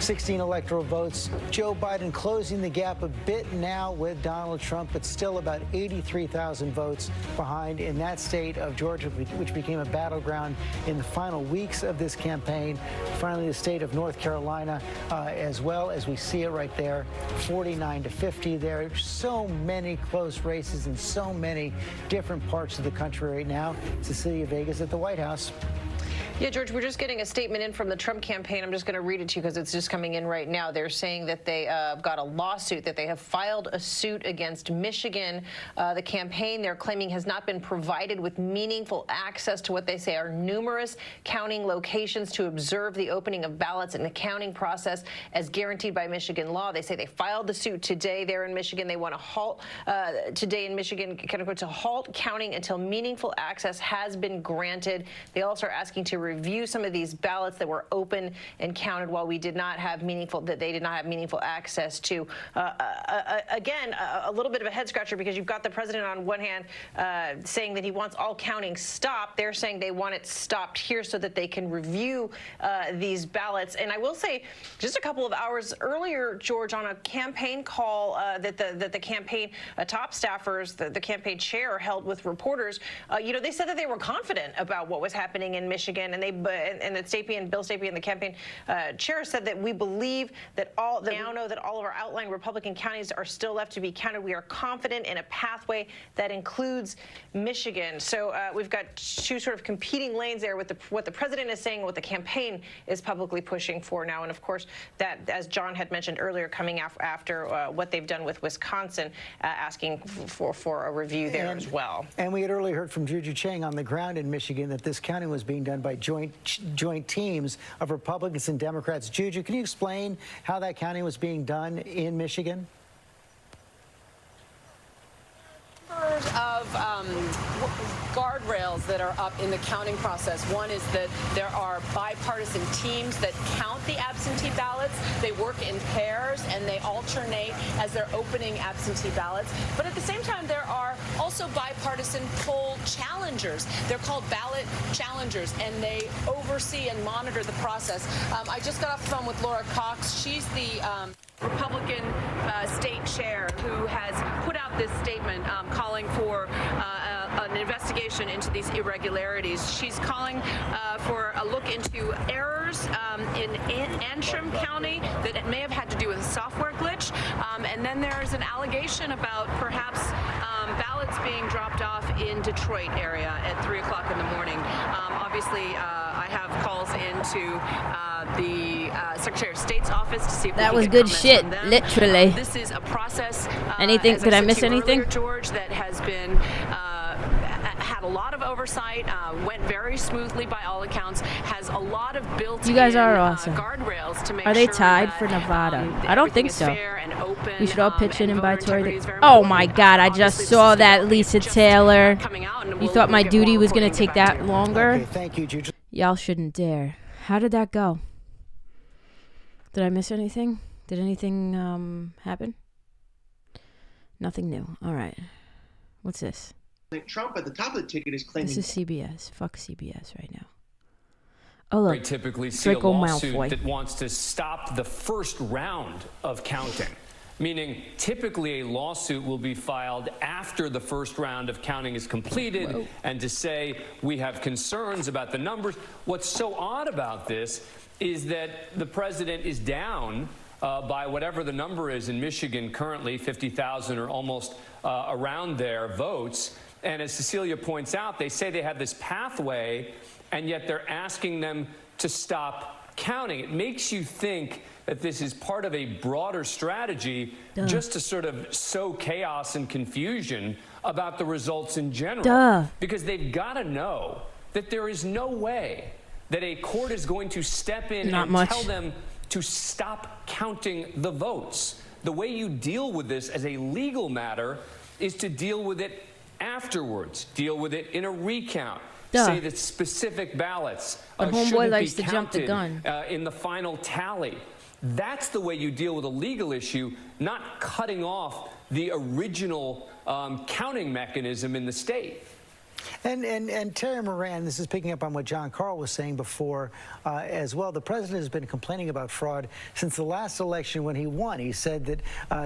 16 electoral votes. Joe Biden closing the gap a bit now with Donald Trump, but still about 83,000 votes behind in that state of Georgia, which became a battleground in the final weeks of this campaign. Finally, the state of North Carolina, as well, as we see it right there, 49-50 there. So many close races in so many different parts of the country right now. It's the city of Vegas at the White House. Yeah, George, we're just getting a statement in from the Trump campaign. I'm just going to read it to you because it's just coming in right now. They're saying that they got a lawsuit, that they have filed a suit against Michigan. The campaign, they're claiming, has not been provided with meaningful access to what they say are numerous counting locations to observe the opening of ballots and the counting process as guaranteed by Michigan law. They say they filed the suit today there in Michigan. They want to halt today in Michigan, to halt counting until meaningful access has been granted. They also are asking to review some of these ballots that were open and counted while they did not have meaningful access to. Again, a little bit of a head scratcher, because you've got the president on one hand saying that he wants all counting stopped. They're saying they want it stopped here so that they can review these ballots. And I will say, just a couple of hours earlier, George, on a campaign call that the campaign top staffers, the campaign chair held with reporters, they said that they were confident about what was happening in Michigan. And Bill Stapien, the campaign chair, said that we believe that we now know that all of our outlying Republican counties are still left to be counted. We are confident in a pathway that includes Michigan. So we've got two sort of competing lanes there with what the president is saying, what the campaign is publicly pushing for now. And of course, that, as John had mentioned earlier, coming after what they've done with Wisconsin, asking for a review there as well. And we had earlier heard from Juju Chang on the ground in Michigan that this counting was being done by joint teams of Republicans and Democrats. Juju, can you explain how that counting was being done in Michigan? Of guardrails that are up in the counting process. One is that there are bipartisan teams that count the absentee ballots. They work in pairs and they alternate as they're opening absentee ballots. But at the same time, there are also bipartisan poll challengers. They're called ballot challengers, and they oversee and monitor the process. I just got off the phone with Laura Cox. She's the Republican state chair who has put out this statement calling for an investigation into these irregularities. She's calling for a look into errors in Antrim County that may have had to do with a software glitch. And then there's an allegation about perhaps ballots being dropped off in Detroit area at 3 o'clock in the morning. Obviously, I have calls into the Secretary of State's office to see if that we was can good get shit. comments from them. Literally. This is a process. Anything? Did I miss anything? Earlier, George, that has been had a lot of oversight, went very smoothly by all accounts, has a lot of built-in You guys are awesome. guardrails to make Are they sure tied that, for Nevada? that I don't everything think is so. fair and open, We should all pitch in and buy voter Tory. integrity is very Oh important. my God! I just saw that Lisa Taylor. You thought my duty was going to take that longer? Okay, thank you, Juju. Y'all shouldn't dare. How did that go? Did I miss anything? Did anything happen? Nothing new. All right. What's this? Trump at the top of the ticket is claiming. This is CBS. Fuck CBS right now. Oh, look. We typically see Draco a lawsuit Malfoy. that wants to stop the first round of counting, meaning typically a lawsuit will be filed after the first round of counting is completed and to say we have concerns about the numbers. What's so odd about this is that the president is down by whatever the number is in Michigan currently, 50,000 or almost around there votes. And as Cecilia points out, they say they have this pathway, and yet they're asking them to stop counting. It makes you think that this is part of a broader strategy just to sort of sow chaos and confusion about the results in general. Because they've got to know that there is no way that a court is going to step in tell them to stop counting the votes. The way you deal with this as a legal matter is to deal with it afterwards, deal with it in a recount. Say that specific ballots homeboy likes shouldn't be to jump the counted gun. in the final tally. That's the way you deal with a legal issue, not cutting off the original counting mechanism in the state. And Terry Moran, this is picking up on what John Carl was saying before as well. The president has been complaining about fraud since the last election when he won. He said that,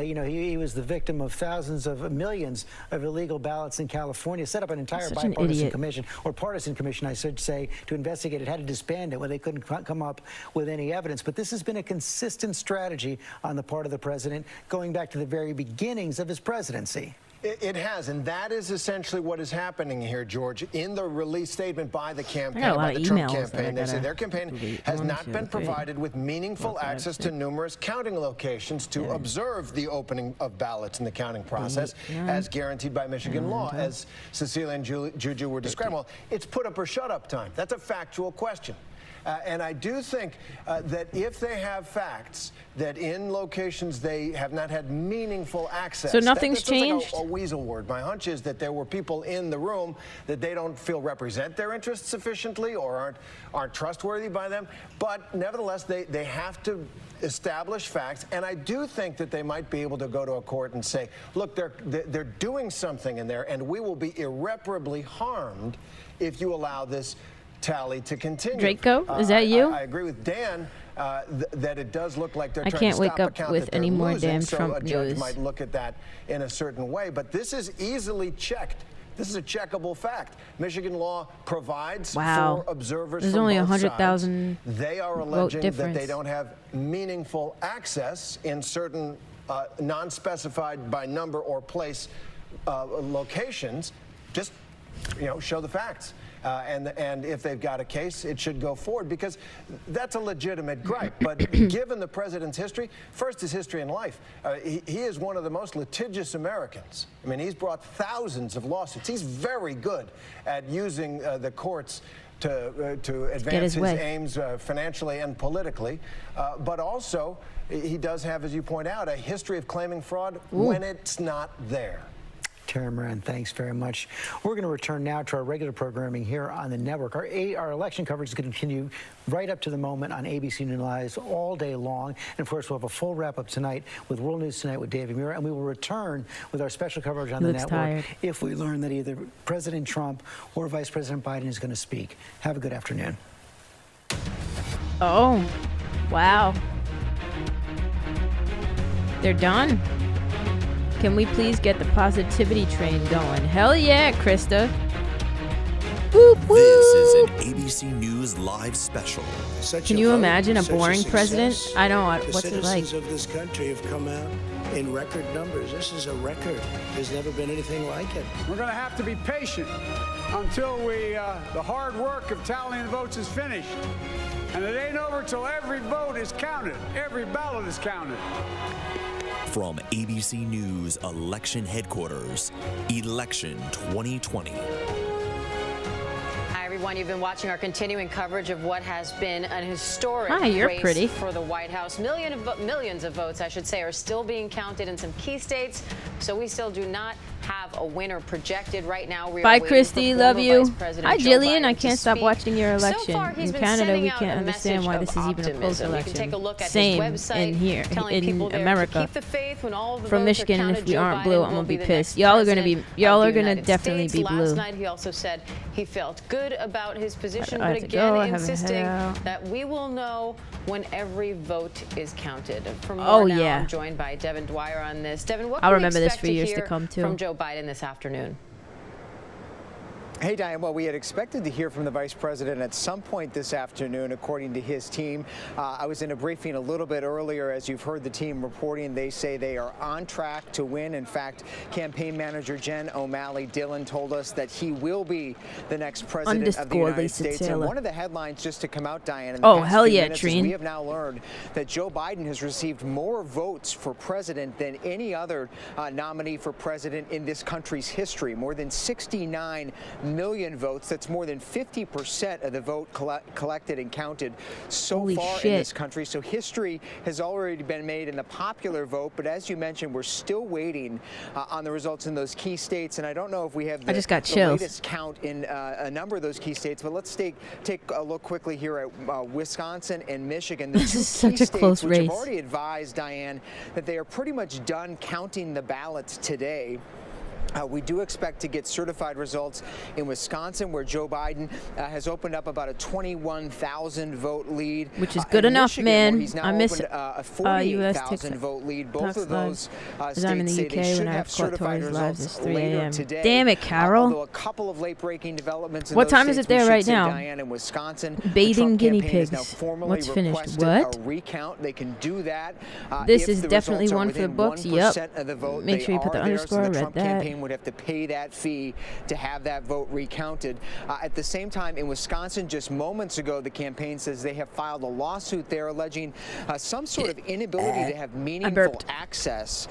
he was the victim of thousands of millions of illegal ballots in California, set up an entire bipartisan commission, or partisan commission, I should say, to investigate it, had to disband it when they couldn't come up with any evidence. But this has been a consistent strategy on the part of the president going back to the very beginnings of his presidency. It has, and that is essentially what is happening here, George. In the release statement by the campaign, by the Trump campaign, they say their campaign has not been provided with meaningful access to numerous counting locations to observe the opening of ballots in the counting process, as guaranteed by Michigan law, as Cecilia and Juju were describing. Well, it's put up or shut up time. That's a factual question. And I do think that if they have facts that in locations they have not had meaningful access. So nothing's changed? Like a weasel word. My hunch is that there were people in the room that they don't feel represent their interests sufficiently or aren't trustworthy by them. But nevertheless, they have to establish facts. And I do think that they might be able to go to a court and say, look, they're doing something in there, and we will be irreparably harmed if you allow this tally to continue. Draco, is that you? I agree with Dan that it does look like they're I trying can't to wake stop a up count with that they're any more losing, damn so Trump a judge news. might look at that in a certain way. But this is easily checked. This is a checkable fact. Michigan law provides for observers There's from only both 100,000 They are alleging that they don't have meaningful access in certain non-specified by number or place locations. Just, show the facts. And if they've got a case, it should go forward, because that's a legitimate gripe. But given the president's history, first his history in life, he is one of the most litigious Americans. I mean, he's brought thousands of lawsuits. He's very good at using the courts to advance his aims financially and politically, but also he does have, as you point out, a history of claiming fraud when it's not there. Tara Moran, thanks very much. We're going to return now to our regular programming here on the network. Our election coverage is going to continue right up to the moment on ABC News Live all day long. And, of course, we'll have a full wrap-up tonight with World News Tonight with David Muir. And we will return with our special coverage on the network if we learn that either President Trump or Vice President Biden is going to speak. Have a good afternoon. Oh, wow. They're done. Can we please get the positivity train going? Hell yeah, Krista. Boop, boop. This is an ABC News Live special. Can you imagine a boring president? I know. What's it like? The citizens of this country have come out in record numbers. This is a record. There's never been anything like it. We're going to have to be patient until the hard work of tallying the votes is finished. And it ain't over till every vote is counted. Every ballot is counted. From ABC News Election Headquarters, Election 2020. Hi, everyone. You've been watching our continuing coverage of what has been an historic race for the White House. Millions of votes, I should say, are still being counted in some key states, so we still do not have a winner projected right now. We Bye, Christy. Love you. Hi, Jillian. I can't stop watching your election. In Canada, we can't understand why this is even a close election. Same in here, in America. From Michigan, and if we aren't blue, I'm gonna be pissed. Y'all are gonna definitely be blue. Last night, he also said he felt good about his position, but again, insisting that we will know when every vote is counted. From more now, I'm joined by Devin Dwyer on this. Devin, what I'll can we remember this expect for years to hear come too. from Joe Biden this afternoon? Hey, Diane. Well, we had expected to hear from the vice president at some point this afternoon, according to his team. I was in a briefing a little bit earlier. As you've heard the team reporting, they say they are on track to win. In fact, campaign manager Jen O'Malley Dillon told us that he will be the next president of the United States. And one of the headlines just to come out, Diane, in the past few minutes is we have now learned that Joe Biden has received more votes for president than any other nominee for president in this country's history. More than 69 million votes. That's more than 50% of the vote collected and counted so far in this country. So history has already been made in the popular vote. But as you mentioned, we're still waiting on the results in those key states. And I don't know if we have the latest count in a number of those key states. But let's take a look quickly here at Wisconsin and Michigan. This is such a close race. Which have already advised, Diane, that they are pretty much done counting the ballots today. We do expect to get certified results in Wisconsin, where Joe Biden has opened up about a 21,000 vote lead, which is good enough, Michigan, man. I miss a 48,000 vote lead. Both of those states I'm in the UK say they should when I have certified results later today. Damn it, Carol! Although a couple of late-breaking developments. What time is it there right now? Diane, in Wisconsin, bathing guinea pigs. What's finished? What? A recount. They can do that. This is definitely one for the books. Yep. Make sure you put the underscore. I read that. Would have to pay that fee to have that vote recounted. At the same time, in Wisconsin, just moments ago, the campaign says they have filed a lawsuit there alleging some sort of inability to have meaningful access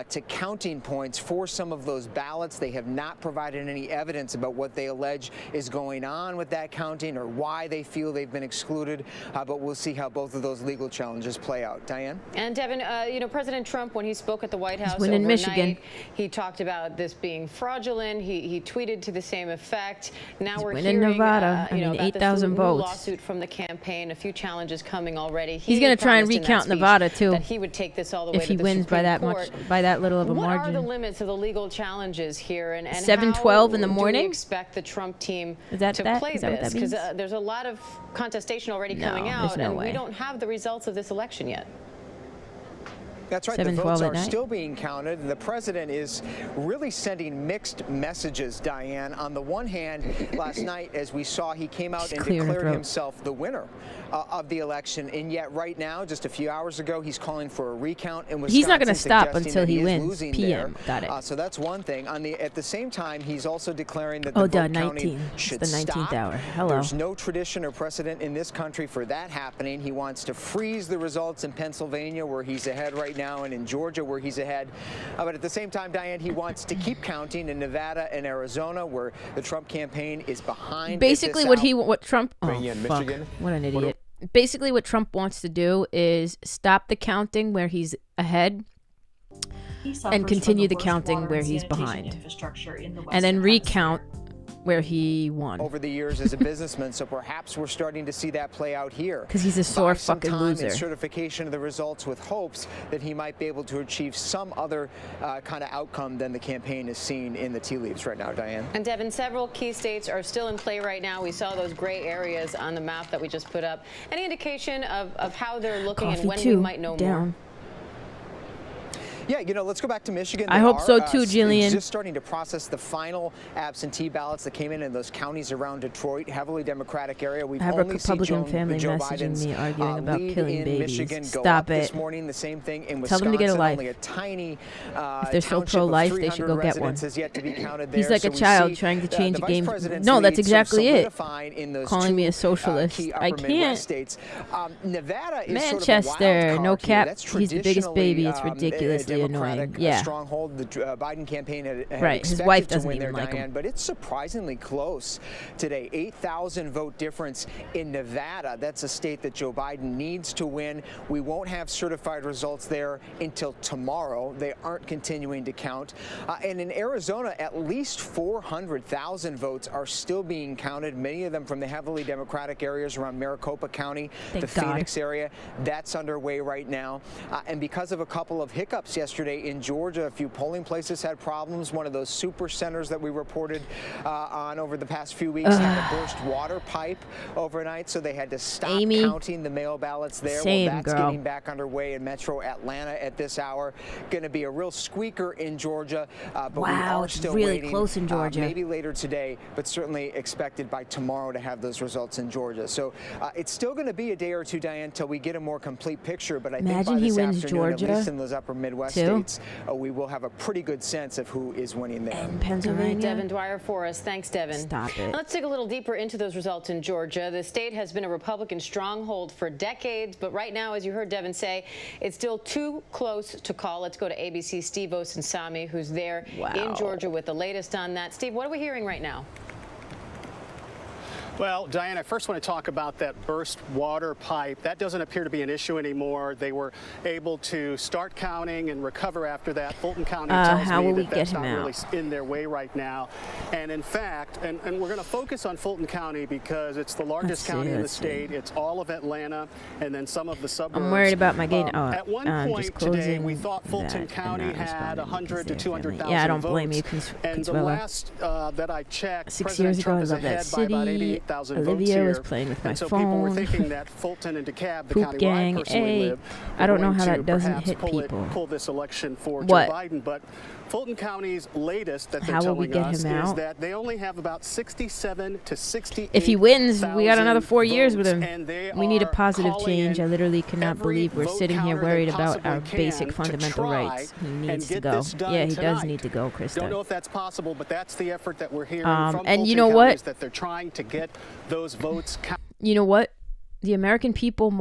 to counting points for some of those ballots. They have not provided any evidence about what they allege is going on with that counting or why they feel they've been excluded. But we'll see how both of those legal challenges play out. Diane? And Devin, President Trump, when he spoke at the White House overnight, Michigan, he talked about this being fraudulent. He tweeted to the same effect. Now we're hearing Nevada. about 8,000 this votes. Lawsuit from the campaign. A few challenges coming already. He's going to try and recount Nevada too. That he would take this all the way if he wins by that much, by that little of a margin. What are the limits of the legal challenges here, and 7:12 in the morning? Do we expect the Trump team to play this? Because there's a lot of contestation already coming out, and we don't have the results of this election yet. That's right. The votes are still being counted. The president is really sending mixed messages, Diane. On the one hand, last night, as we saw, he came out and declared himself the winner of the election. And yet right now, just a few hours ago, he's calling for a recount in Wisconsin. He's not going to stop until he wins. PM. Got it. So that's one thing. At the same time, he's also declaring that the vote counting should stop. It's the 19th hour. Hello. There's no tradition or precedent in this country for that happening. He wants to freeze the results in Pennsylvania, where he's ahead right now and in Georgia where he's ahead. But at the same time, Diane, he wants to keep counting in Nevada and Arizona where the Trump campaign is behind. Basically what Trump, Michigan. What an idiot. Basically what Trump wants to do is stop the counting where he's ahead and continue the counting where he's behind. And then recount where he won. Over the years as a businessman, so perhaps we're starting to see that play out here. Because he's a sore fucking loser. In certification of the results with hopes that he might be able to achieve some other kind of outcome than the campaign is seeing in the tea leaves right now, Diane. And Devin, several key states are still in play right now. We saw those gray areas on the map that we just put up. Any indication of how they're looking and when we might know more? Yeah, let's go back to Michigan. I hope so too, Jillian. Just starting to process the final absentee ballots that came in those counties around Detroit, heavily Democratic area. I have a Republican family messaging me arguing about killing babies. Michigan Stop it. This morning, the same thing in Tell Wisconsin. them to get a life. Only a tiny if they're so pro-life, they should go get one. Yet to be counted He's there. like a child trying to change a game. No, that's exactly it. Calling me a socialist. I can't. Nevada is Manchester, no cap. He's the biggest baby. It's ridiculously annoying. Yeah. Stronghold the Biden campaign had right. His wife doesn't to win even there, like Diane, him. But it's surprisingly close today. 8,000 vote difference in Nevada. That's a state that Joe Biden needs to win. We won't have certified results there until tomorrow. They aren't continuing to count. And in Arizona, at least 400,000 votes are still being counted, many of them from the heavily Democratic areas around Maricopa County, the Phoenix area. That's underway right now. And because of a couple of hiccups yesterday in Georgia, a few polling places had problems. One of those super centers that we reported on over the past few weeks had a burst water pipe overnight, so they had to stop counting the mail ballots there. Well, that's getting back underway in metro Atlanta at this hour. Going to be a real squeaker in Georgia, but we are still really waiting. Close in Georgia. Maybe later today, but certainly expected by tomorrow to have those results in Georgia. So it's still going to be a day or two, Diane, until we get a more complete picture. But I think by this afternoon, at least in those upper Midwest states, we will have a pretty good sense of who is winning there. In Pennsylvania. Right, Devin Dwyer for us. Thanks, Devin. Stop it. Let's dig a little deeper into those results in Georgia. The state has been a Republican stronghold for decades, but right now, as you heard Devin say, it's still too close to call. Let's go to ABC's Steve Osunsami, who's there in Georgia with the latest on that. Steve, what are we hearing right now? Well, Diane, I first want to talk about that burst water pipe. That doesn't appear to be an issue anymore. They were able to start counting and recover after that. Fulton County tells me that that's not really in their way right now. And in fact, and we're going to focus on Fulton County because it's the largest county in the state. It's all of Atlanta and then some of the suburbs. I'm worried about my gain. At one point today, we thought Fulton County had 100 to 200,000 votes. Yeah, I don't blame you, and the last that I checked, 6 years ago, I love that city. Olivia was playing with my phone. People were thinking that Fulton and DeKalb, the Poop county gang, where I personally live, I don't know how that doesn't hit people. Pull this election for Joe Biden, but Fulton County's latest that they're telling us is that they only have about 67 to 68. If he wins, we got another 4 years with him. We need a positive change. I literally cannot believe we're sitting here worried about our basic fundamental rights. He needs to go. Yeah, he does need to go, Krista. Don't know if that's possible, but that's the effort that we're hearing from Fulton and you know what? That they're trying to get those votes counted. You know what? The American people,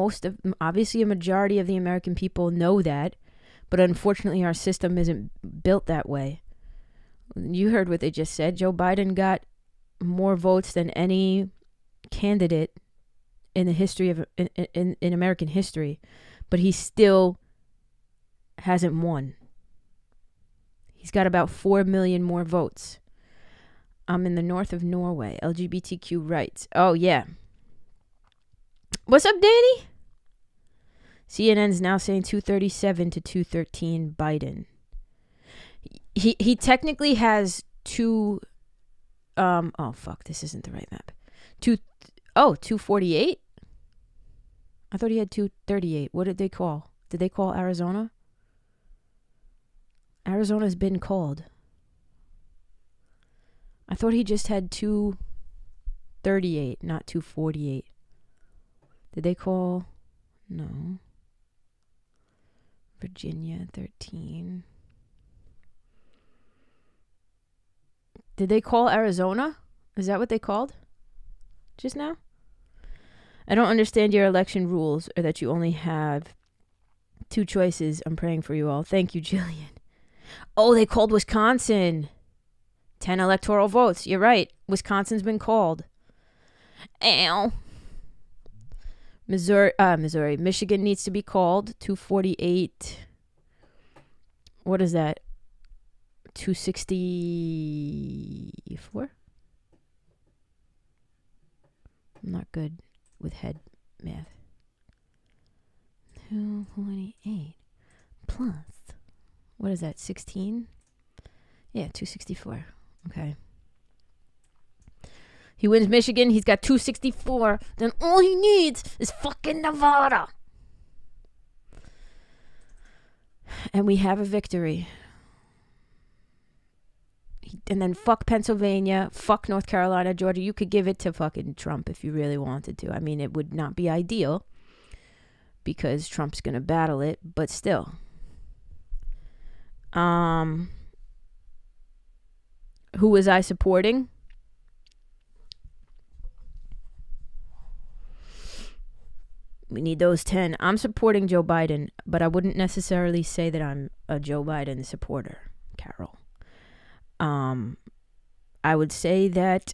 obviously a majority of the American people know that, but unfortunately our system isn't built that way. You heard what they just said. Joe Biden got more votes than any candidate in the history of in American history, but he still hasn't won. He's got about 4 million more votes. I'm in the north of Norway. LGBTQ rights. Oh, yeah. What's up, Danny? CNN's now saying 237 to 213 Biden. He technically has two... oh, fuck. This isn't the right map. 248? I thought he had 238. What did they call? Did they call Arizona? Arizona's been called. I thought he just had 238, not 248. Did they call? No. Virginia, 13. Did they call Arizona? Is that what they called just now? I don't understand your election rules, or that you only have 2 choices. I'm praying for you all. Thank you, Jillian. Oh, they called Wisconsin. 10 electoral votes. You're right. Wisconsin's been called. Ow. Missouri. Michigan needs to be called. 248. What is that? 264? I'm not good with head math. 248 plus. What is that? 16? Yeah, 264. Okay. He wins Michigan. He's got 264. Then all he needs is fucking Nevada. And we have a victory. And then fuck Pennsylvania, fuck North Carolina, Georgia. You could give it to fucking Trump if you really wanted to. I mean, it would not be ideal because Trump's going to battle it, but still. Who was I supporting? We need those 10. I'm supporting Joe Biden, but I wouldn't necessarily say that I'm a Joe Biden supporter, Carol. I would say that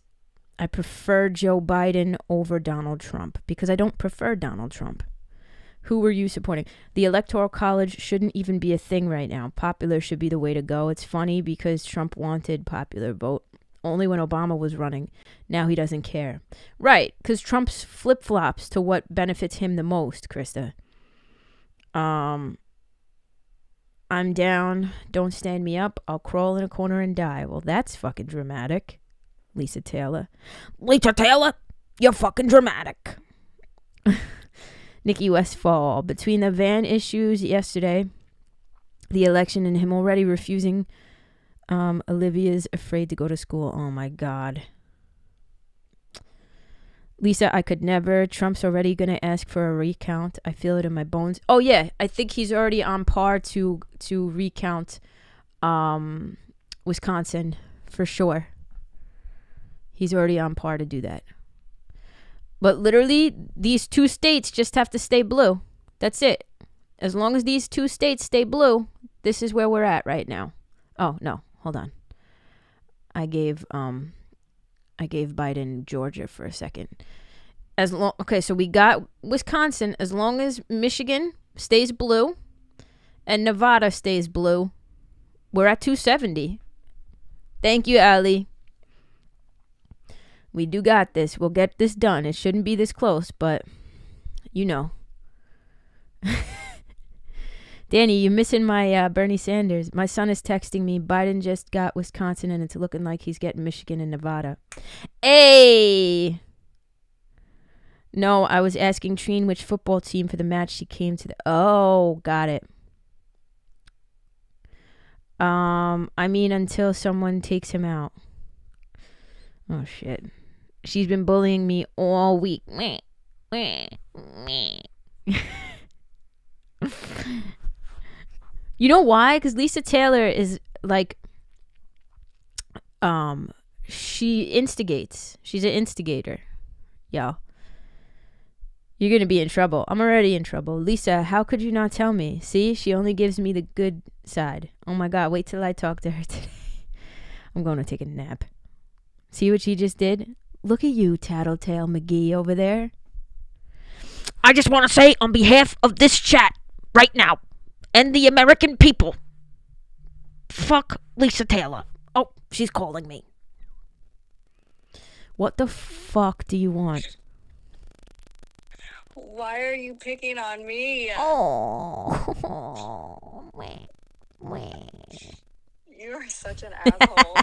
I prefer Joe Biden over Donald Trump because I don't prefer Donald Trump. Who were you supporting? The Electoral College shouldn't even be a thing right now. Popular should be the way to go. It's funny because Trump wanted popular vote only when Obama was running. Now he doesn't care. Right, because Trump's flip-flops to what benefits him the most, Krista. I'm down. Don't stand me up. I'll crawl in a corner and die. Well, that's fucking dramatic. Lisa Taylor. Lisa Taylor, you're fucking dramatic. Nikki Westfall. Between the van issues yesterday, the election, and him already refusing, Olivia's afraid to go to school. Oh, my God. Lisa, I could never. Trump's already going to ask for a recount. I feel it in my bones. Oh, yeah. I think he's already on par to recount Wisconsin for sure. He's already on par to do that. But literally, these 2 states just have to stay blue. That's it. As long as these 2 states stay blue, this is where we're at right now. Oh, no. Hold on. I gave Biden Georgia for a second. Okay, so we got Wisconsin. As long as Michigan stays blue and Nevada stays blue, we're at 270. Thank you, Ali. We do got this. We'll get this done. It shouldn't be this close, but you know. Danny, you're missing my Bernie Sanders. My son is texting me. Biden just got Wisconsin, and it's looking like he's getting Michigan and Nevada. Hey! No, I was asking Trine which football team for the match she came to. Oh, got it. I mean, until someone takes him out. Oh, shit. She's been bullying me all week. You know why? Because Lisa Taylor is like, she instigates. She's an instigator. Y'all. You're going to be in trouble. I'm already in trouble. Lisa, how could you not tell me? See, she only gives me the good side. Oh my God, wait till I talk to her today. I'm going to take a nap. See what she just did? Look at you, Tattletale McGee over there. I just want to say on behalf of this chat right now and the American people, fuck Lisa Taylor. Oh, she's calling me. What the fuck do you want? Why are you picking on me? Oh. You are such an asshole.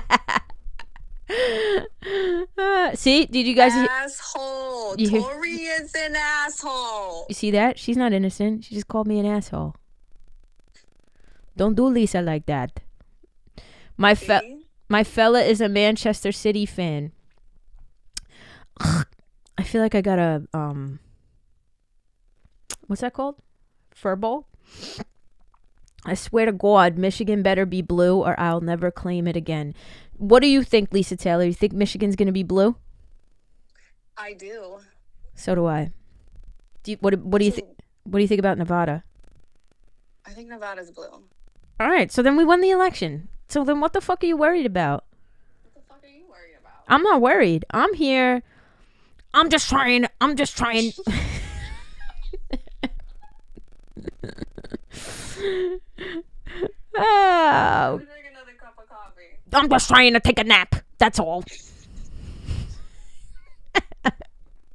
See, did you guys? Asshole. Tori is an asshole. You see that? She's not innocent. She just called me an asshole. Don't do Lisa like that. My fella is a Manchester City fan. I feel like I got a what's that called? Furball? I swear to God, Michigan better be blue or I'll never claim it again. What do you think, Lisa Taylor? You think Michigan's going to be blue? I do. So do I. What do you think? What do you think about Nevada? I think Nevada's blue. All right, so then we won the election. So then what the fuck are you worried about? What the fuck are you worried about? I'm not worried. I'm here. I'm just trying. Oh. I'm just trying to take a nap. That's all.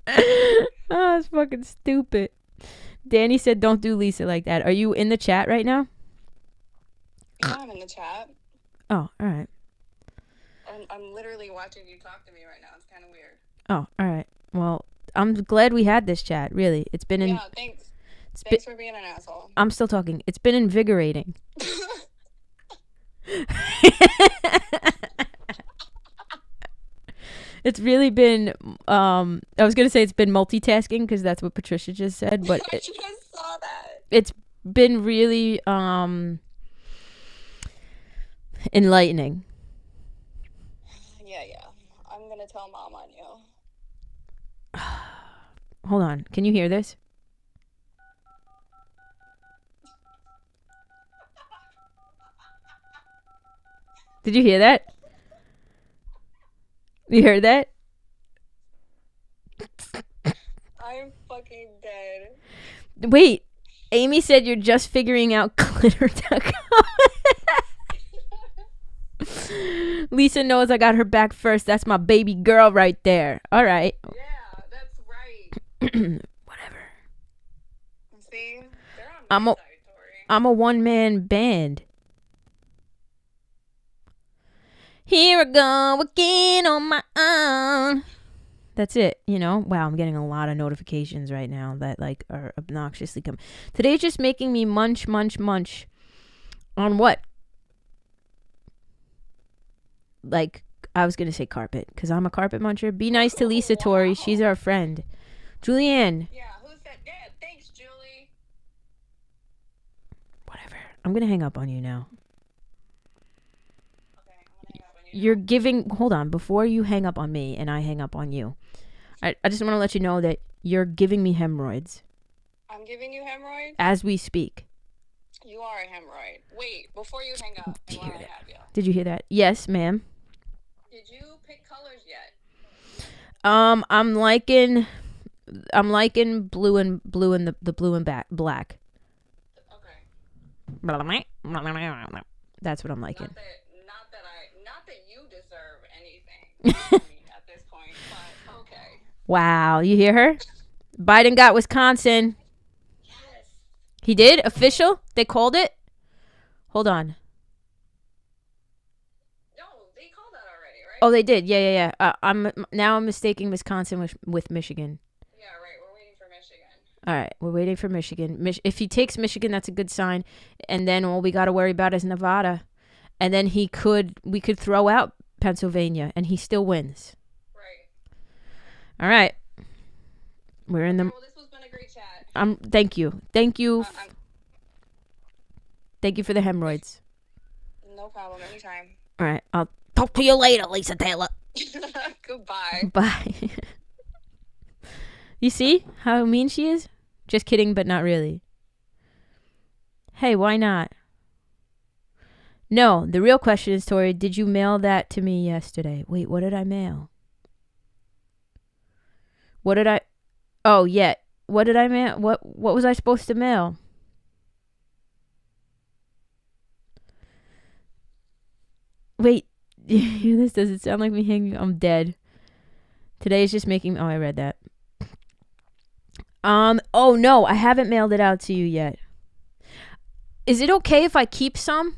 Oh, it's fucking stupid. Danny said don't do Lisa like that. Are you in the chat right now? Yeah, I'm in the chat. Oh, all right. I'm literally watching you talk to me right now. It's kind of weird. Oh, all right. Well, I'm glad we had this chat, really. It's been Yeah, thanks. Thanks for being an asshole. I'm still talking. It's been invigorating. It's really been I was going to say it's been multitasking because that's what Patricia just said, but I just saw that. It's been really enlightening. Yeah. I'm going to tell Mom on you. Hold on. Can you hear this? Did you hear that? You heard that? I'm fucking dead. Wait. Amy said you're just figuring out glitter.com. Lisa knows I got her back first. That's my baby girl right there. All right. Yeah, that's right. Whatever. See? They're on my side, Tori. I'm a one-man band. Here I go again on my own. That's it, you know? Wow, I'm getting a lot of notifications right now that like are obnoxiously coming. Today's just making me munch on what? Like, I was going to say carpet because I'm a carpet muncher. Be nice to Lisa, Tori. She's our friend. Julianne. Yeah, who said that? Thanks, Julie. Whatever. I'm going to hang up on you now. You're giving, hold on, before you hang up on me and I hang up on you, I just want to let you know that you're giving me hemorrhoids. I'm giving you hemorrhoids? As we speak. You are a hemorrhoid. Wait, before you hang up, Did you hear that? have you. Did you hear that? Yes, ma'am. Did you pick colors yet? I'm liking blue and the blue and black. Okay. That's what I'm liking. Not that you deserve anything at this point, but okay. Wow, you hear her? Biden got Wisconsin. Yes. He did? Official? They called it? Hold on. No, they called that already, right? Oh, they did. Yeah. I'm mistaking Wisconsin with Michigan. Yeah, right. We're waiting for Michigan. All right, we're waiting for Michigan. If he takes Michigan, that's a good sign. And then all we got to worry about is Nevada. And then we could throw out Pennsylvania, and he still wins. Right. All right. We're in the. Well, this has been a great chat. Thank you. Thank you for the hemorrhoids. No problem. Anytime. All right. I'll talk to you later, Lisa Taylor. Goodbye. Bye. You see how mean she is? Just kidding, but not really. Hey, why not? No, the real question is, Tori, did you mail that to me yesterday? Wait, what did I mail? Oh, yeah. What did I mail? What was I supposed to mail? Wait, this does it sound like me hanging? I'm dead. Today is just making. Oh, I read that. Oh no, I haven't mailed it out to you yet. Is it okay if I keep some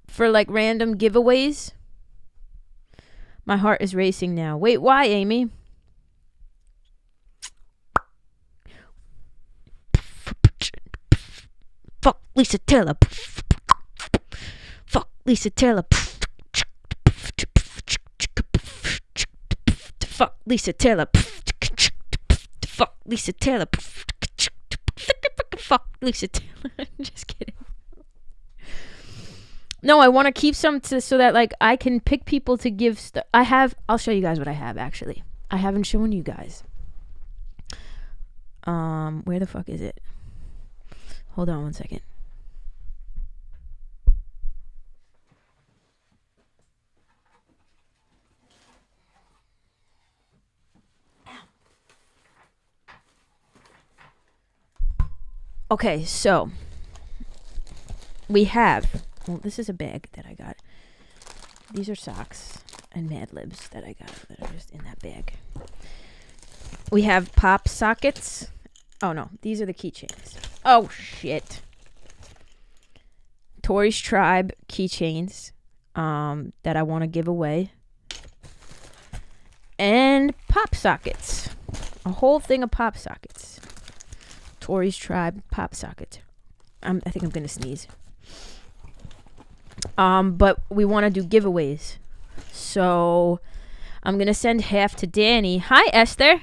for like random giveaways? My heart is racing now. Wait, why, Amy? Fuck Lisa Taylor. Fuck Lisa Taylor. Fuck Lisa Taylor. Fuck Lisa Taylor. Fuck Lisa Taylor. Just kidding. No, I want to keep some so that like I can pick people to give stuff. I'll show you guys what I have actually. I haven't shown you guys. Where the fuck is it? Hold on one second. Okay, so we have, well, this is a bag that I got. These are socks and Mad Libs that I got that are just in that bag. We have pop sockets. Oh no, these are the keychains. Oh shit. Tori's Tribe keychains that I want to give away. And pop sockets. A whole thing of pop sockets. Tori's Tribe pop socket. I think I'm gonna sneeze. But we want to do giveaways. So I'm gonna send half to Danny. Hi, Esther.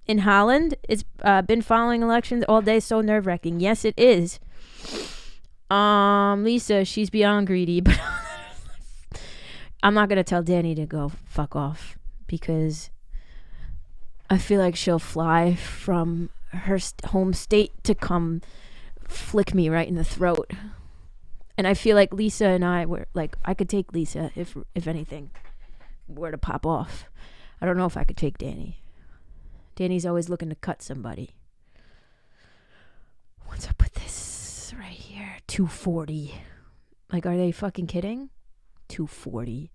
In Holland. It's been following elections all day. So nerve-wracking. Yes, it is. Lisa, she's beyond greedy, but I'm not gonna tell Danny to go fuck off because I feel like she'll fly from her home state to come flick me right in the throat. And I feel like Lisa and I were like, I could take Lisa if anything were to pop off. I don't know if I could take Danny. Danny's always looking to cut somebody. What's up with this right here? 240. Like, are they fucking kidding? 240.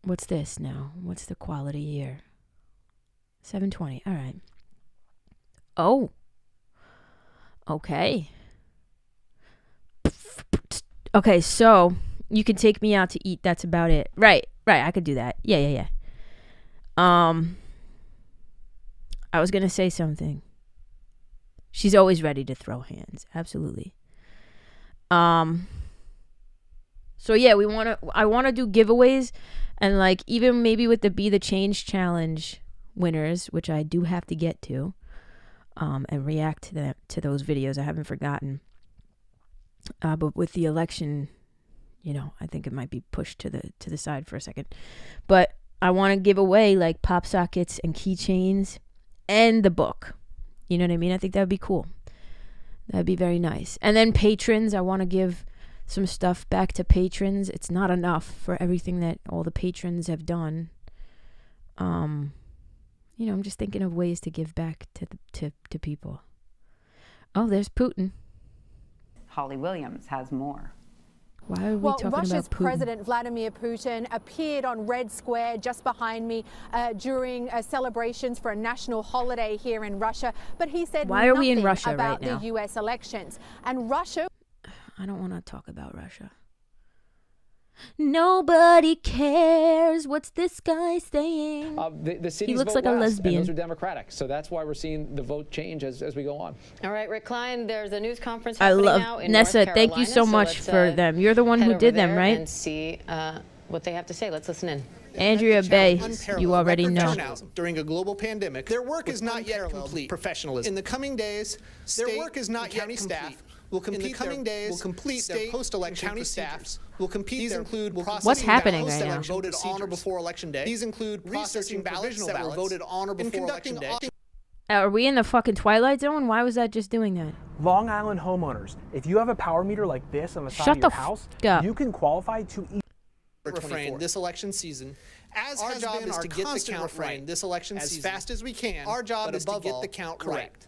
What's this now? What's the quality here? 720. All right. Oh. Okay. Okay, so you can take me out to eat. That's about it. Right. I could do that. Yeah. I was going to say something. She's always ready to throw hands. Absolutely. So yeah, I want to do giveaways and like even maybe with the Be the Change challenge winners, which I do have to get to, and react to those videos. I haven't forgotten. But with the election, I think it might be pushed to the side for a second. But I want to give away like pop sockets and keychains and the book. You know what I mean? I think that would be cool. That'd be very nice. And then patrons, I want to give some stuff back to patrons. It's not enough for everything that all the patrons have done. I'm just thinking of ways to give back to people. Oh, there's Putin. Holly Williams has more. Why are we talking Russia's about Putin? President Vladimir Putin appeared on Red Square just behind me during celebrations for a national holiday here in Russia. But he said Why are we in Russia about right now? the U.S. elections. And Russia... I don't want to talk about Russia. Nobody cares. What's this guy saying? The cities he looks vote like a less, lesbian. And those are Democratic, so that's why we're seeing the vote change as we go on. All right, Rick Klein, there's a news conference I happening love now in Nessa. North Carolina, Thank you so much let's, for them. You're the one head who over did them, there right? And see what they have to say. Let's listen in. Andrea Bay, you already know. During a global pandemic, their work is not yet complete. Professionalism. In the coming days, their work is not yet complete. Will complete their post-election county staffs will compete. These include What's happening right now? Voted on or before election day. These include researching ballots that were voted on or before election day. Are we in the fucking Twilight Zone? Why was that just doing that? Long Island homeowners, if you have a power meter like this on the side Shut of your the house, you can qualify to refrain this election season. As our job is to get the count right this election season as fast as we can. Our job is to get the count correct.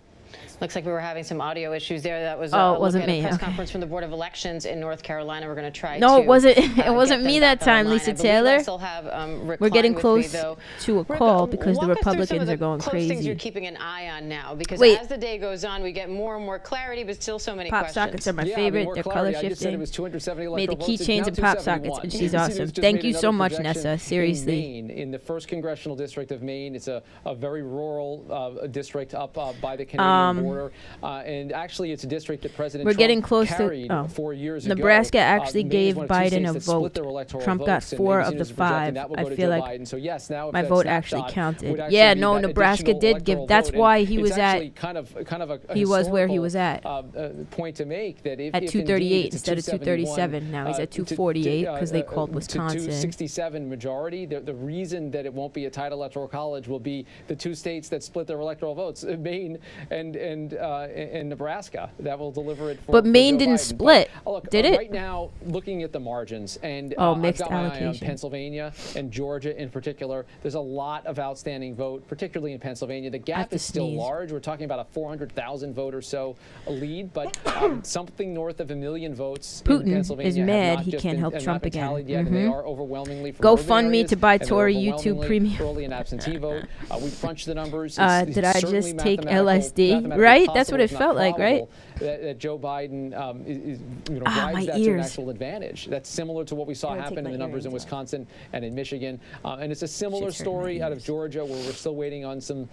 Looks like we were having some audio issues there. That was it wasn't me. A press Okay. conference from the Board of Elections in North Carolina. We're going to try. No, to, it wasn't. It wasn't get me them that back time, online. Lisa I believe Taylor. I still have, Rick We're getting Klein close with me, though. to a Rick, call because the walk us through some Republicans of the are going close crazy. Things you're keeping an eye on now, because Wait. as the day goes on, we get more and more clarity, but still so many Pop questions. sockets are my favorite. They're color I just said it shifting. was 270 Made the electoral votes. It's keychains now and pop 271. sockets, and she's You see, awesome. there's just Thank made you so another much, projection Nessa. Seriously. In Maine, in the 1st Congressional District of Maine, it's a very rural district up by the Canadian border, and actually it's a district that President We're Trump getting close carried to. 4 years Nebraska ago. actually Maine gave is one of two Biden states a that split vote. their electoral Trump got votes, and 4 ABC of the News is projecting 5. that will I go to feel Joe like Biden. So yes, now if my that vote snapshot actually counted. would actually Yeah, be no, that Nebraska additional did give. electoral That's vote, why and he it's was at. actually kind of a He was where he historical, was at. Point to make that if At indeed 238 it's a instead of 237. Now he's at 248 because they called Wisconsin. 267 majority. The reason that it won't be a tight electoral college will be the 2 states that split their electoral votes, Maine and and Nebraska that will deliver it for But Maine Joe didn't Biden. split, But, look, did it? Right now, looking at the margins, and mixed I've got my eye on allocation. Pennsylvania and Georgia in particular. There's a lot of outstanding vote, particularly in Pennsylvania. The gap is still large. We're talking about a 400,000 vote or so lead, but something north of 1 million votes in Putin Pennsylvania is have mad not he just can't been- help have Trump not been again. tallied yet, and they are overwhelmingly from Go urban fund me areas, to buy and they're Tory YouTube overwhelmingly Premium. early in absentee vote. We crunched the numbers. Did I just take LSD? Right? That's what it felt like, right? That Joe Biden my rides that to an ears. actual advantage. That's similar to what we saw I would take happen in my the numbers in earrings Wisconsin and in Michigan. And it's a similar Shit's hurting my story out of Georgia, where we're still waiting on some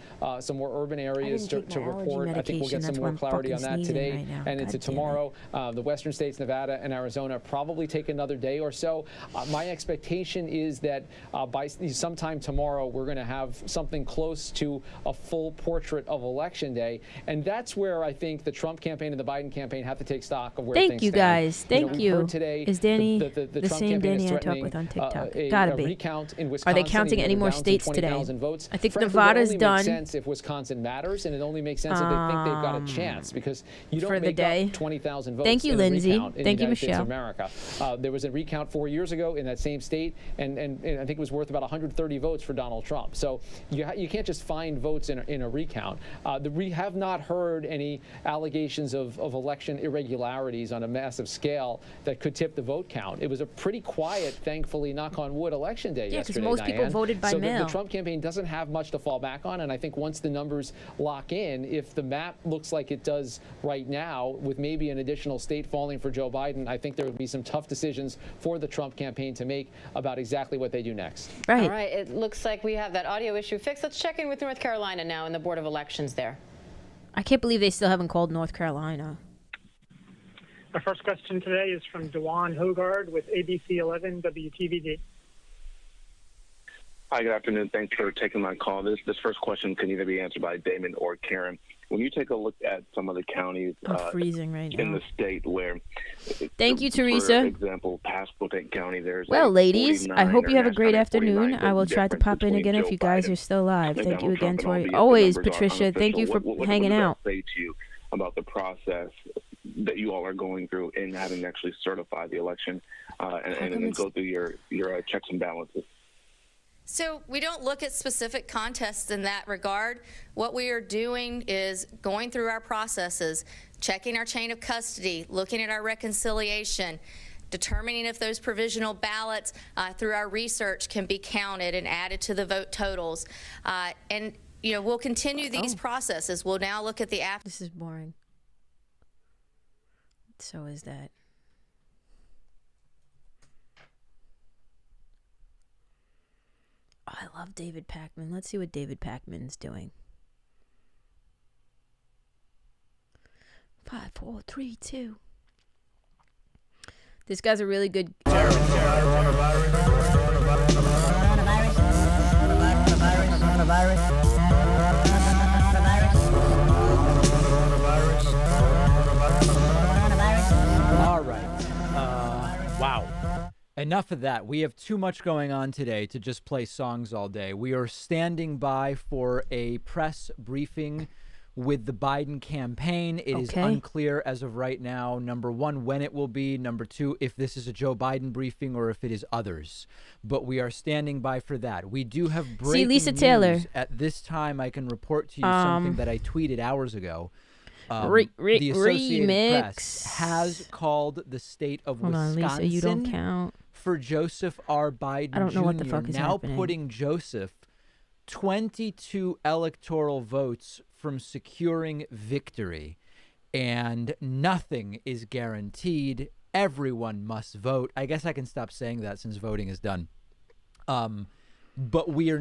more urban areas didn't to take my allergy report. I think we'll medication. get some That's why more I'm clarity on fucking that sneezing today right now. and into God damn it. tomorrow. The western states, Nevada and Arizona, probably take another day or so. My expectation is that by sometime tomorrow, we're going to have something close to a full portrait of Election Day. And that's where I think the Trump campaign and the Biden campaign have to take stock of where Thank things you, stand. guys. Thank we've you. heard today Is Danny the the Trump same campaign is Danny I talk threatening with on TikTok? a Gotta be. recount in Are Wisconsin. they counting even any though more down to states today? 20,000 votes. I think Frankly, Nevada's it only done. makes sense if Wisconsin matters, and it only makes sense if they think they've got a chance, because you don't for the make day. up 20,000 votes. Thank you, in a Lindsay. recount in Thank the you, United States of Michelle. America. There was a recount 4 years ago in that same state, and I think it was worth about 130 votes for Donald Trump. So you can't just find votes in a recount. We have not heard any allegations of election irregularities on a massive scale that could tip the vote count. It was a pretty quiet, thankfully, knock on wood, election day Yeah, 'cause yesterday, most people Diane. voted by so mail. The Trump campaign doesn't have much to fall back on, and I think once the numbers lock in, if the map looks like it does right now, with maybe an additional state falling for Joe Biden, I think there would be some tough decisions for the Trump campaign to make about exactly what they do next. Right. All right. It looks like we have that audio issue fixed. Let's check in with North Carolina now and the Board of Elections there. I can't believe they still haven't called North Carolina. Our first question today is from Dewan Hogard with ABC 11 WTVD. Hi, good afternoon. Thanks for taking my call. This first question can either be answered by Damon or Karen. When you take a look at some of the counties freezing right in now. the state where, Thank you, for Teresa. example, Pasquotank County, there's Well, a ladies, I 49 hope you have a or great 49 afternoon. I will try to difference pop in between again if Joe you guys Biden are still alive. and Thank you Donald again, Trump, and Tori. albeit the Always, numbers are Patricia. Thank you for unofficial, what hanging does that out. say to you about the process that you all are going through in having to actually certify the election and then go through your checks and balances? So we don't look at specific contests in that regard. What we are doing is going through our processes, checking our chain of custody, looking at our reconciliation, determining if those provisional ballots through our research can be counted and added to the vote totals. And we'll continue these processes. We'll now look at the after. This is boring. So is that. Oh, I love David Pakman. Let's see what David Pakman's doing. 5, 4, 3, 2. This guy's a really good. All right. Wow. Enough of that. We have too much going on today to just play songs all day. We are standing by for a press briefing with the Biden campaign. It is unclear as of right now, number one, when it will be, number two, if this is a Joe Biden briefing or if it is others. But we are standing by for that. We do have breaking Lisa news. Taylor. At this time, I can report to you something that I tweeted hours ago. The Associated Press has called the state of Wisconsin Lisa, you don't count. for Joseph R. Biden I don't know Jr. what the fuck is now happening. putting Joseph 22 electoral votes from securing victory, and nothing is guaranteed. Everyone must vote. I guess I can stop saying that since voting is done. But we are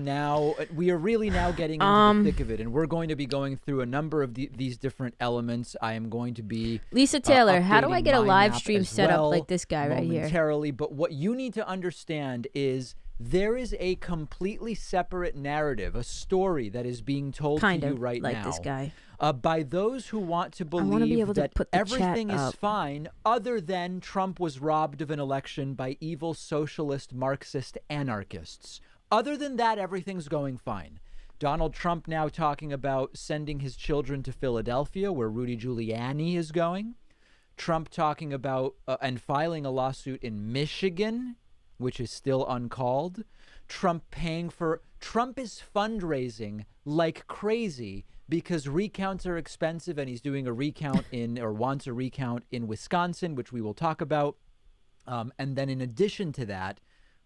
really now getting into the thick of it, and we're going to be going through a number of these different elements. I am going to be Lisa Taylor, how do I updating get a my live map stream as set up well like this guy right here? momentarily. But what you need to understand is there is a completely separate narrative, a story that is being told Kind to you of right like now. this guy. By those who want to wanna be believe able to that put the everything chat is up. fine other than Trump was robbed of an election by evil socialist Marxist anarchists. Other than that, everything's going fine. Donald Trump now talking about sending his children to Philadelphia, where Rudy Giuliani is going. Trump talking about and filing a lawsuit in Michigan, which is still uncalled. Trump is fundraising like crazy because recounts are expensive, and he's doing a recount wants a recount in Wisconsin, which we will talk about. And then in addition to that,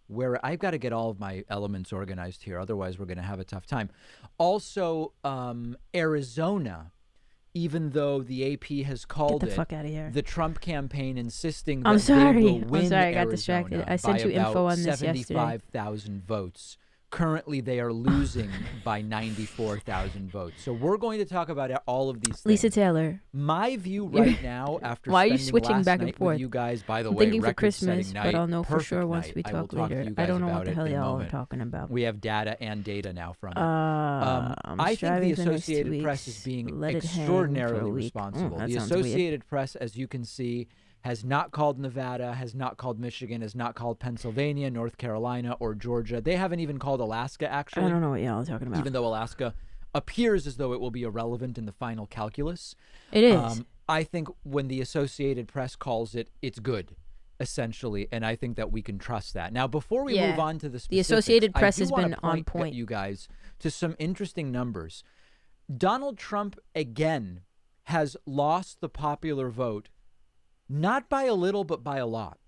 where I've got to get all of my elements organized here, otherwise we're going to have a tough time. Also, Arizona, even though the AP has called Get the fuck out of here. The Trump campaign insisting that I'm sorry. they will win I'm sorry, I got Arizona distracted. I sent you info on this yesterday. 75,000 votes. Currently, they are losing by 94,000 votes. So we're going to talk about all of these things. Lisa Taylor. My view right now, after why are you spending switching last back and night forth? with you guys, by the I'm way, thinking for Christmas, night, but I'll know for sure perfect once night. we I will talk talk to later. you guys I don't know about what the it hell in a y'all are moment. talking about. We have data and data now from it. I'm I think the striving for the next 2 Associated Press weeks. is being Let it hang for a extraordinarily week. responsible. That The sounds weird. Associated Press, as you can see, has not called Nevada, has not called Michigan, has not called Pennsylvania, North Carolina, or Georgia. They haven't even called Alaska, actually. I don't know what y'all are talking about. Even though Alaska appears as though it will be irrelevant in the final calculus. It is. I think when the Associated Press calls it, it's good, essentially, and I think that we can trust that. Now, before we move on to the specifics, the Associated Press I do has wanna been on point point. you guys to some interesting numbers. Donald Trump, again, has lost the popular vote, not by a little, but by a lot.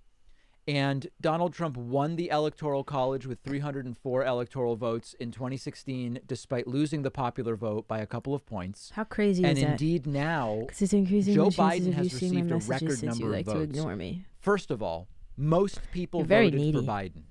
And Donald Trump won the Electoral College with 304 electoral votes in 2016, despite losing the popular vote by a couple of points. How crazy and is that? And indeed now, because it's increasing Joe the chances Biden of you has seeing my received a messages record since you number like of to votes. ignore me. First of all, most people You're very voted needy. for Biden.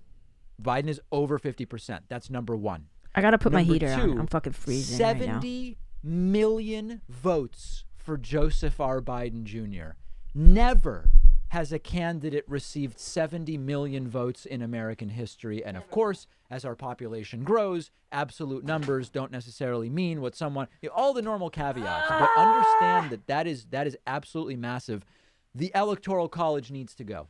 Biden is over 50%. That's number one. I gotta put my Number heater two, on. I'm fucking freezing right now. 70 million votes for Joseph R. Biden Jr. Never has a candidate received 70 million votes in American history. And of course, as our population grows, absolute numbers don't necessarily mean what someone, all the normal caveats, but understand that is absolutely massive. The Electoral College needs to go.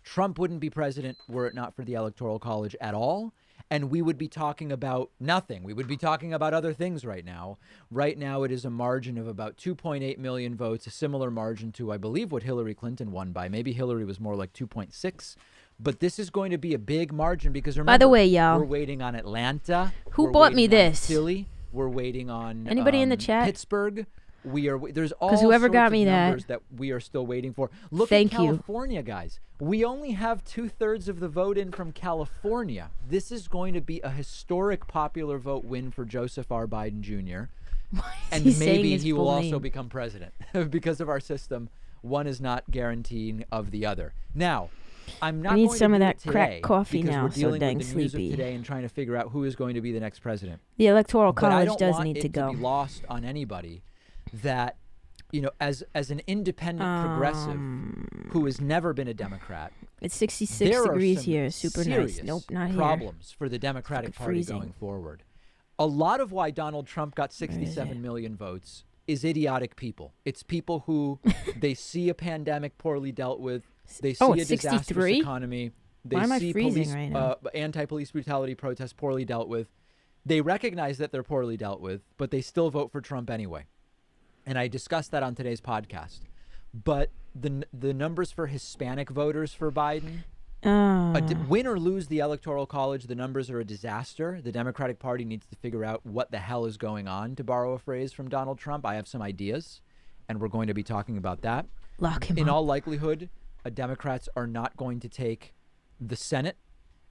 Trump wouldn't be president were it not for the Electoral College at all. And we would be talking about nothing. We would be talking about other things right now. Right now, it is a margin of about 2.8 million votes, a similar margin to, I believe, what Hillary Clinton won by. Maybe Hillary was more like 2.6. But this is going to be a big margin because, remember, by the way, y'all, we're waiting on Atlanta. Who bought me this? Philly. We're waiting on anybody in the chat? Pittsburgh. There's all whoever sorts got of me numbers that we are still waiting for. Look at California, guys. We only have 2/3 of the vote in from California. This is going to be a historic popular vote win for Joseph R. Biden Jr. And maybe he will also become president because of our system. One is not guaranteeing of the other. Now, I'm not I need going some to of do that it today crack coffee because now, we're so dealing dang with the news of sleepy. today and trying to figure out who is going to be the next president. The Electoral But I College don't does want need it to go. be lost on anybody that, as an independent progressive who has never been a Democrat. It's 66 degrees here. Super nice. Nope, not here. Problems for the Democratic Party freezing. going forward. A lot of why Donald Trump got 67 million votes is idiotic people. It's people who they see a pandemic poorly dealt with. They see a disastrous economy. They Why am I see freezing police, right now? anti-police brutality protests poorly dealt with. They recognize that they're poorly dealt with, but they still vote for Trump anyway. And I discussed that on today's podcast. But the numbers for Hispanic voters for Biden, win or lose the Electoral College, the numbers are a disaster. The Democratic Party needs to figure out what the hell is going on, to borrow a phrase from Donald Trump. I have some ideas, and we're going to be talking about that. Lock him In up. all likelihood, Democrats are not going to take the Senate.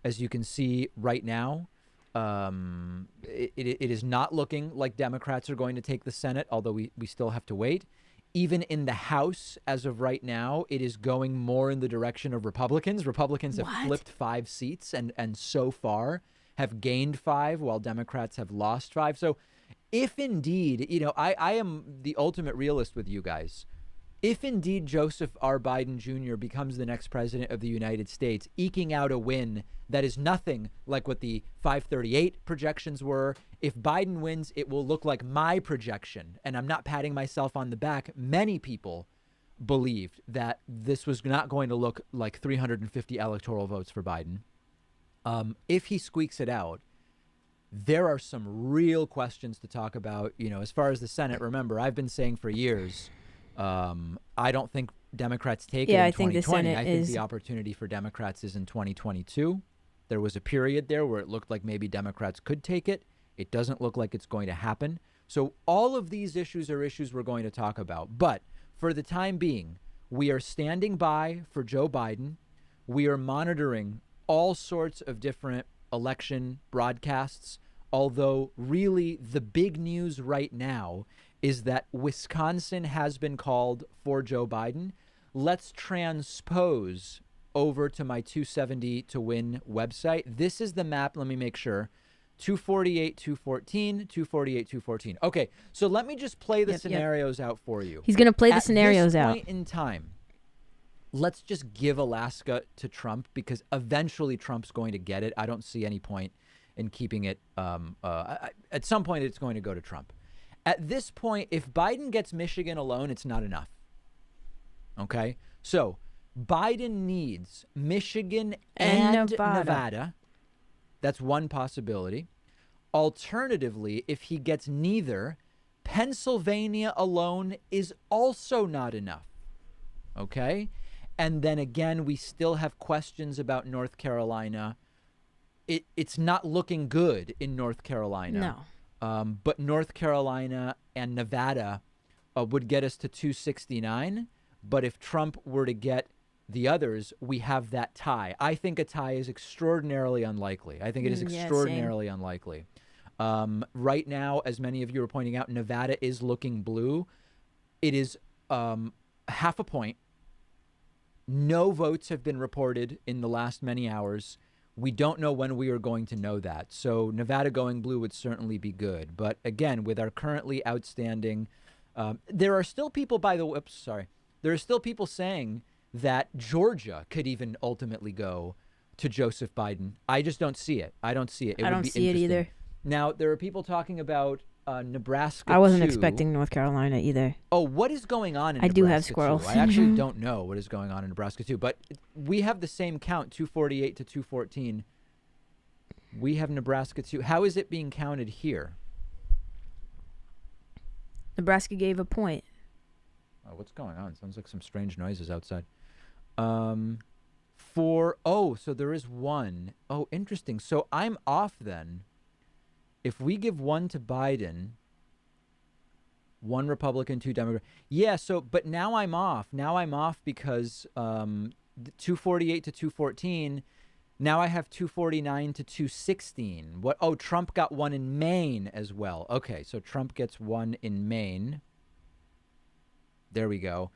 As you can see right now, it is not looking like Democrats are going to take the Senate, although we still have to wait. Even in the House, as of right now, it is going more in the direction of Republicans. Republicans have flipped 5 seats and so far have gained 5 while Democrats have lost 5. So if indeed, I am the ultimate realist with you guys. If indeed Joseph R. Biden Jr. becomes the next president of the United States, eking out a win that is nothing like what the 538 projections were, if Biden wins, it will look like my projection. And I'm not patting myself on the back. Many people believed that this was not going to look like 350 electoral votes for Biden. If he squeaks it out, there are some real questions to talk about. You know, as far as the Senate, remember, I've been saying for years, I don't think Democrats take it in 2020. I think the Senate I think the opportunity for Democrats is in 2022. There was a period there where it looked like maybe Democrats could take it. It doesn't look like it's going to happen. So all of these issues are issues we're going to talk about. But for the time being, we are standing by for Joe Biden. We are monitoring all sorts of different election broadcasts, although really the big news right now is that Wisconsin has been called for Joe Biden. Let's transpose over to my 270 to win website. This is the map. Let me make sure. 248, 214, 248, 214. Okay, so let me just play the scenarios out for you. He's going to play the scenarios out. At this point in time, let's just give Alaska to Trump because eventually Trump's going to get it. I don't see any point in keeping it. At some point, it's going to go to Trump. At this point, if Biden gets Michigan alone, it's not enough. Okay? So Biden needs Michigan and Nevada. That's one possibility. Alternatively, if he gets neither, Pennsylvania alone is also not enough. Okay? And then again, we still have questions about North Carolina. It's not looking good in North Carolina. No. But North Carolina and Nevada would get us to 269. But if Trump were to get the others, we have that tie. I think a tie is extraordinarily unlikely. I think it is extraordinarily unlikely. Right now, as many of you are pointing out, Nevada is looking blue. It is half a point. No votes have been reported in the last many hours. We don't know when we are going to know that. So Nevada going blue would certainly be good. But again, with our currently outstanding, there are still people, there are still people saying that Georgia could even ultimately go to Joseph Biden. I just don't see it. I don't see it. I don't see it either. Now, there are people talking about Nebraska. I wasn't expecting North Carolina either. Oh, what is going on in Nebraska? I do have squirrels. I actually don't know what is going on in Nebraska too, but we have the same count, 248 to 214. We have Nebraska too. How is it being counted here? Nebraska gave a point. Oh, what's going on? Sounds like some strange noises outside. So there is one. Oh, interesting. So I'm off then. If we give one to Biden, one Republican, two Democrat. Yeah, but now I'm off. Now I'm off because 248 to 214. Now I have 249 to 216. What? Oh, Trump got one in Maine as well. Okay, so Trump gets one in Maine. There we go.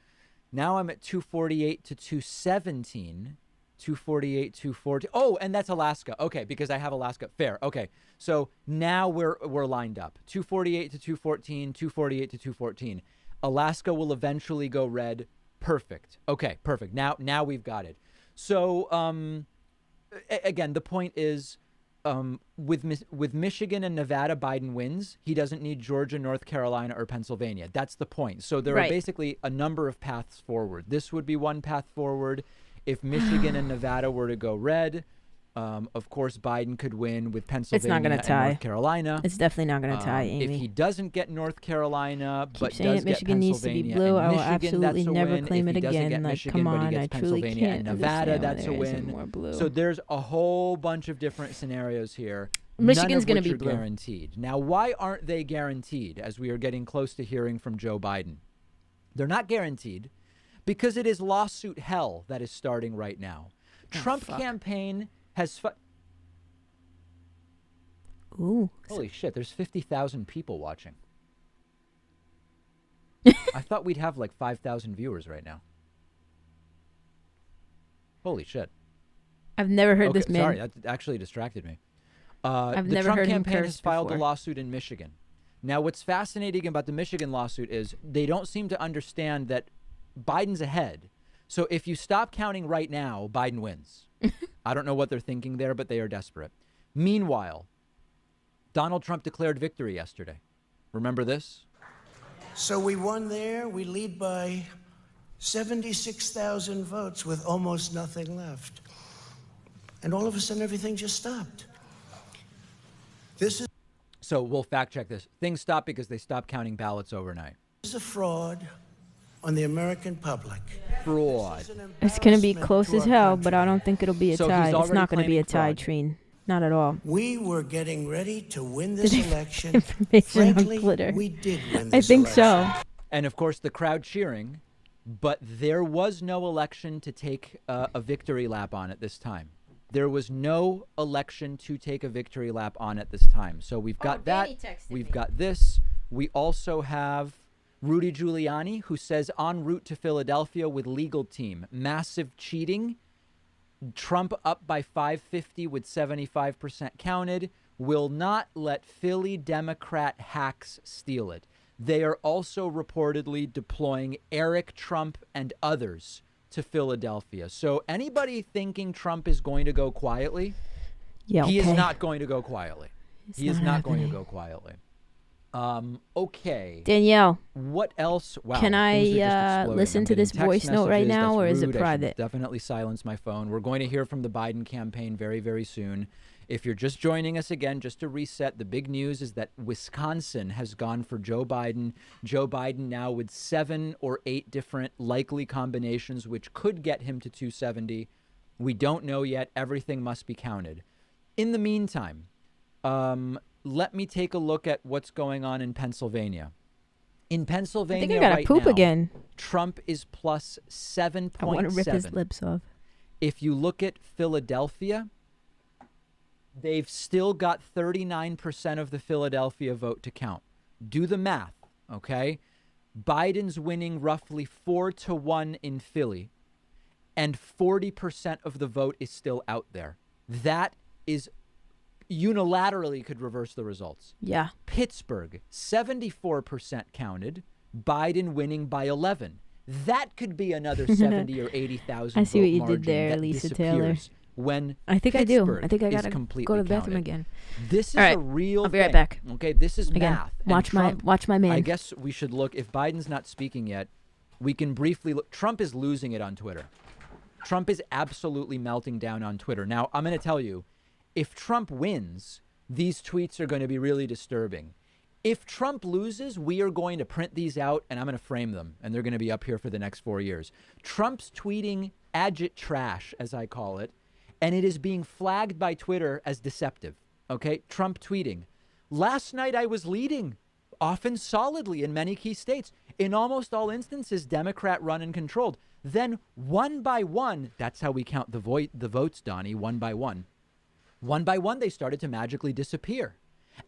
Now I'm at 248 to 217. 248, 240. Oh, and that's Alaska. Okay, because I have Alaska. Fair. Okay. So now we're lined up. 248 to 214, 248 to 214. Alaska will eventually go red. Perfect. Okay, perfect. Now we've got it. So again, the point is with Michigan and Nevada, Biden wins. He doesn't need Georgia, North Carolina, or Pennsylvania. That's the point. So there are basically a number of paths forward. This would be one path forward. If Michigan and Nevada were to go red, of course, Biden could win with Pennsylvania and North Carolina. It's definitely not going to tie, Amy. If he doesn't get North Carolina, but does Michigan get needs to be Pennsylvania blue, and I will Michigan, absolutely that's a never win. claim If it he doesn't again. get Like, Michigan, come but on, he I gets truly Pennsylvania can't and Nevada, understand that's a why there isn't win. more blue. So there's a whole bunch of different scenarios here. Michigan's going to be blue. Guaranteed. Now, why aren't they guaranteed as we are getting close to hearing from Joe Biden? They're not guaranteed because it is lawsuit hell that is starting right now. Trump campaign has... Ooh. Holy shit, there's 50,000 people watching. I thought we'd have like 5,000 viewers right now. Holy shit. I've never heard this man. Sorry, that actually distracted me. I've the never Trump heard him campaign curse has filed before. a lawsuit in Michigan. Now, what's fascinating about the Michigan lawsuit is they don't seem to understand that Biden's ahead. So if you stop counting right now, Biden wins. I don't know what they're thinking there, but they are desperate. Meanwhile, Donald Trump declared victory yesterday. Remember this? So we won there. We lead by 76,000 votes with almost nothing left. And all of a sudden, everything just stopped. So we'll fact check this. Things stopped because they stopped counting ballots overnight. This is a fraud on the American public. Fraud. It's going to be close as hell, but I don't think it'll be a So tie. he's It's not already going to be a tie, claiming Trine. Not at all. We were getting ready to win this election. Information Frankly, on Twitter. we did win I this think election. so. And of course, the crowd cheering, but there was no election to take a victory lap on at this time. There was no election to take a victory lap on at this time. So we've got that. We've got this. We also have Rudy Giuliani, who says en route to Philadelphia with legal team. Massive cheating. Trump up by 550 with 75% counted. Will not let Philly Democrat hacks steal it. They are also reportedly deploying Eric Trump and others to Philadelphia. So anybody thinking Trump is going to go quietly, he is not going to go quietly. He is not going to go quietly. Okay. Danielle. What else? Wow. Can I listen to this voice note right now, or is it private? Definitely silence my phone. We're going to hear from the Biden campaign very, very soon. If you're just joining us again, just to reset, the big news is that Wisconsin has gone for Joe Biden. Joe Biden now with 7 or 8 different likely combinations, which could get him to 270. We don't know yet. Everything must be counted. In the meantime, let me take a look at what's going on in Pennsylvania. In Pennsylvania, I think I gotta right poop now, again. Trump is plus 7.7. I want to rip his lips off. If you look at Philadelphia, they've still got 39% of the Philadelphia vote to count. Do the math, okay? Biden's winning roughly 4-1 in Philly, and 40% of the vote is still out there. That is unilaterally could reverse the results. Yeah. Pittsburgh, 74% counted, Biden winning by 11. That could be another 70 or 80,000 I see what you margin did there, that Lisa disappears Taylor. When I think I do. Pittsburgh I think I is gotta completely go to the bathroom counted. again. This is All right. a real I'll be right thing. back. Okay, this is Again, math. And watch Trump, my man. I guess we should look. If Biden's not speaking yet, we can briefly look. Trump is losing it on Twitter. Trump is absolutely melting down on Twitter. Now, I'm going to tell you, if Trump wins, these tweets are going to be really disturbing. If Trump loses, we are going to print these out and I'm going to frame them, and they're going to be up here for the next 4 years. Trump's tweeting agit trash, as I call it, and it is being flagged by Twitter as deceptive. Okay, Trump tweeting, last night I was leading, often solidly in many key states. In almost all instances, Democrat run and controlled. Then one by one, that's how we count the votes, Donnie, one by one. One by one, they started to magically disappear.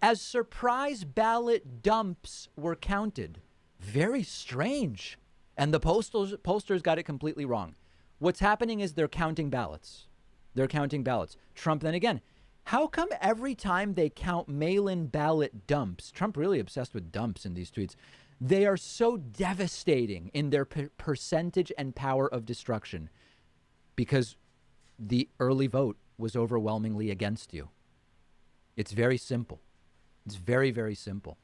As surprise ballot dumps were counted. Very strange. And the pollsters got it completely wrong. What's happening is they're counting ballots. They're counting ballots. Trump, then again, how come every time they count mail-in ballot dumps, Trump really obsessed with dumps in these tweets, they are so devastating in their percentage and power of destruction? Because the early vote was overwhelmingly against you. It's very simple. It's very, very simple.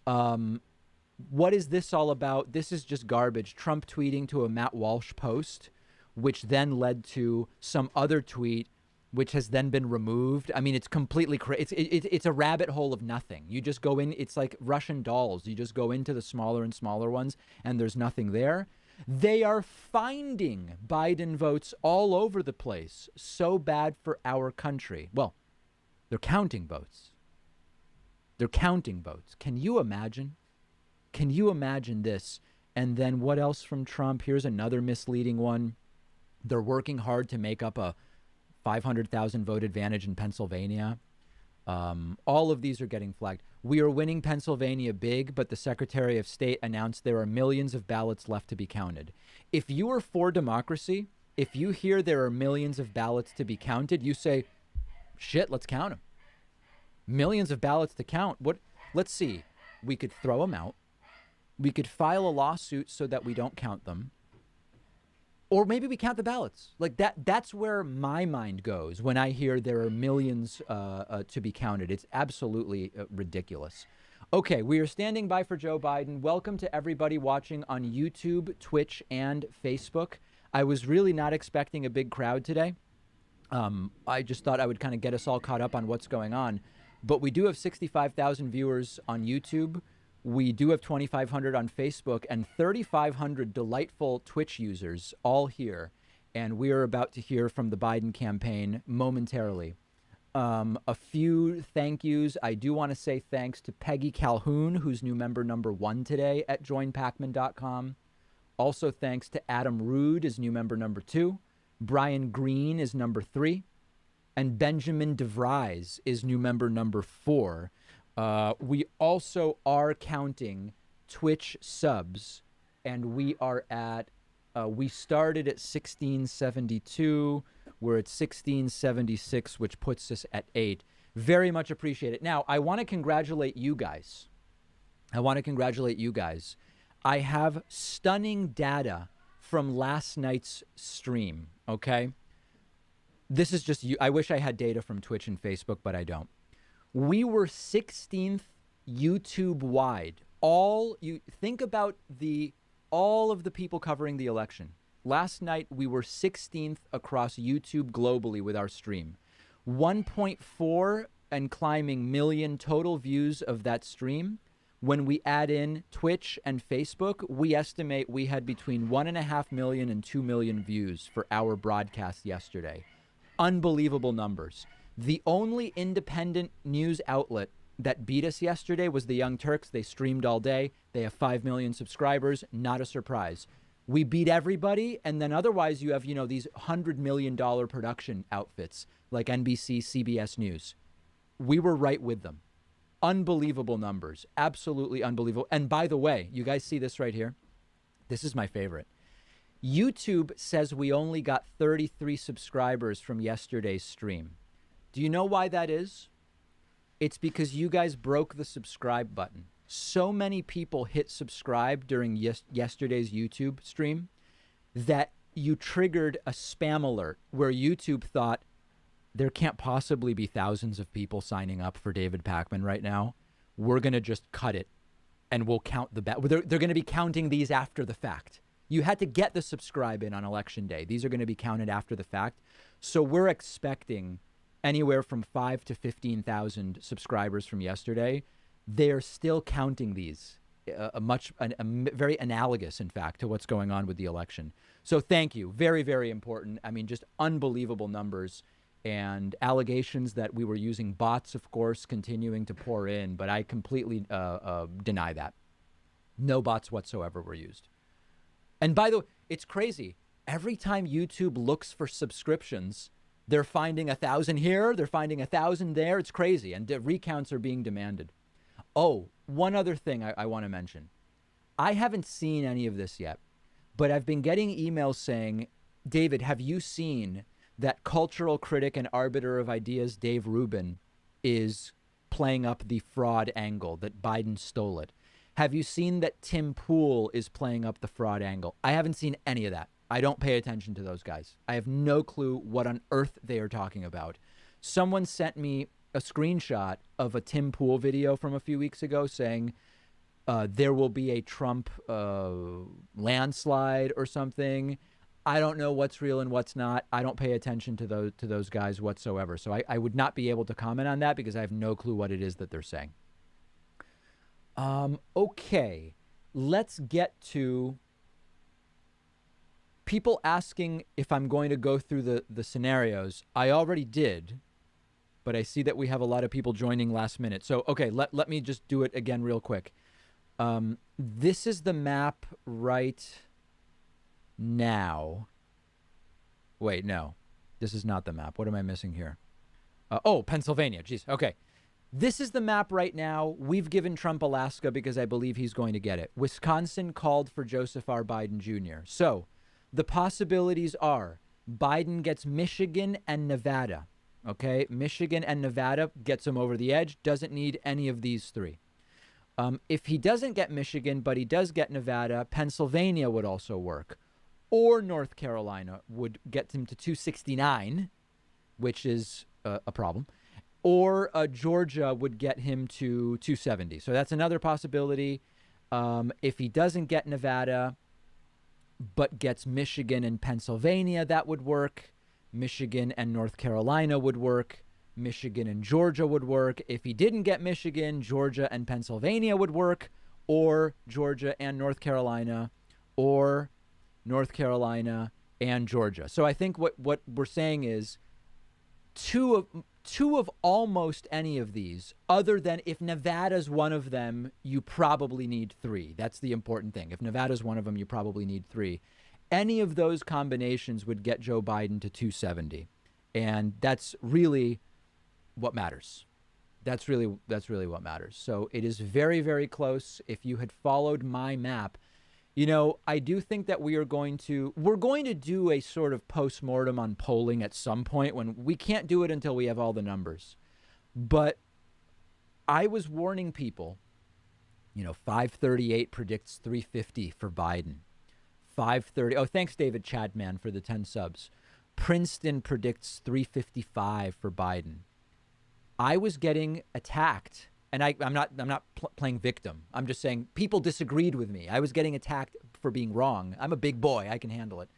What is this all about? This is just garbage. Trump tweeting to a Matt Walsh post, which then led to some other tweet, which has then been removed. I mean, it's completely crazy. It's a rabbit hole of nothing. You just go in. It's like Russian dolls. You just go into the smaller and smaller ones, and there's nothing there. They are finding Biden votes all over the place. So bad for our country. Well, they're counting votes. They're counting votes. Can you imagine? Can you imagine this? And then what else from Trump? Here's another misleading one. They're working hard to make up a 500,000 vote advantage in Pennsylvania. All of these are getting flagged. We are winning Pennsylvania big, but the Secretary of State announced there are millions of ballots left to be counted. If you are for democracy, if you hear there are millions of ballots to be counted, you say, shit, let's count them. Millions of ballots to count. What? Let's see. We could throw them out. We could file a lawsuit so that we don't count them. Or maybe we count the ballots. Like that's where my mind goes when I hear there are millions to be counted. It's absolutely ridiculous. Okay, we are standing by for Joe Biden. Welcome to everybody watching on YouTube, Twitch, and Facebook. I was really not expecting a big crowd today. I just thought I would kind of get us all caught up on what's going on. But we do have 65,000 viewers on YouTube. We do have 2,500 on Facebook and 3,500 delightful Twitch users all here. And we are about to hear from the Biden campaign momentarily. A few thank yous. I do want to say thanks to Peggy Calhoun, who's new member number 1 today at joinpacman.com. Also thanks to Adam Rood is new member number 2. Brian Green is number 3. And Benjamin DeVries is new member number 4. We also are counting Twitch subs, and we are at, we started at 1672. We're at 1676, which puts us at 8. Very much appreciate it. Now, I want to congratulate you guys. I have stunning data from last night's stream, okay? This is just you. I wish I had data from Twitch and Facebook, but I don't. We were 16th YouTube wide. Think about all of the people covering the election. Last night, we were 16th across YouTube globally with our stream. 1.4 and climbing million total views of that stream. When we add in Twitch and Facebook, we estimate we had between 1.5 million and 2 million views for our broadcast yesterday. Unbelievable numbers. The only independent news outlet that beat us yesterday was the Young Turks. They streamed all day. They have 5 million subscribers. Not a surprise. We beat everybody, and then otherwise you have, these $100 million production outfits like NBC, CBS News. We were right with them. Unbelievable numbers. Absolutely unbelievable. And by the way, you guys see this right here? This is my favorite. YouTube says we only got 33 subscribers from yesterday's stream. Do you know why that is? It's because you guys broke the subscribe button. So many people hit subscribe during yesterday's YouTube stream that you triggered a spam alert where YouTube thought there can't possibly be thousands of people signing up for David Pakman right now. We're going to just cut it and we'll count the bet. They're going to be counting these after the fact. You had to get the subscribe in on election day. These are going to be counted after the fact. So we're expecting anywhere from 5 to 15,000 subscribers from yesterday. They're still counting these, very analogous, in fact, to what's going on with the election. So thank you. Very, very important. I mean, just unbelievable numbers and allegations that we were using bots, of course, continuing to pour in. But I completely deny that. No bots whatsoever were used. And by the way, it's crazy. Every time YouTube looks for subscriptions, they're finding 1,000 here. They're finding 1,000 there. It's crazy. And the recounts are being demanded. Oh, one other thing I want to mention. I haven't seen any of this yet, but I've been getting emails saying, David, have you seen that cultural critic and arbiter of ideas, Dave Rubin, is playing up the fraud angle, that Biden stole it? Have you seen that Tim Pool is playing up the fraud angle? I haven't seen any of that. I don't pay attention to those guys. I have no clue what on earth they are talking about. Someone sent me a screenshot of a Tim Pool video from a few weeks ago saying there will be a Trump landslide or something. I don't know what's real and what's not. I don't pay attention to those guys whatsoever. So I would not be able to comment on that because I have no clue what it is that they're saying. Okay, let's get to people asking if I'm going to go through the scenarios. I already did, but I see that we have a lot of people joining last minute. So, okay, let me just do it again real quick. This is the map right now. Wait, no, this is not the map. What am I missing here? Oh, Pennsylvania. Jeez. Okay. This is the map right now. We've given Trump Alaska because I believe he's going to get it. Wisconsin called for Joseph R. Biden Jr. So the possibilities are Biden gets Michigan and Nevada. Okay, Michigan and Nevada gets him over the edge. Doesn't need any of these three. If he doesn't get Michigan, but he does get Nevada, Pennsylvania would also work. Or North Carolina would get him to 269, which is a problem. Or Georgia would get him to 270. So that's another possibility. If he doesn't get Nevada, but gets Michigan and Pennsylvania, that would work. Michigan and North Carolina would work. Michigan and Georgia would work. If he didn't get Michigan, Georgia and Pennsylvania would work, or Georgia and North Carolina, or North Carolina and Georgia. So I think what we're saying is two of almost any of these, other than if Nevada's one of them, you probably need 3. That's the important thing. If Nevada's one of them, you probably need 3. Any of those combinations would get Joe Biden to 270. And that's really what matters. That's really what matters. So it is very, very close. If you had followed my map, I do think that we're going to do a sort of postmortem on polling at some point, when we can't do it until we have all the numbers. But I was warning people, 538 predicts 350 for Biden. 530. Oh, thanks, David Chadman, for the 10 subs. Princeton predicts 355 for Biden. I was getting attacked. And I'm not playing victim. I'm just saying people disagreed with me. I was getting attacked for being wrong. I'm a big boy. I can handle it.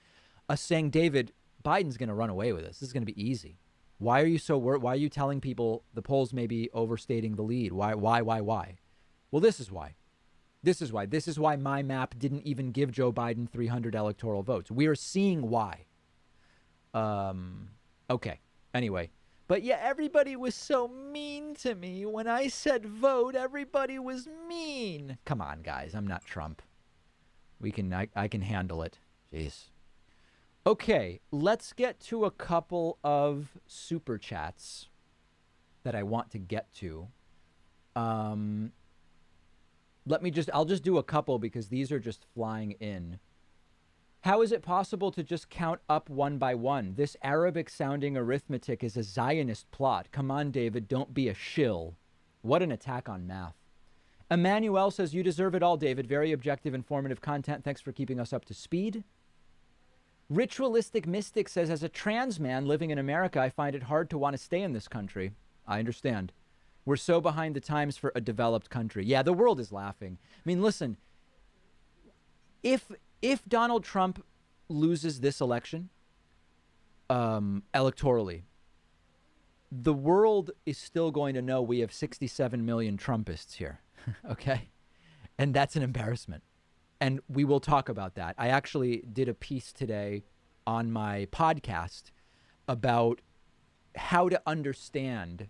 Saying, David, Biden's going to run away with this. This is going to be easy. Why are you so worried? Why are you telling people the polls may be overstating the lead? Why? Well, this is why. This is why my map didn't even give Joe Biden 300 electoral votes. We are seeing why. Okay. Anyway. But yeah, everybody was so mean to me. When I said vote, everybody was mean. Come on, guys. I'm not Trump. I can handle it. Jeez. Okay, let's get to a couple of super chats that I want to get to. I'll just do a couple because these are just flying in. How is it possible to just count up one by one? This Arabic-sounding arithmetic is a Zionist plot. Come on, David, don't be a shill. What an attack on math. Emmanuel says, you deserve it all, David. Very objective, informative content. Thanks for keeping us up to speed. Ritualistic Mystic says, as a trans man living in America, I find it hard to want to stay in this country. I understand. We're so behind the times for a developed country. Yeah, the world is laughing. I mean, listen, if Donald Trump loses this election electorally, the world is still going to know we have 67 million Trumpists here, okay? And that's an embarrassment. And we will talk about that. I actually did a piece today on my podcast about how to understand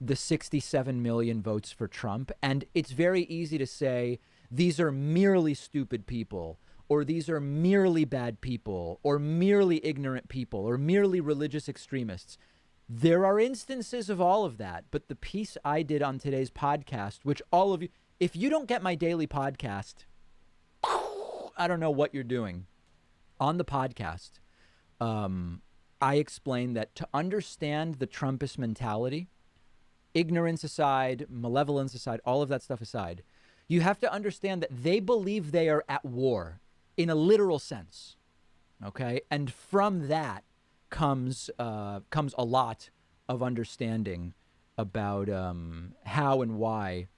the 67 million votes for Trump. And it's very easy to say these are merely stupid people, or these are merely bad people, or merely ignorant people, or merely religious extremists. There are instances of all of that, but the piece I did on today's podcast, which all of you, if you don't get my daily podcast, I don't know what you're doing. On the podcast, I explained that to understand the Trumpist mentality, ignorance aside, malevolence aside, all of that stuff aside, you have to understand that they believe they are at war in a literal sense, okay? And from that comes a lot of understanding about how and why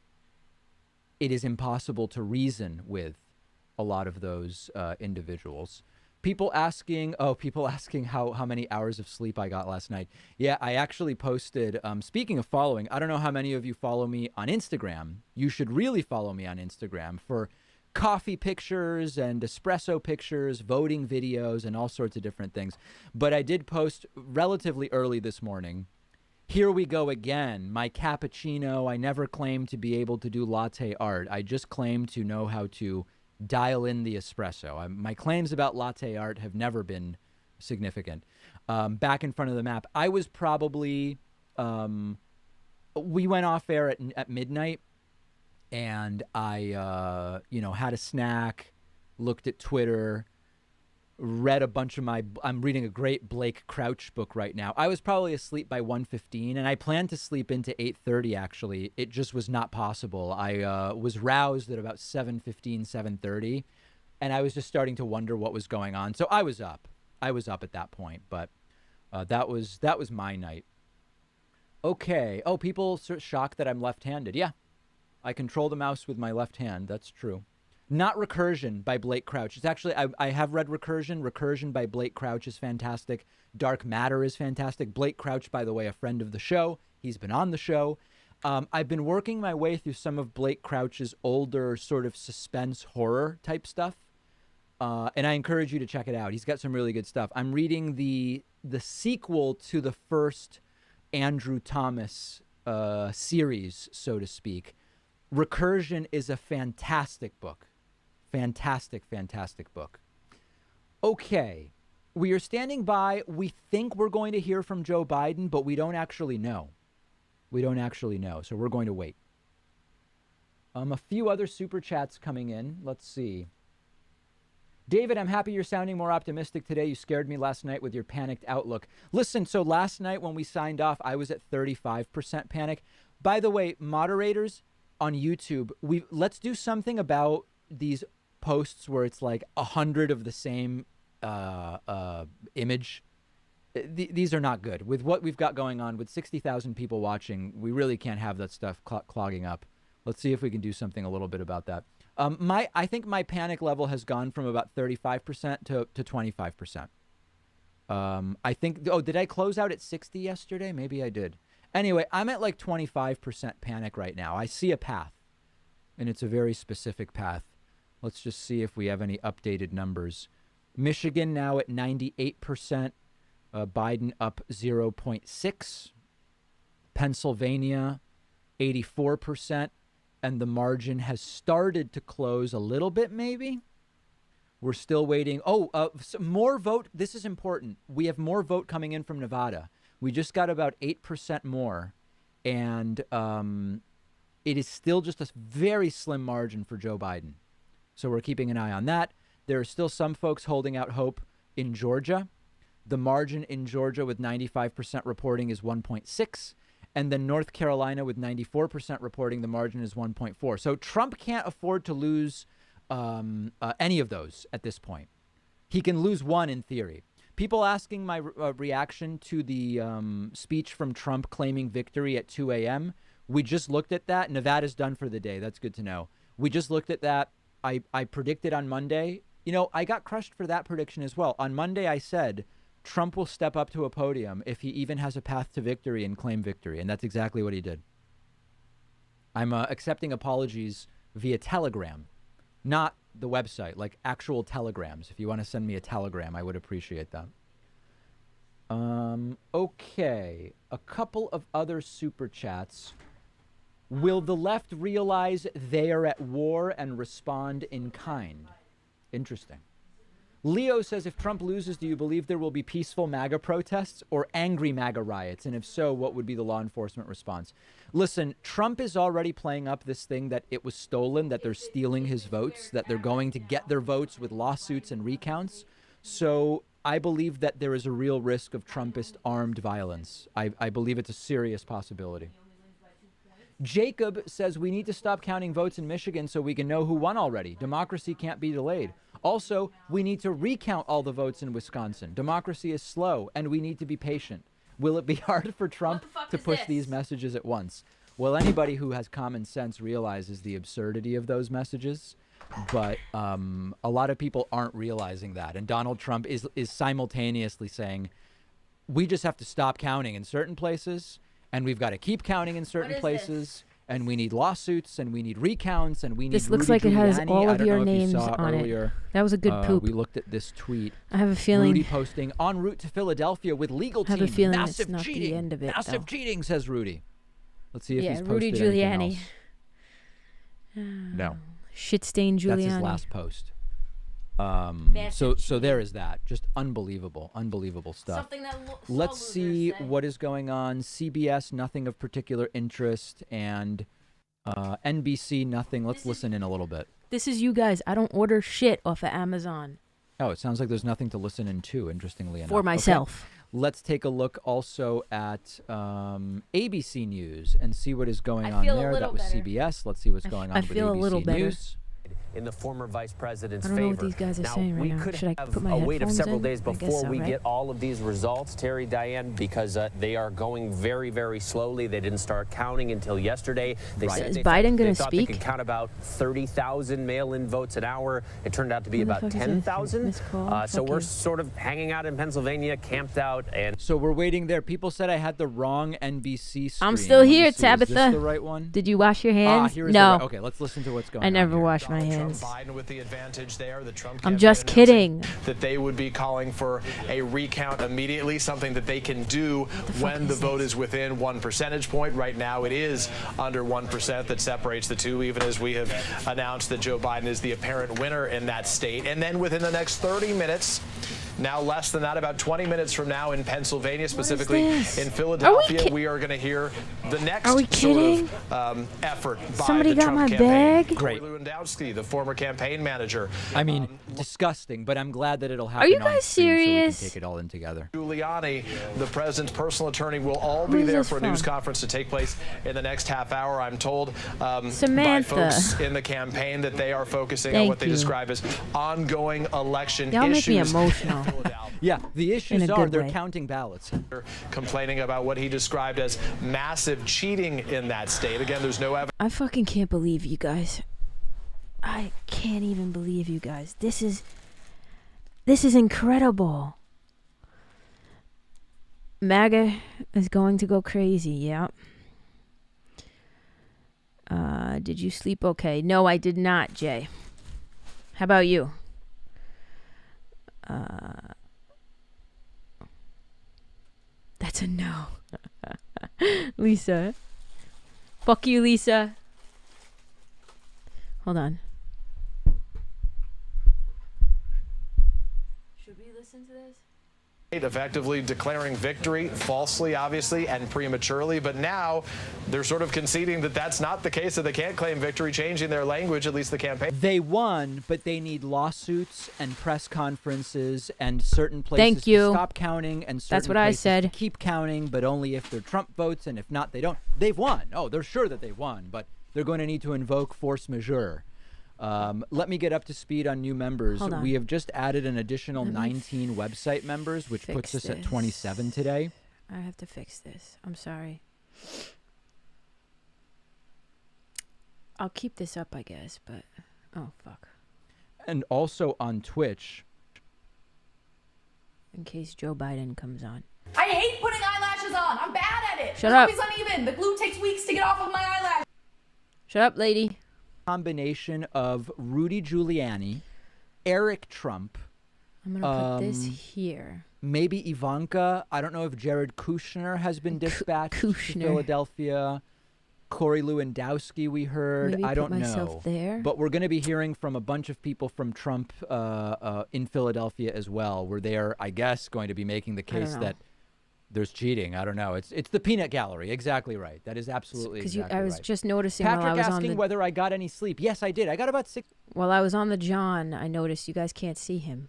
it is impossible to reason with a lot of those individuals. People asking how many hours of sleep I got last night. Yeah, I actually posted, speaking of following, I don't know how many of you follow me on Instagram. You should really follow me on Instagram for coffee pictures and espresso pictures, voting videos, and all sorts of different things. But I did post relatively early this morning. Here we go again. My cappuccino. I never claimed to be able to do latte art. I just claimed to know how to dial in the espresso. My claims about latte art have never been significant. Back in front of the map, I was probably, we went off air at midnight, and I, had a snack, looked at Twitter, read a bunch of I'm reading a great Blake Crouch book right now. I was probably asleep by 1:15, and I planned to sleep into 8:30, actually. It just was not possible. I was roused at about 7:15, 7:30, and I was just starting to wonder what was going on. So I was up. At that point, but that was my night. Okay. Oh, people shocked that I'm left-handed. Yeah, I control the mouse with my left hand. That's true. Not Recursion by Blake Crouch. It's actually, I have read Recursion. Recursion by Blake Crouch is fantastic. Dark Matter is fantastic. Blake Crouch, by the way, a friend of the show. He's been on the show. I've been working my way through some of Blake Crouch's older sort of suspense horror type stuff. And I encourage you to check it out. He's got some really good stuff. I'm reading the sequel to the first Andrew Thomas series, so to speak. Recursion is a fantastic book. Fantastic, fantastic book. Okay. We are standing by. We think we're going to hear from Joe Biden, but we don't actually know. We don't actually know, so we're going to wait. A few other super chats coming in. Let's see. David, I'm happy you're sounding more optimistic today. You scared me last night with your panicked outlook. Listen, so last night when we signed off, I was at 35% panic. By the way, moderators on YouTube, let's do something about these posts where it's like 100 of the same image. These are not good. With what we've got going on, with 60,000 people watching, we really can't have that stuff clogging up. Let's see if we can do something a little bit about that. I think my panic level has gone from about 35% to 25%. I think, did I close out at 60 yesterday? Maybe I did. Anyway, I'm at like 25% panic right now. I see a path, and it's a very specific path. Let's just see if we have any updated numbers. Michigan now at 98%. Biden up 0.6. Pennsylvania, 84%. And the margin has started to close a little bit, maybe. We're still waiting. More vote. This is important. We have more vote coming in from Nevada. We just got about 8% more. And it is still just a very slim margin for Joe Biden. So we're keeping an eye on that. There are still some folks holding out hope in Georgia. The margin in Georgia with 95% reporting is 1.6. And then North Carolina with 94% reporting, the margin is 1.4. So Trump can't afford to lose any of those at this point. He can lose one in theory. People asking my reaction to the speech from Trump claiming victory at 2 a.m. We just looked at that. Nevada's done for the day. That's good to know. We just looked at that. I predicted on Monday. You know, I got crushed for that prediction as well. On Monday, I said Trump will step up to a podium if he even has a path to victory and claim victory. And that's exactly what he did. I'm accepting apologies via Telegram, not the website, like actual telegrams. If you want to send me a telegram, I would appreciate that. Okay. A couple of other super chats. Will the left realize they are at war and respond in kind? Interesting. Leo says, if Trump loses, do you believe there will be peaceful MAGA protests or angry MAGA riots? And if so, what would be the law enforcement response? Listen, Trump is already playing up this thing that it was stolen, that they're stealing his votes, that they're going to get their votes with lawsuits and recounts. So I believe that there is a real risk of Trumpist armed violence. I believe it's a serious possibility. Jacob says we need to stop counting votes in Michigan so we can know who won already. Democracy can't be delayed. Also, we need to recount all the votes in Wisconsin. Democracy is slow, and we need to be patient. Will it be hard for Trump to push these messages at once? Well, anybody who has common sense realizes the absurdity of those messages, but a lot of people aren't realizing that. And Donald Trump is simultaneously saying, we just have to stop counting in certain places, and we've got to keep counting in certain places, and we need lawsuits, and we need recounts, and we need This looks Rudy like it has Giuliani. all I of don't your know if you names saw on earlier, it. That was a good poop. We looked at this tweet. I have a feeling. Rudy posting, en route to Philadelphia with legal team. I have a feeling Massive it's not cheating. the end of it, Massive though. cheating, says Rudy. Let's see if he's posted Rudy anything Giuliani. else. No. Shit-stained Giuliani. That's his last post. So there is that. Just unbelievable stuff. Something that Let's see what is going on. CBS, nothing of particular interest, and NBC, nothing. Let's listen in a little bit. This is you guys. I don't order shit off of Amazon. Oh, it sounds like there's nothing to listen in to, interestingly enough. For myself. Okay. Let's take a look also at ABC News and see what is going on there. That was CBS. Let's see what's going on with ABC News. in the former vice president's I don't know favor. what these guys are now, saying right we now. could Should I have put my a wait of headphones several in? days I guess before so, we right? get all of these results, Terry, Diane, because they are going very, very slowly. They didn't start counting until yesterday. They said Is they Biden going to thought they speak? could count about 30,000 mail-in votes an hour. It turned out to be about 10,000. So we're sort of hanging out in Pennsylvania, camped out, and so we're waiting there. People said I had the wrong NBC stream. I'm still here, Is Tabitha. this the right one? Did you wash your hands? Here is no. the right. Okay, let's listen to what's going on. I never here. wash my hands. Biden with the advantage there. The Trump I'm just kidding. That they would be calling for a recount immediately, something that they can do when the vote is within 1 percentage point. Right now, it is under 1% that separates the two, even as we have announced that Joe Biden is the apparent winner in that state. And then within the next 30 minutes, now less than that, about 20 minutes from now in Pennsylvania, specifically in Philadelphia, we are going to hear the next sort of effort by Somebody the got Trump my campaign. bag? Great. Lewandowski, the former campaign manager. I mean, disgusting, but I'm glad that it'll happen. you on guys stream serious? So we can take it all in together. Giuliani, the president's personal attorney, will all be there for a news conference to take place in the next half hour. I'm told by Samantha. folks in the campaign that they are focusing on what they describe as ongoing election Y'all make issues. me emotional. Yeah, the issues In a are good they're way. counting ballots. Complaining about what he described as massive cheating in that state. Again, there's no evidence. I fucking can't believe you guys. I can't even believe you guys. This is incredible. MAGA is going to go crazy, yeah. Did you sleep okay? No, I did not, Jay. How about you? That's a no. Lisa. Fuck you, Lisa. Hold on. Should we listen to this? Effectively declaring victory, falsely, obviously, and prematurely. But now they're sort of conceding that that's not the case, that they can't claim victory, changing their language, at least the campaign. They won, but they need lawsuits and press conferences and certain places Thank you. to stop counting and certain That's what I places said. to keep counting, but only if they're Trump votes, and if not, they don't. They've won. Oh, they're sure that they've won, but they're going to need to invoke force majeure. Let me get up to speed on new members. Hold on. We have just added an additional 19 website members, which puts us at 27 today. I have to fix this. I'm sorry. I'll keep this up, I guess, but oh fuck. And also on Twitch. In case Joe Biden comes on. I hate putting eyelashes on. I'm bad at it. Shut They're up. always uneven. The glue takes weeks to get off of my eyelash. Shut up, lady. Combination of Rudy Giuliani, Eric Trump. I'm gonna put this here. Maybe Ivanka. I don't know if Jared Kushner has been dispatched to Philadelphia. Corey Lewandowski, we heard. Maybe I don't put myself know. there. But we're going to be hearing from a bunch of people from Trump in Philadelphia as well, where they are, I guess, going to be making the case that there's cheating. I don't know. It's the peanut gallery. Exactly right. That is absolutely exactly I was right. just noticing Patrick while I was asking on the whether I got any sleep. Yes, I did. I got about 6. While I was on the John, I noticed you guys can't see him.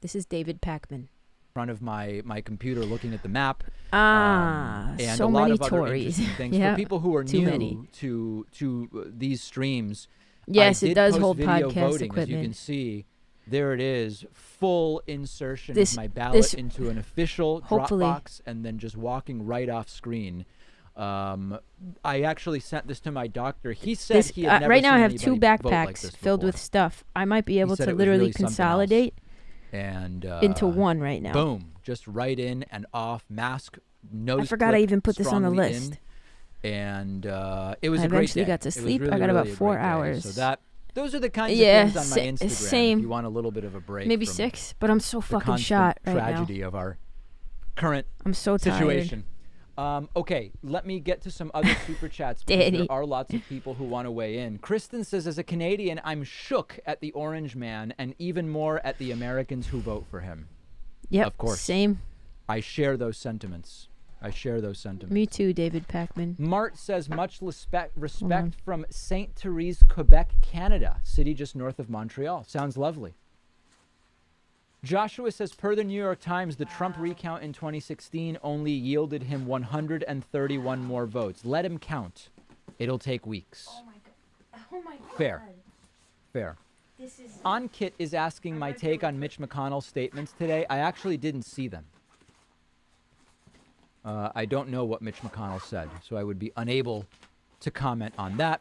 This is David Packman. Front of my computer looking at the map. And so a lot many of other Tories. interesting things. Yeah, For people who are too new many. to these streams, Yes, I it did does post hold video podcast voting, as you equipment. can see. There it is, full insertion This- of my ballot this- into an official hopefully- Dropbox, and then just walking right off screen. I actually sent this to my doctor. He said This, he had never right now, seen I have 2 anybody vote like backpacks this filled before. with stuff. I might be able said to it was literally really something else. consolidate And into one right now. Boom, just right in and off. Mask, nose. I forgot I clip even put this on the strongly list. in, and it was I a great eventually day. got to It was sleep. I really, got about really a 4 great day. hours. So those are the kinds Yeah, of things on my Instagram. same. If you want a little bit of a break. Maybe from 6, but I'm so the fucking constant shot right now. tragedy of our current I'm so tired. situation. Okay, let me get to some other super chats because Daddy. there are lots of people who want to weigh in. Kristen says, as a Canadian, I'm shook at the Orange Man and even more at the Americans who vote for him. Yep, Of course. same. I share those sentiments. Me too, David Packman. Mart says, much respect from St. Therese, Quebec, Canada, city just north of Montreal. Sounds lovely. Joshua says, per the New York Times, the Trump recount in 2016 only yielded him 131 more votes. Let him count. It'll take weeks. Oh my God. Fair. fair. Ankit is asking my take on Mitch McConnell's statements today. I actually didn't see them. I don't know what Mitch McConnell said, so I would be unable to comment on that.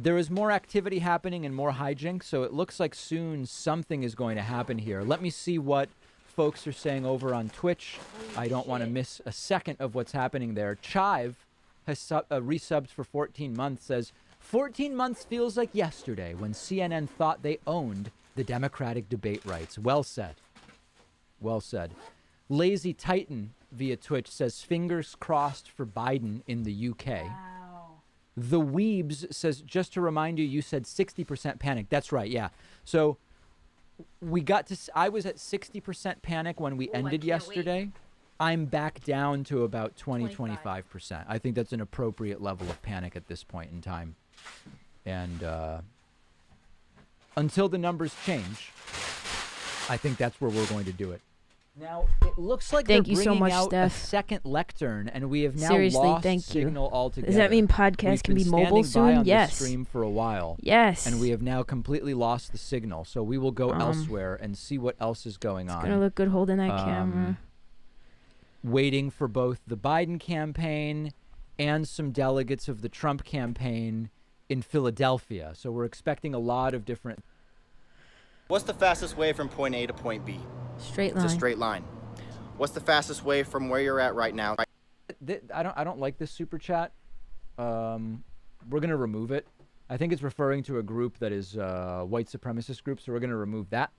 There is more activity happening and more hijinks, so it looks like soon something is going to happen here. Let me see what folks are saying over on Twitch. I don't want to miss a second of what's happening there. Chive has resubbed for 14 months, says, 14 months feels like yesterday when CNN thought they owned the Democratic debate rights. Well said. Well said. Lazy Titan via Twitch says, fingers crossed for Biden in the UK. Wow. The Weebs says, just to remind you, you said 60% panic. That's right, yeah. So we got to, I was at 60% panic when we ended yesterday. Wait. I'm back down to about 25%. I think that's an appropriate level of panic at this point in time. And until the numbers change, I think that's where we're going to do it. Now, it looks like they're bringing out a second lectern, and we have now lost signal altogether. Does that mean podcast can be mobile soon? We've been standing by on yes. the stream for a while. Yes. And we have now completely lost the signal, so we will go elsewhere and see what else is going on. It's going to look good holding that camera. Waiting for both the Biden campaign and some delegates of the Trump campaign in Philadelphia. So we're expecting a lot of different... What's the fastest way from point A to point B? Straight line. It's a straight line. What's the fastest way from where you're at right now? I don't like this super chat. We're going to remove it. I think it's referring to a group that is white supremacist group, so we're going to remove that.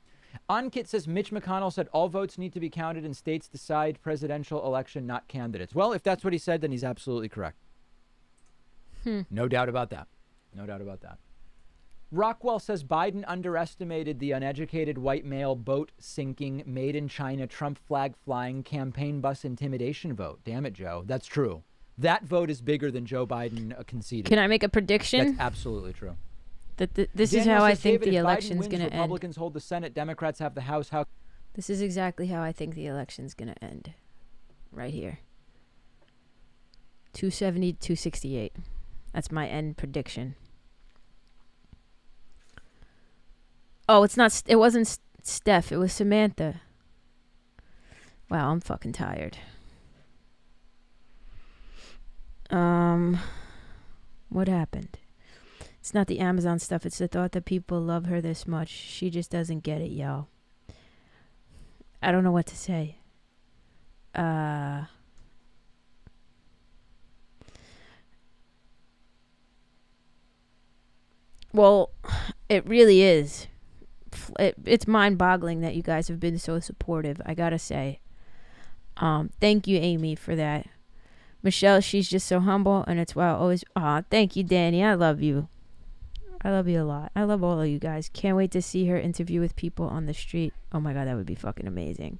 Ankit says, Mitch McConnell said all votes need to be counted and states decide presidential election, not candidates. Well, if that's what he said, then he's absolutely correct. No doubt about that. No doubt about that. Rockwell says Biden underestimated the uneducated white male boat sinking, made in China, Trump flag flying, campaign bus intimidation vote. Damn it, Joe. That's true. That vote is bigger than Joe Biden conceded. Can I make a prediction? That's absolutely true. This is how I think the election's going to end. Republicans hold the Senate, Democrats have the House. How? This is exactly how I think the election's going to end. Right here. 270 to 268. That's my end prediction. Oh, it wasn't Steph. It was Samantha. Wow, I'm fucking tired. What happened? It's not the Amazon stuff. It's the thought that people love her this much. She just doesn't get it, y'all. I don't know what to say. Well, it really is. It's mind-boggling that you guys have been so supportive, I gotta say. Thank you, Amy, for that. Michelle, she's just so humble, and it's wow, always. Thank you, Danny. I love you. I love you a lot. I love all of you guys. Can't wait to see her interview with people on the street. Oh my God, that would be fucking amazing.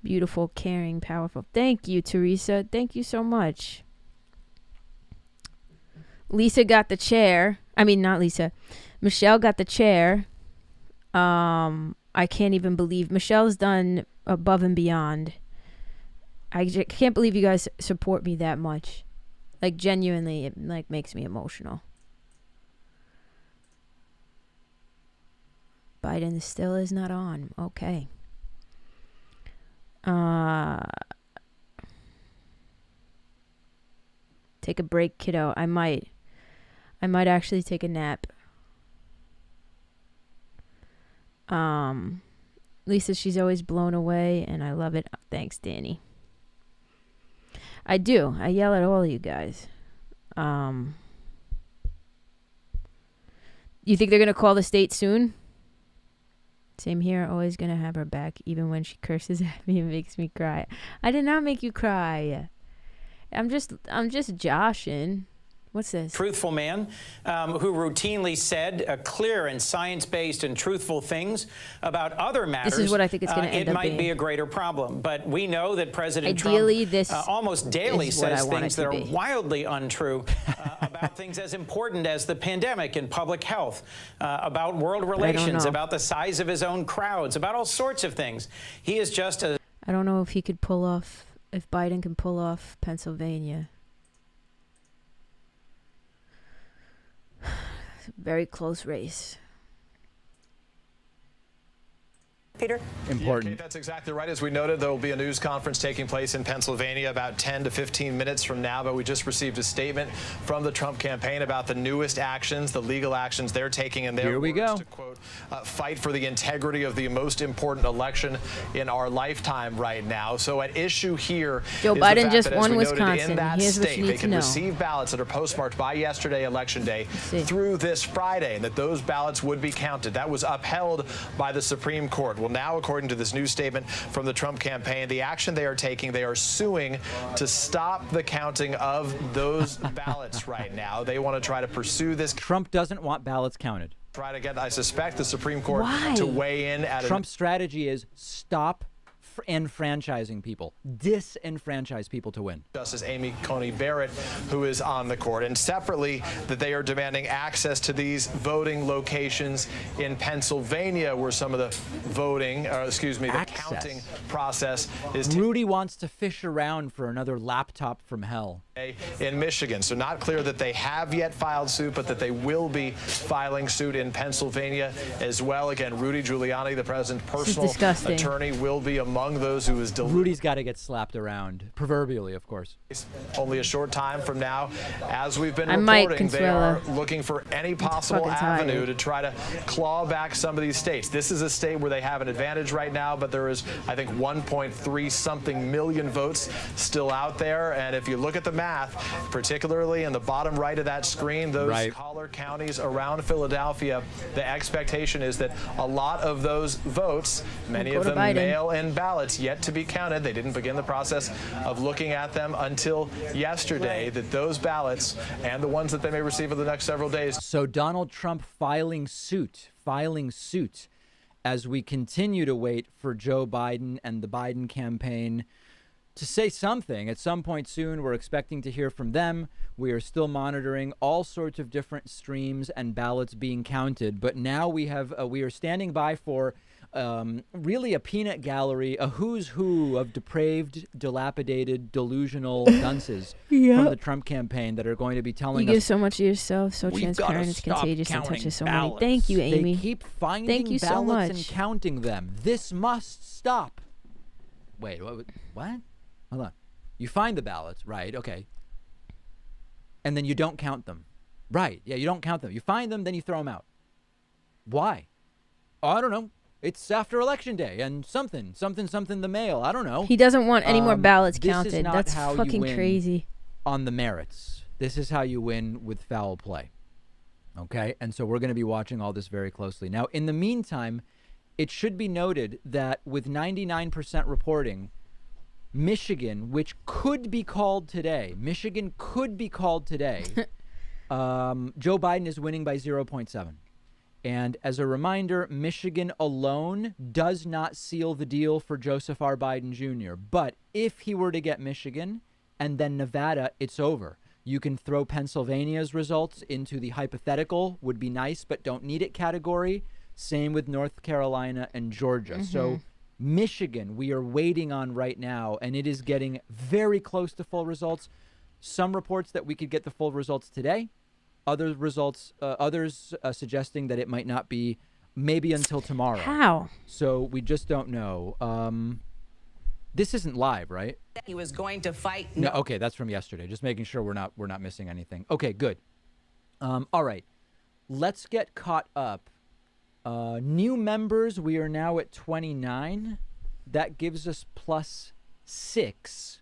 Beautiful, caring, powerful. Thank you, Teresa. Thank you so much. Lisa got the chair. I mean, not Lisa. Michelle got the chair. I can't even believe Michelle's done above and beyond. I can't believe you guys support me that much. Like, genuinely, it like makes me emotional. Biden still is not on. Okay. Take a break, kiddo. I might actually take a nap. Lisa, she's always blown away, and I love it. Thanks, Danny. I do. I yell at all of you guys. You think they're going to call the state soon? Same here. Always going to have her back, even when she curses at me and makes me cry. I did not make you cry. I'm just joshing. What's this? Truthful man who routinely said clear and science-based and truthful things about other matters. This is what I think it's going to end up being. It might be a greater problem. But we know that President Ideally, Trump this almost daily says things that are be. wildly untrue about things as important as the pandemic and public health, about world relations, about the size of his own crowds, about all sorts of things. He is just a... I don't know if Biden can pull off Pennsylvania. Very close race. Peter? Important. Yeah, Kate, that's exactly right. As we noted, there will be a news conference taking place in Pennsylvania about 10 to 15 minutes from now, but we just received a statement from the Trump campaign about the newest actions, the legal actions they're taking in their words to, quote, fight for the integrity of the most important election in our lifetime right now. So at issue here Joe is Biden the fact just that, as won we Wisconsin. noted, in that Here's what state, you they need to can know. receive ballots that are postmarked by yesterday, Election Day, through this Friday, and that those ballots would be counted. That was upheld by the Supreme Court. Well, now, according to this new statement from the Trump campaign, the action they are taking, they are suing to stop the counting of those ballots right now. They want to try to pursue this. Trump doesn't want ballots counted. Try to get, I suspect, the Supreme Court to weigh in at Trump's strategy is stop enfranchising people, disenfranchise people to win. Justice Amy Coney Barrett, who is on the court, and separately that they are demanding access to these voting locations in Pennsylvania, where some of the voting, the counting process is. Rudy wants to fish around for another laptop from hell. In Michigan. So not clear that they have yet filed suit, but that they will be filing suit in Pennsylvania as well. Again, Rudy Giuliani, the president's personal attorney, will be among those who is Rudy's got to get slapped around, proverbially, of course. Only a short time from now, as we've been reporting, they are looking for any possible avenue to try to claw back some of these states. This is a state where they have an advantage right now, but there is, I think, 1.3 something million votes still out there. And if you look at the math, particularly in the bottom right of that screen, those collar counties around Philadelphia, the expectation is that a lot of those votes, many of them mail-in ballots, yet to be counted. They didn't begin the process of looking at them until yesterday, that those ballots and the ones that they may receive in the next several days. So Donald Trump filing suit as we continue to wait for Joe Biden and the Biden campaign to say something. At some point soon, we're expecting to hear from them. We are still monitoring all sorts of different streams and ballots being counted. But now we are standing by for really a peanut gallery, a who's who of depraved, dilapidated, delusional dunces from the Trump campaign that are going to be telling us. You give so much of yourself, so transparent, it's contagious, and touches so many. Thank you, Amy. They keep finding ballots and counting them. This must stop. Wait, what? Hold on. You find the ballots, right? Okay. And then you don't count them. Right. Yeah, you don't count them. You find them, then you throw them out. Why? Oh, I don't know. It's after Election Day and something, the mail. I don't know. He doesn't want any more ballots this counted. Is not That's how fucking you win crazy. On the merits. This is how you win with foul play. Okay? And so we're going to be watching all this very closely. Now, in the meantime, it should be noted that with 99% reporting, Michigan, which could be called today, Joe Biden is winning by 0.7. And as a reminder, Michigan alone does not seal the deal for Joseph R. Biden Jr. But if he were to get Michigan and then Nevada, it's over. You can throw Pennsylvania's results into the hypothetical, would be nice, but don't need it category. Same with North Carolina and Georgia. So Michigan, we are waiting on right now, and it is getting very close to full results. Some reports that we could get the full results today. Other results, others suggesting that it might not be, maybe until tomorrow. How? So we just don't know. This isn't live, right? He was going to fight. No. Okay, that's from yesterday. Just making sure we're not missing anything. Okay, good. All right, let's get caught up. New members, we are now at 29. That gives us +6.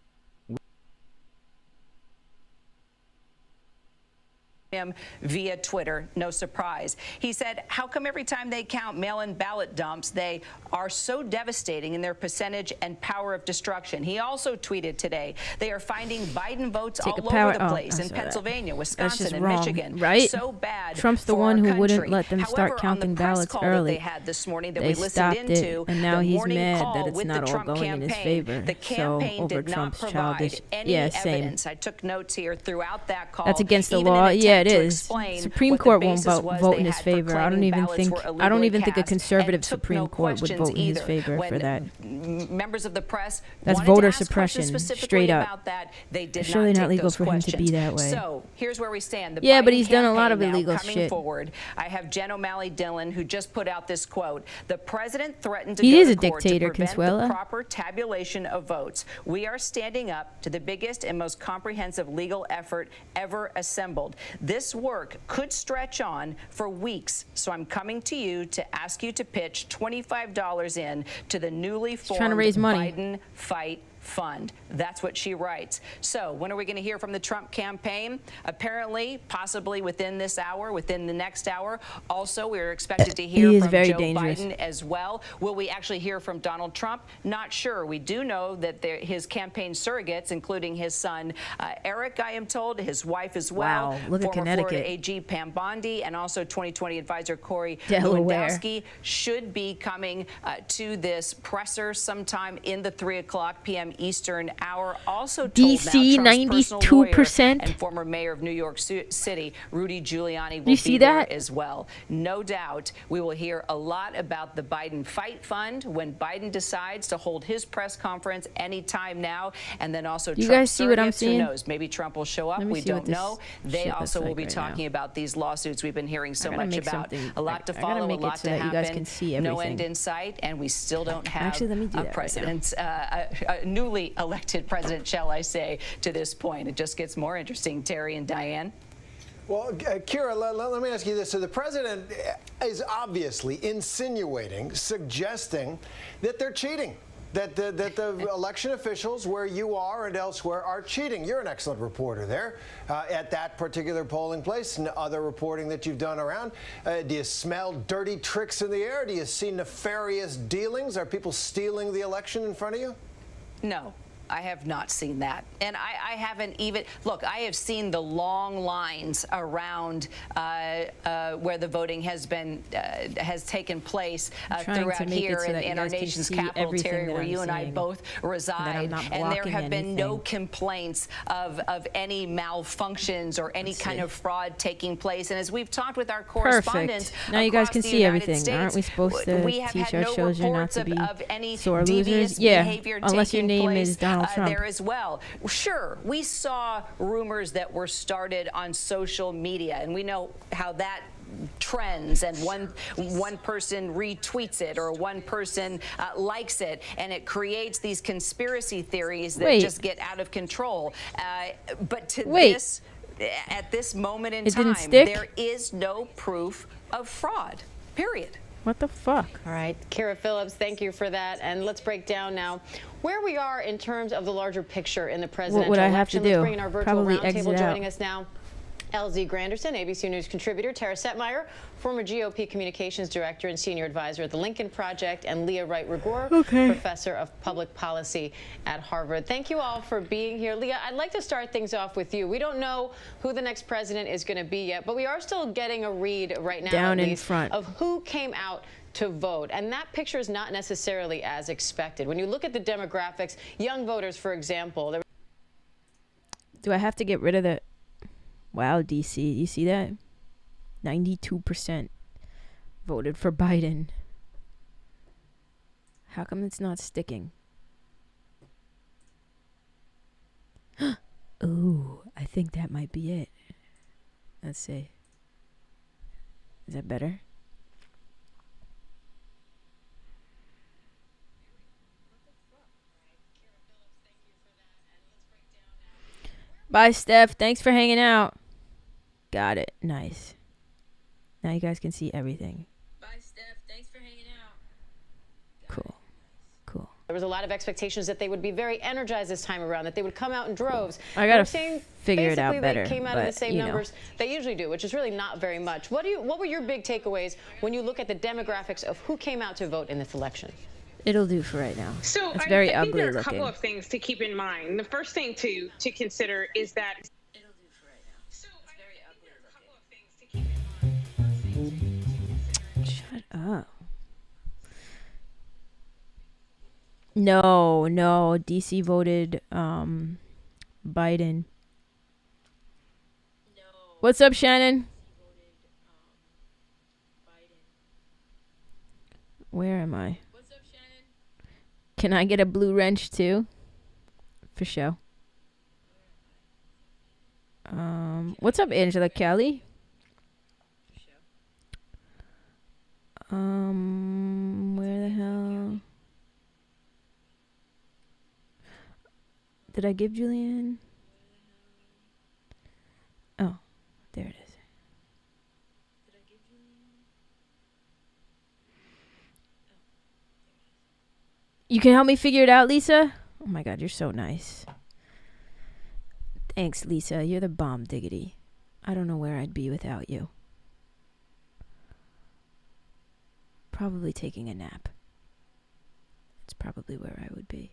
Him via Twitter. No surprise. He said, how come every time they count mail-in ballot dumps, they are so devastating in their percentage and power of destruction? He also tweeted today, they are finding Biden votes all over the place in Pennsylvania, Wisconsin, and Michigan. Right? So bad. Trump's the one who wouldn't let them start counting ballots early. They had this morning that they we listened stopped into, it, and now he's mad that it's with not all going in his favor. The campaign over did not Trump's provide childish. any Yeah, same. evidence. I took notes here throughout that call. That's against the law. Yeah, it is. Supreme Court won't vote in his favor. I don't even think a conservative Supreme Court would vote in his favor for that. Members of the press That's voter suppression, straight up. It's surely not legal for him to be that way. So here's where we stand. Yeah, but he's done a lot of illegal shit. Forward, I have Jen O'Malley Dillon, who just put out this quote: "The president threatened to he go is to a court dictator, to prevent Consuela. the proper tabulation of votes. We are standing up to the biggest and most comprehensive legal effort ever assembled. This work could stretch on for weeks, so I'm coming to you to ask you to pitch $25 in to the newly formed Biden Fight Fund." That's what she writes. So when are we going to hear from the Trump campaign? Apparently, possibly within this hour, within the next hour. Also, we're expected to hear from Joe Biden as well. Will we actually hear from Donald Trump? Not sure. We do know that his campaign surrogates, including his son Eric, I am told, his wife as well, look at former Connecticut. Florida AG Pam Bondi, and also 2020 advisor Corey Delaware. Lewandowski should be coming to this presser sometime in the 3 p.m. Eastern hour. Also told DC, now, Trump's 92%. and former mayor of New York City, Rudy Giuliani, will you see be there that? as well. No doubt we will hear a lot about the Biden Fight Fund when Biden decides to hold his press conference anytime now. And then also you Trump guys see what I'm surrogates. seeing? Who knows? Maybe Trump will show up. We don't know. They also will be talking about these lawsuits we've been hearing so much about. A lot to follow, a lot to happen. You guys can see everything. No end in sight, and we still don't have Actually, let me do a that president, a newly elected president, shall I say, to this point. It just gets more interesting. Terry and Diane. Well, Kira, let me ask you this. So the president is obviously insinuating, suggesting that they're cheating, that the election officials where you are and elsewhere are cheating. You're an excellent reporter there at that particular polling place and other reporting that you've done around. Do you smell dirty tricks in the air? Do you see nefarious dealings? Are people stealing the election in front of you? No. I have not seen that. And I haven't even, look, I have seen the long lines around where the voting has taken place throughout here in our nation's capital, Terry, where you and I both reside. And there have been no complaints of any malfunctions or any kind of fraud taking place. And as we've talked with our correspondents, now you guys can see everything. Aren't we supposed to teach our children not to be sore losers? Yeah, unless your name is Donald Trump. There as well. Sure, we saw rumors that were started on social media, and we know how that trends, and one person retweets it or one person likes it, and it creates these conspiracy theories that just get out of control. But to this, at this moment in time, there is no proof of fraud, period. What the fuck? All right, Kira Phillips, thank you for that. And let's break down now where we are in terms of the larger picture in the presidential election. What would I have to do? Let's bring in our virtual Probably roundtable. exit Joining out. us now, LZ Granderson, ABC News contributor, Tara Setmeyer, former GOP communications director and senior advisor at the Lincoln Project, and Leah Wright-Rigueur, professor of public policy at Harvard. Thank you all for being here. Leah, I'd like to start things off with you. We don't know who the next president is going to be yet, but we are still getting a read right now, down at in least, front of who came out to vote. And that picture is not necessarily as expected. When you look at the demographics, young voters, for example. Do I have to get rid of the... Wow, DC, you see that? 92% voted for Biden. How come it's not sticking? Ooh, I think that might be it. Let's see. Is that better? Bye, Steph. Thanks for hanging out. Got it. Nice. Now you guys can see everything. Bye, Steph. Thanks for hanging out. Cool. Cool. There was a lot of expectations that they would be very energized this time around, that they would come out in droves. I gotta figure it out better. They came out in the same you know. numbers they usually do, which is really not very much. What were your big takeaways when you look at the demographics of who came out to vote in this election? It'll do for right now. So it's very I think ugly there are a looking. couple of things to keep in mind. The first thing to consider is that it'll do for right now. So it's very ugly looking. Shut up. No, DC voted Biden. No. What's up, Shannon? Where am I? Can I get a blue wrench too? For sure. What's up, Angela Kelly? Where the hell? Did I give Julianne? Oh, there it is. You can help me figure it out, Lisa? Oh my God, you're so nice. Thanks, Lisa. You're the bomb diggity. I don't know where I'd be without you. Probably taking a nap. It's probably where I would be.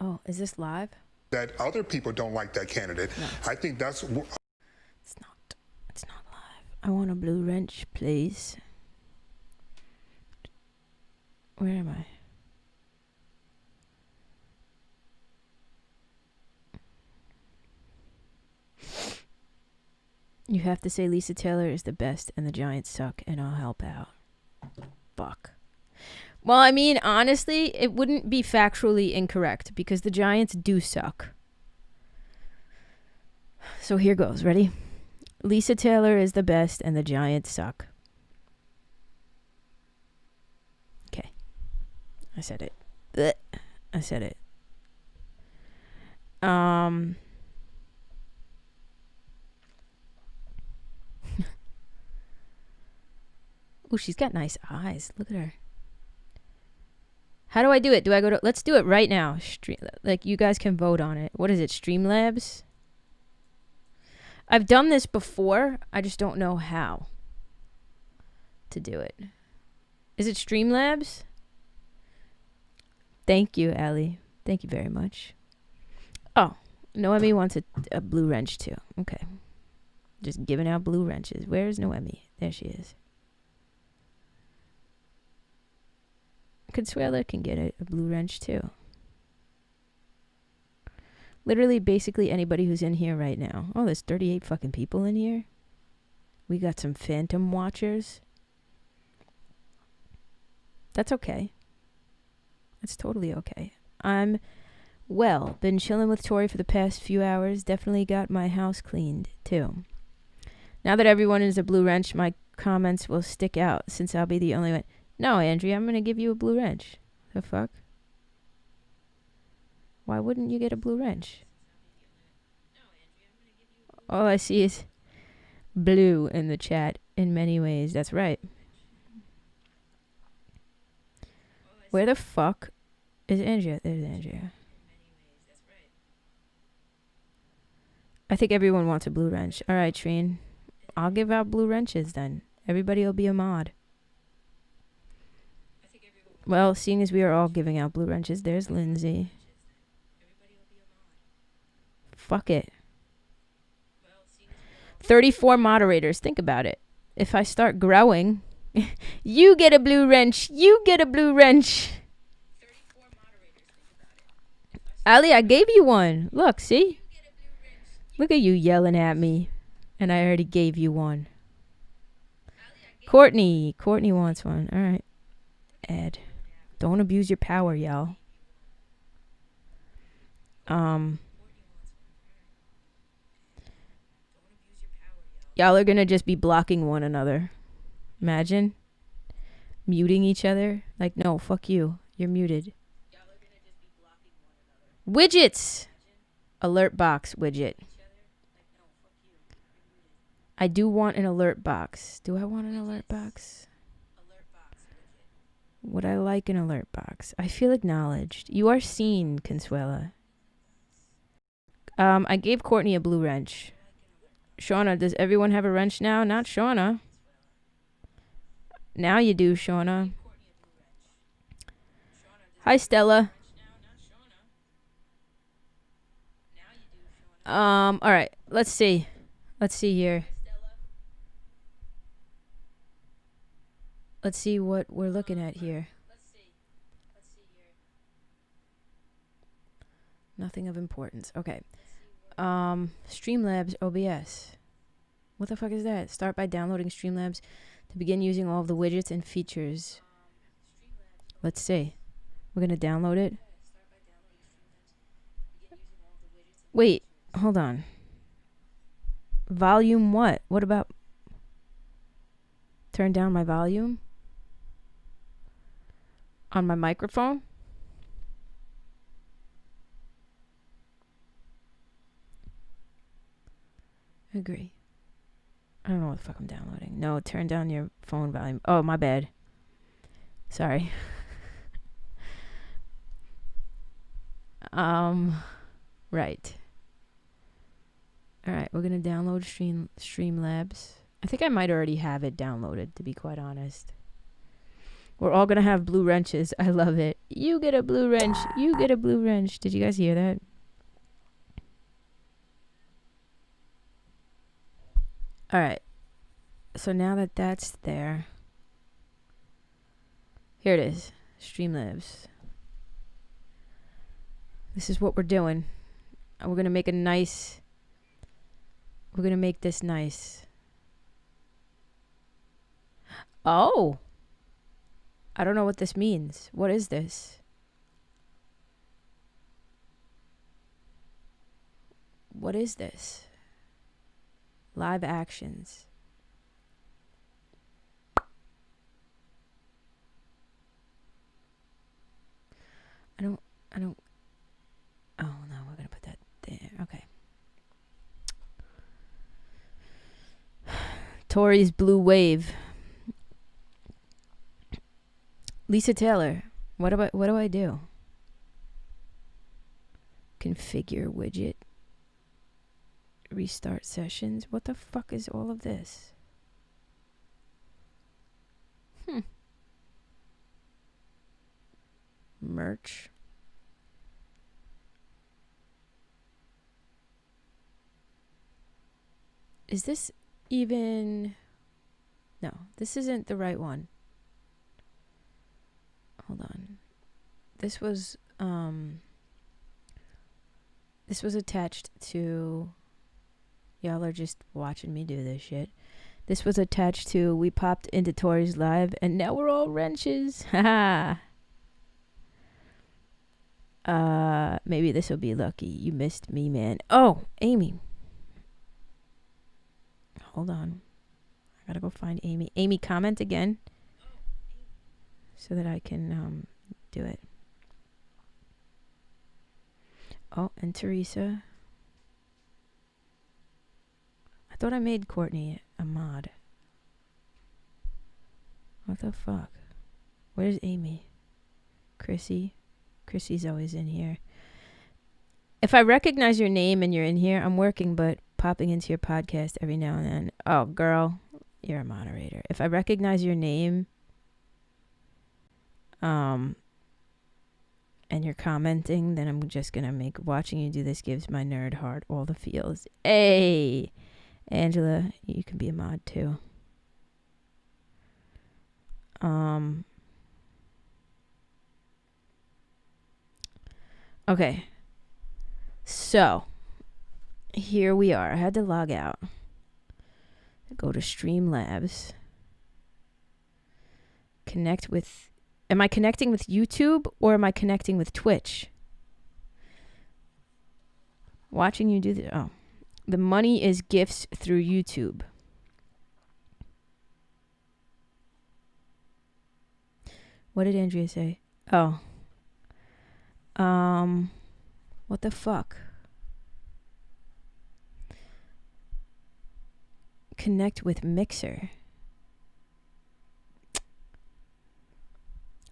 Oh, is this live? That other people don't like that candidate. No. I think that's... It's not live. I want a blue wrench, please. Where am I? You have to say Lisa Taylor is the best and the Giants suck, and I'll help out. Fuck. Well, I mean, honestly, it wouldn't be factually incorrect because the Giants do suck. So here goes. Ready? Lisa Taylor is the best and the Giants suck. Okay. I said it. Blech. I said it. Oh, she's got nice eyes. Look at her. How do I do it? Do I go to... Let's do it right now. Like, you guys can vote on it. What is it? Streamlabs? I've done this before. I just don't know how to do it. Is it Streamlabs? Thank you, Allie. Thank you very much. Oh, Noemi wants a blue wrench, too. Okay. Just giving out blue wrenches. Where's Noemi? There she is. Consuela can get a blue wrench too. Literally, basically anybody who's in here right now. Oh, there's 38 fucking people in here. We got some phantom watchers. That's okay. That's totally okay. I'm well. Been chilling with Tori for the past few hours. Definitely got my house cleaned too. Now that everyone is a blue wrench, my comments will stick out since I'll be the only one. No, Andrea, I'm going to give you a blue wrench. The fuck? Why wouldn't you get a blue wrench? All I see is blue in the chat in many ways. That's right. Where the fuck is Andrea? There's Andrea. I think everyone wants a blue wrench. All right, Treen. I'll give out blue wrenches then. Everybody will be a mod. Well, seeing as we are all giving out blue wrenches, there's Lindsay. Fuck it. 34 moderators. Think about it. If I start growing, you get a blue wrench. You get a blue wrench. Ali, I gave you one. Look, see? Look at you yelling at me. And I already gave you one. Courtney. Courtney wants one. All right. Ed. Don't abuse your power, y'all. Y'all are gonna just be blocking one another. Imagine. Muting each other. Like, no, fuck you. You're muted. Widgets! Alert box widget. I do want an alert box. Do I want an alert box? Would I like an alert box? I feel acknowledged. You are seen, Consuela. I gave Courtney a blue wrench. Shauna, does everyone have a wrench now? Not Shauna. Now you do, Shauna. Hi, Stella. All right. Let's see. Let's see here. Let's see what we're looking at here. Nothing of importance. Okay. Streamlabs OBS. What the fuck is that? Start by downloading Streamlabs to begin using all of the widgets and features. Let's see. We're going to download it. Wait, hold on. Volume what? What about... Turn down my volume? On my microphone? Agree. I don't know what the fuck I'm downloading. No, turn down your phone volume. Oh, my bad. Sorry. Right. All right, we're going to download Streamlabs. I think I might already have it downloaded, to be quite honest. We're all going to have blue wrenches. I love it. You get a blue wrench. You get a blue wrench. Did you guys hear that? All right. So now that that's there, here it is. Streamlabs. This is what we're doing. We're going to make a nice... We're going to make this nice. Oh! I don't know what this means. What is this? What is this? Live actions. I don't... Oh, no, we're going to put that there. Okay. Tori's Blue Wave. Lisa Taylor. What do I do? Configure widget. Restart sessions. What the fuck is all of this? Merch. Is this even... No, this isn't the right one. Hold on. This was attached to... Y'all are just watching me do this shit. This was attached to... We popped into Tori's live, and now we're all wrenches. Haha. Maybe this will be lucky. You missed me, man. Oh, Amy. Hold on. I gotta go find Amy. Amy, comment again. So that I can do it. Oh, and Teresa. I thought I made Courtney a mod. What the fuck? Where's Amy? Chrissy. Chrissy's always in here. If I recognize your name and you're in here, I'm working, but popping into your podcast every now and then. Oh, girl, you're a moderator. If I recognize your name, and you're commenting, then I'm just gonna make watching you do this gives my nerd heart all the feels. Hey, Angela, you can be a mod too. Okay. So, here we are. I had to log out. Go to Streamlabs. Connect with... Am I connecting with YouTube or am I connecting with Twitch? Watching you do the... Oh. The money is gifts through YouTube. What did Andrea say? Oh. What the fuck? Connect with Mixer.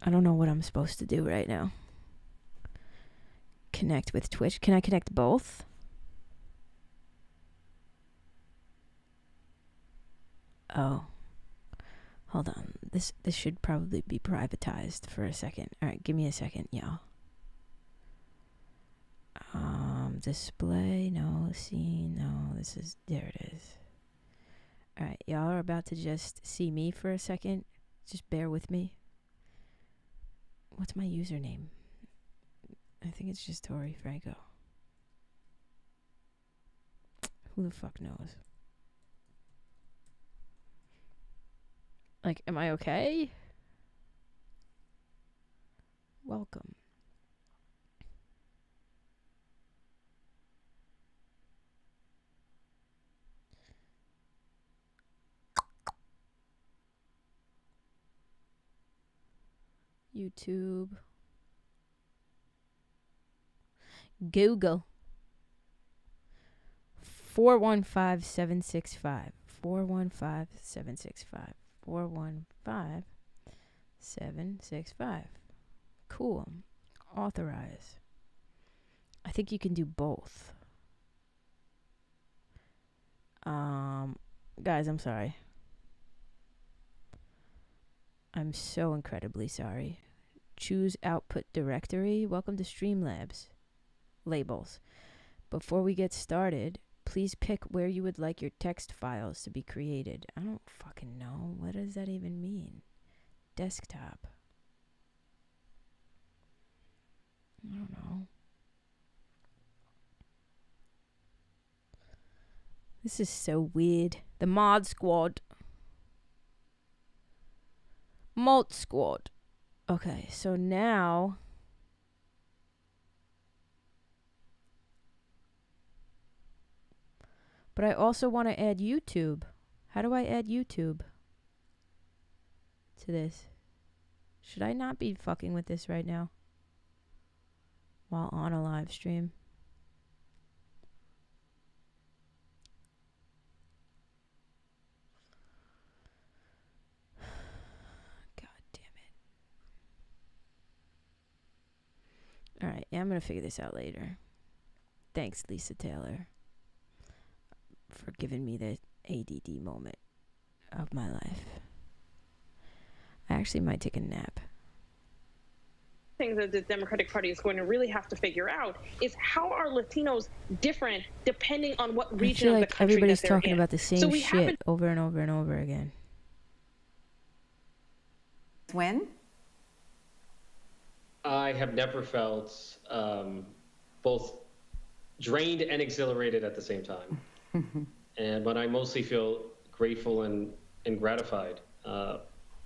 I don't know what I'm supposed to do right now. Connect with Twitch. Can I connect both? Oh. Hold on. This should probably be privatized for a second. All right, give me a second, y'all. Display, no, scene, no, this is, there it is. All right, y'all are about to just see me for a second. Just bear with me. What's my username? I think it's just ToriFranco. Who the fuck knows? Like, am I okay? Welcome. YouTube. Google. 415765. 415765. 415765. Cool. Authorize. I think you can do both. Guys, I'm sorry. I'm so incredibly sorry. Choose output directory. Welcome to Streamlabs. Labels. Before we get started, please pick where you would like your text files to be created. I don't fucking know. What does that even mean? Desktop. I don't know. This is so weird. The mod squad. Mod squad. Okay, so now but I also want to add YouTube. How do I add YouTube to this? Should I not be fucking with this right now while on a live stream? All right, yeah, I'm going to figure this out later. Thanks, Lisa Taylor, for giving me the ADD moment of my life. I actually might take a nap. Thing that the Democratic Party is going to really have to figure out is how are Latinos different depending on what region of the country everybody's that they're talking in. about the same shit over and over and over again. When? I have never felt both drained and exhilarated at the same time. But I mostly feel grateful and gratified. I'm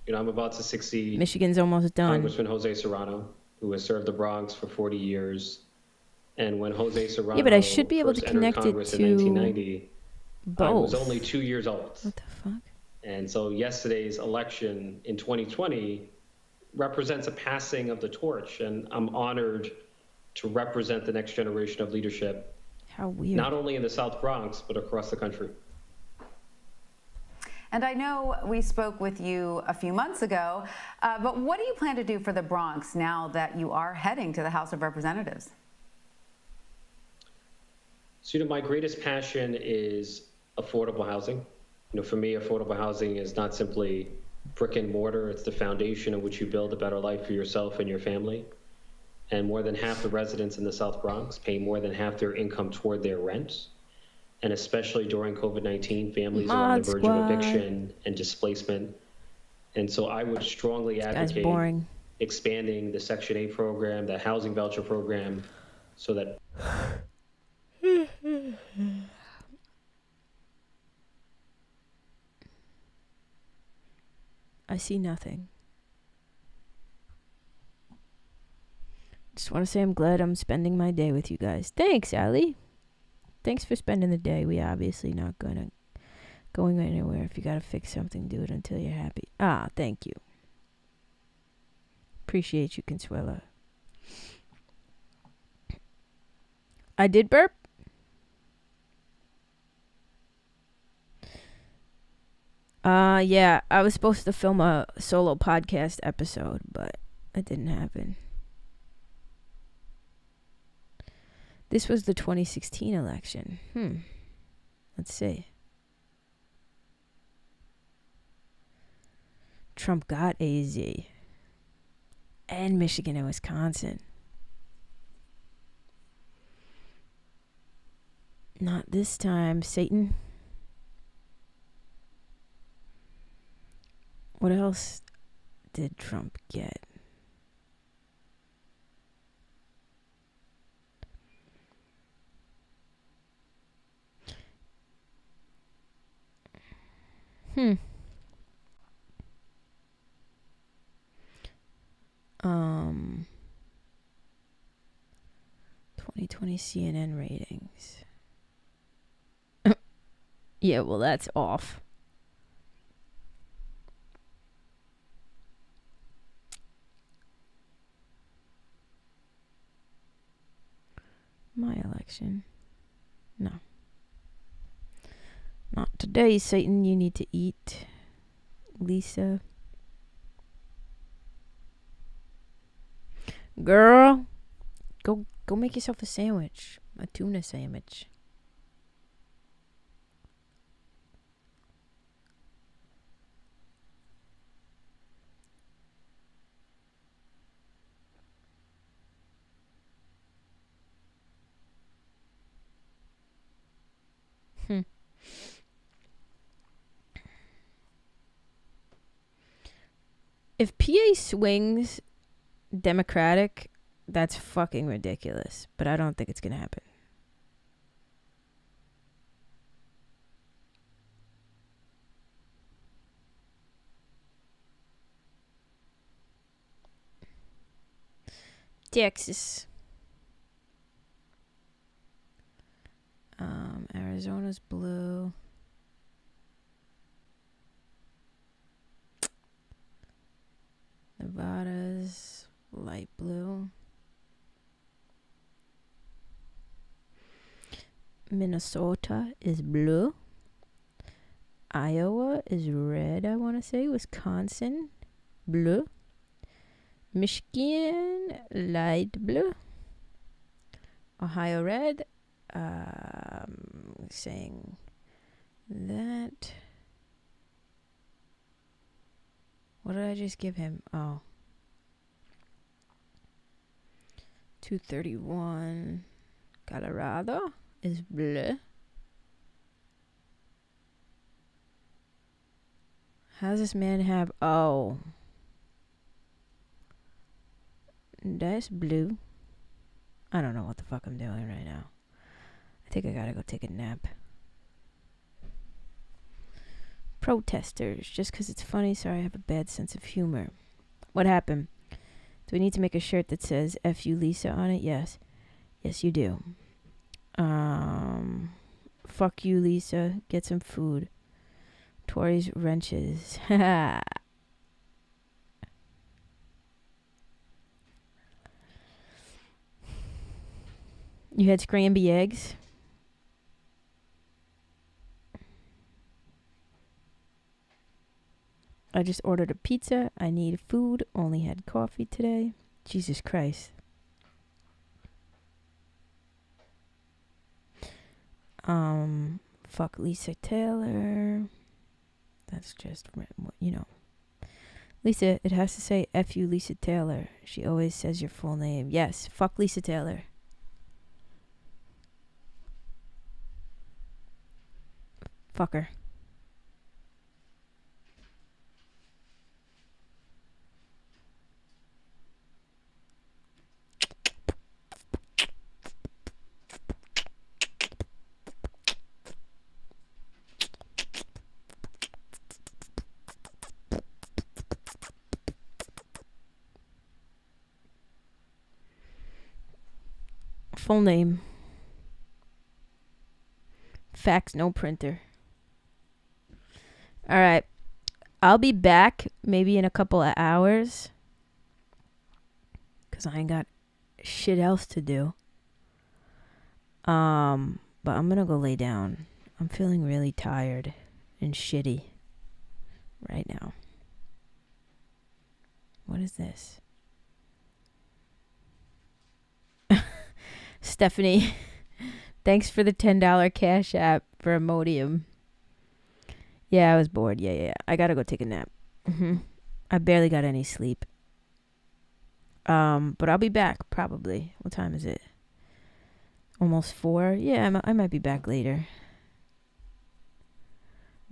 about to succeed Michigan's almost done. Congressman Jose Serrano, who has served the Bronx for 40 years. And when Jose Serrano but I should be able to first connect entered it Congress to in 1990, I was both. only 2 years old. What the fuck? And so yesterday's election in 2020 represents a passing of the torch, and I'm honored to represent the next generation of leadership. How weird. Not only in the South Bronx, but across the country. And I know we spoke with you a few months ago, but what do you plan to do for the Bronx now that you are heading to the House of Representatives? So, my greatest passion is affordable housing. For me, affordable housing is not simply brick and mortar. It's the foundation on which you build a better life for yourself and your family. And more than half the residents in the South Bronx pay more than half their income toward their rent. And especially during COVID-19, families are on the verge of eviction and displacement. And so I would strongly advocate expanding the Section 8 program, the housing voucher program, so that I see nothing. Just want to say I'm glad I'm spending my day with you guys. Thanks, Allie. Thanks for spending the day. We obviously not going anywhere. If you got to fix something, do it until you're happy. Thank you. Appreciate you, Consuela. I did burp. Yeah, I was supposed to film a solo podcast episode, but it didn't happen. This was the 2016 election. Let's see. Trump got AZ. And Michigan and Wisconsin. Not this time, Satan. What else? did Trump get? Hmm. 2020 CNN ratings. Yeah, well, that's off. My election. No. Not today, Satan. You need to eat. Lisa. Girl, go make yourself a sandwich. A tuna sandwich. If PA swings Democratic, that's fucking ridiculous. But I don't think it's gonna happen. Texas. Arizona's blue. Nevada's light blue. Minnesota is blue. Iowa is red, I want to say. Wisconsin, blue. Michigan, light blue. Ohio, red. Saying that. What did I just give him? Oh. 231. Colorado is blue. How does this man have? Oh. That's blue. I don't know what the fuck I'm doing right now. I think I gotta go take a nap. Protesters. Just because it's funny, sorry, I have a bad sense of humor. What happened? Do we need to make a shirt that says F you Lisa on it? Yes. Yes, you do. Fuck you, Lisa. Get some food. Tori's wrenches. You had scrambled eggs? I just ordered a pizza. I need food. Only had coffee today. Jesus Christ. Fuck Lisa Taylor. That's just, you know. Lisa, it has to say F you Lisa Taylor. She always says your full name. Yes, fuck Lisa Taylor. Fuck her. Full name. Fax, no printer. All right. I'll be back maybe in a couple of hours. Because I ain't got shit else to do. But I'm going to go lay down. I'm feeling really tired and shitty right now. What is this? Stephanie, thanks for the $10 Cash App for Imodium. Yeah, I was bored. Yeah. I gotta go take a nap. I barely got any sleep. But I'll be back probably. What time is it? Almost 4? Yeah, I might be back later.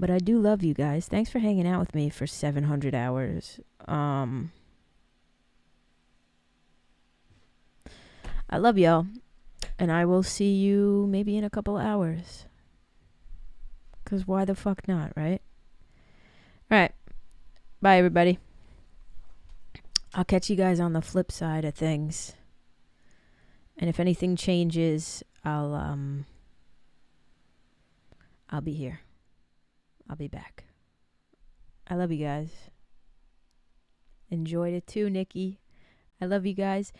But I do love you guys. Thanks for hanging out with me for 700 hours. I love y'all. And I will see you maybe in a couple hours. 'Cause why the fuck not, right? All right. Bye, everybody. I'll catch you guys on the flip side of things. And if anything changes, I'll be here. I'll be back. I love you guys. Enjoyed it too, Nikki. I love you guys.